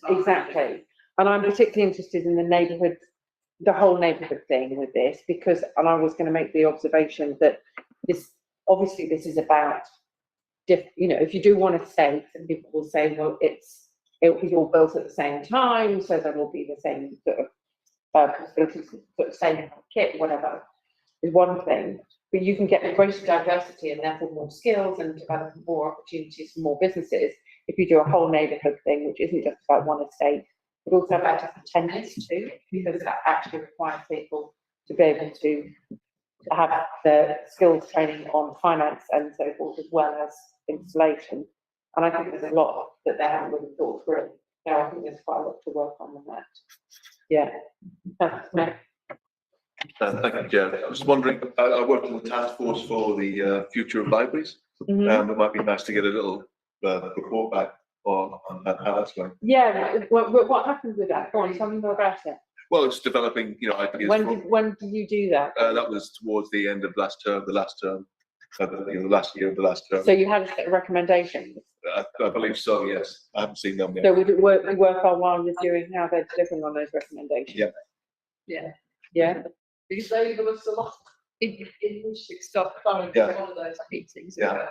Exactly. And I'm particularly interested in the neighbourhood, the whole neighbourhood thing with this, because, and I was going to make the observation that this is about, if you do want to say, some people will say, well, it was all built at the same time, so there will be the same sort of possibilities, sort of same kit, whatever, is one thing. But you can get greater diversity and therefore more skills and develop more opportunities for more businesses if you do a whole neighbourhood thing, which isn't just about one estate, but also about different tenants too, because that actually requires people to be able to have the skills training on finance and so forth, as well as installation. And I think there's a lot that they haven't really thought through. So I think there's quite a lot to work on that. Yeah. Thank you, Chair. I was wondering, I worked on the task force for the future of libraries. It might be nice to get a little report back on how that's going. Yeah, what happened with that? Go on, tell me more about it. Well, it's developing, ideas. When did you do that? That was towards the end of the last year of the last term. So you had a set of recommendations? I believe so, yes. I haven't seen them yet. So we work our while reviewing how they're delivering on those recommendations? Yeah. Yeah. Yeah. Because there was a lot of interesting stuff coming from one of those meetings about,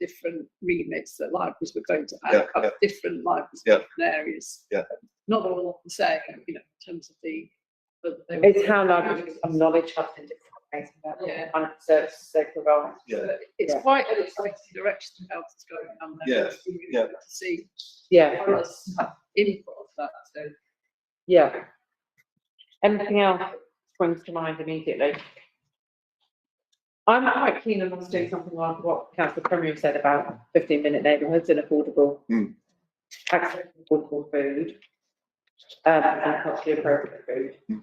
different remits that libraries were going to have, different libraries, different areas. Yeah. Not all the same, in terms of the. It's how libraries become knowledge hubs in different ways about what kind of services they provide. Yeah. It's quite an exciting direction how it's going on there. Yeah. It's really good to see. Yeah. For us have input of that. So. Yeah. Anything else springs to mind immediately? I'm quite keen on us doing something like what Councillor Premier said about 15-minute neighbourhoods and affordable, access to affordable food, and culturally appropriate food.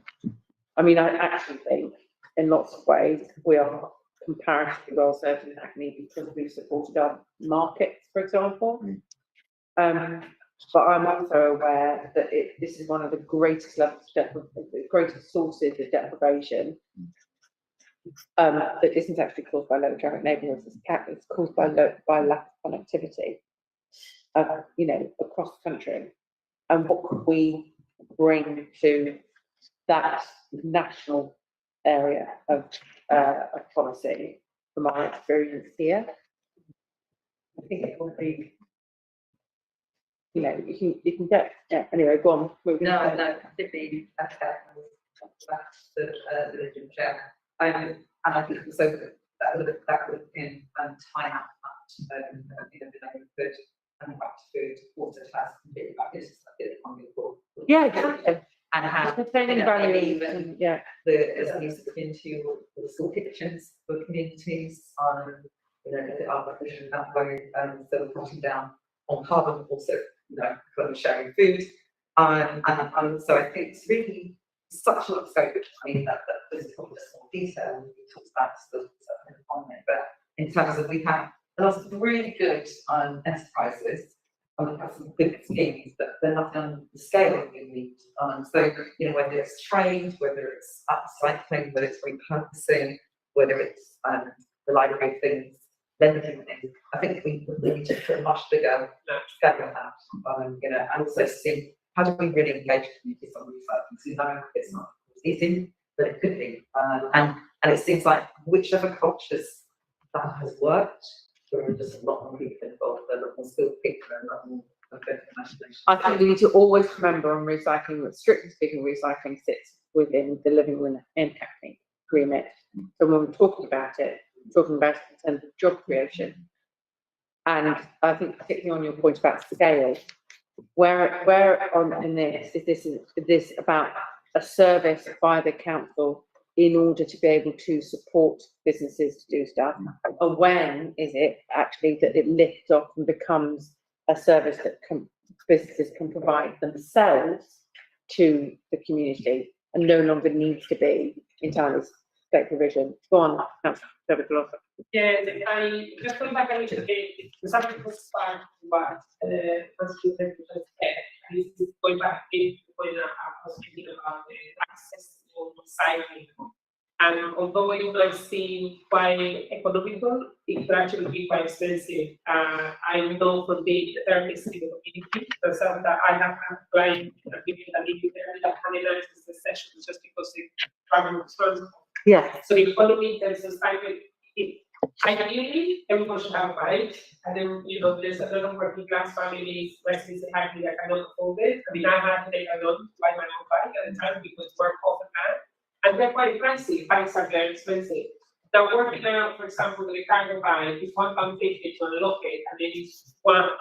I mean, I actually think in lots of ways we are comparatively well served in Hackney because we've supported our markets, for example. But I'm also aware that this is one of the greatest levels of greatest sources of deprivation. That isn't actually caused by low traffic neighbourhoods. It's caused by lack of connectivity. Across the country. And what could we bring to that national area of policy from our experience here? I think it will be. You can get, anyway, go on. No, particularly that's the religion chair. And I think so that would have been time out that, food and back to food, water class, completely back into something. Yeah, exactly. And have sustaining value, even as you look into the school kitchens for communities on, the artificial that way, so cutting down on carbon, also, kind of sharing food. And so I think it's really such a lot of scope. I mean, that there's probably just more detail when we talk about the stuff on it, but in terms of we have lots of really good enterprises, and we have some good schemes, but they're not on the scale we need. So, whether it's trade, whether it's upcycling, whether it's repurposing, whether it's the library things, lending things, I think we need to put a much bigger scale on that, and also see how do we really engage communities on these things. It's not easy, but it could be. And it seems like whichever cultures that has worked, there are just a lot more people involved, there are a lot more skilled people, and a lot more of imagination. I think we need to always remember on recycling that, strictly speaking, recycling sits within the living room in Hackney remit. So when we're talking about it, talking about in terms of job creation. And I think particularly on your point about scale, where on in this is this about a service by the council in order to be able to support businesses to do stuff? And when is it actually that it lifts off and becomes a service that businesses can provide themselves to the community and no longer needs to be entirely state provision? Go on, Councillor David. Yeah, I just going back a little bit, the subject was part what Constitution said. This is going back to the point I was speaking about the access to recycling. And although it might seem quite economical, it could actually be quite expensive. I know from the therapists in the community, that I have had clients that give me that analysis the sessions just because they travel responsible. Yeah. So the economy, there's a cycle. Ideally, everyone should have bikes, and then there's a lot of working class families, residents in Hackney that cannot afford it. I mean, I had to take a loan to buy my own bike at the time because work often had, and they're quite pricey. Bikes are very expensive. Now, working out, for example, the cargo bike is £1.50 to unlock it, and then it's £1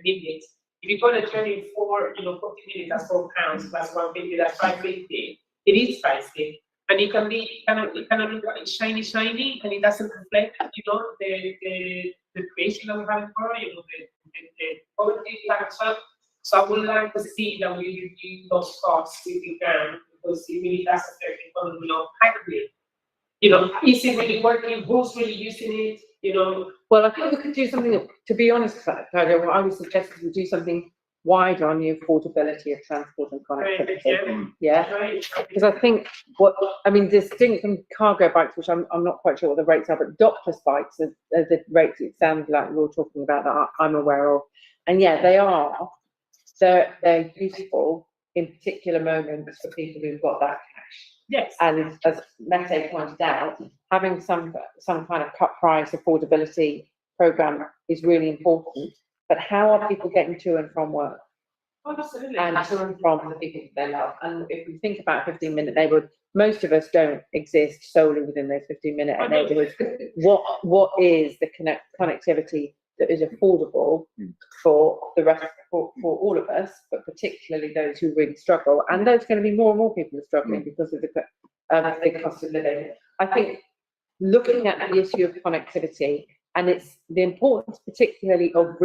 minutes. If you go to journey for 40 minutes, that's £4 plus 150, that's £5.50. It is pricey. And it can be kind of look like shiny, and it doesn't reflect, the creation that we have for, the poverty we have as well. So I would like to see that we reduce those costs if we can, because it really does affect the economy of Hackney. Is it really working? Who's really using it? Well, I think we could do something, to be honest, what I would suggest is we do something wider on the affordability of transport and connectivity. Yeah, because I think distinct from cargo bikes, which I'm not quite sure what the rates are, but doctors' bikes are the rates it sounds like you're talking about that I'm aware of. And yeah, they're useful in particular moments for people who've got that cash. Yes. And as Mette pointed out, having some kind of cut price affordability program is really important. But how are people getting to and from work? Absolutely. And to and from the people that they love. And if we think about 15-minute neighbourhood, most of us don't exist solely within those 15-minute neighbourhoods. What is the connectivity that is affordable for the rest, for all of us, but particularly those who really struggle? And there's going to be more and more people struggling because of the cost of living. I think looking at the issue of connectivity, and it's the importance particularly of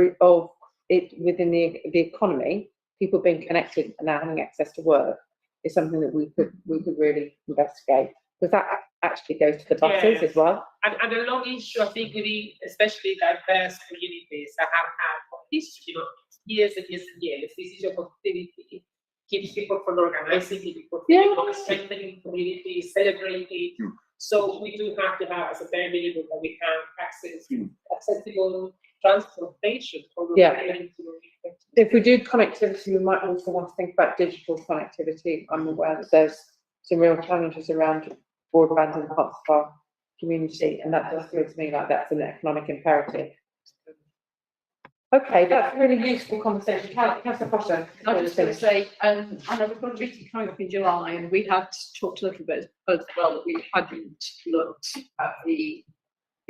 it within the economy, people being connected and now having access to work, is something that we could really investigate, because that actually goes to the buses as well. And a long issue, I think, especially diverse communities that have had for history, years and years and years, this issue of connectivity keeps people from organizing, people from strengthening communities, celebrating. So we do have to have, as a bare minimum, that we have accessible transportation. If we do connectivity, we might also want to think about digital connectivity. I'm aware that there's some real challenges around broadband in parts of our community, and that does feel to me like that's an economic imperative. Okay, that's a really useful conversation. Councillor Foster. I was just going to say, and I was going to be coming up in July, and we had talked a little bit as well that we hadn't looked at the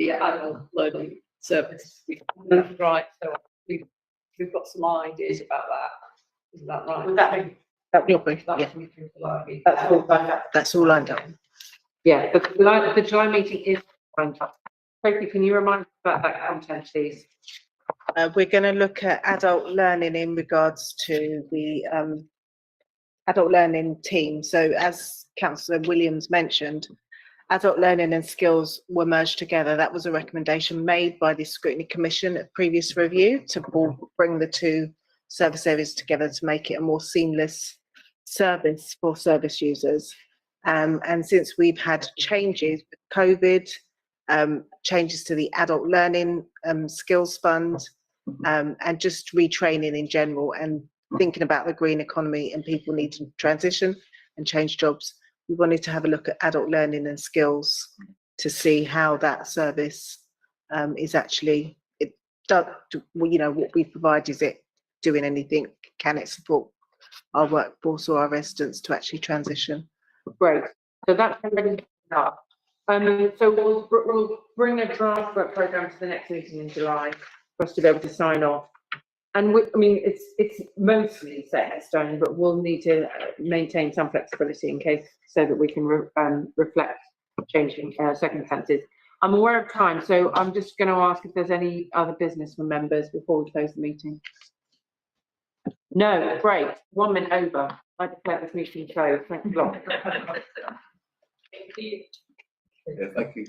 adult learning service. Right, so we've got some ideas about that. Is that right? That's all lined up. Yeah, the July meeting is lined up. Sophie, can you remind us about that content, please? We're going to look at adult learning in regards to the adult learning team. So as Councillor Williams mentioned, adult learning and skills were merged together. That was a recommendation made by the Scrutiny Commission at previous review to bring the two service areas together to make it a more seamless service for service users. And since we've had changes with COVID, changes to the adult learning skills fund, and just retraining in general, and thinking about the green economy and people need to transition and change jobs, we wanted to have a look at adult learning and skills to see how that service is actually, what we provide, is it doing anything? Can it support our workforce or our residents to actually transition? Great. So that's already up. So we'll bring a draft work programme to the next meeting in July for us to be able to sign off. And I mean, it's mostly set in stone, but we'll need to maintain some flexibility in case, so that we can reflect changing circumstances. I'm aware of time, so I'm just going to ask if there's any other business from members before we close the meeting. No, great. 1 minute over. I declare this meeting closed. Thanks a lot. Yeah, thank you.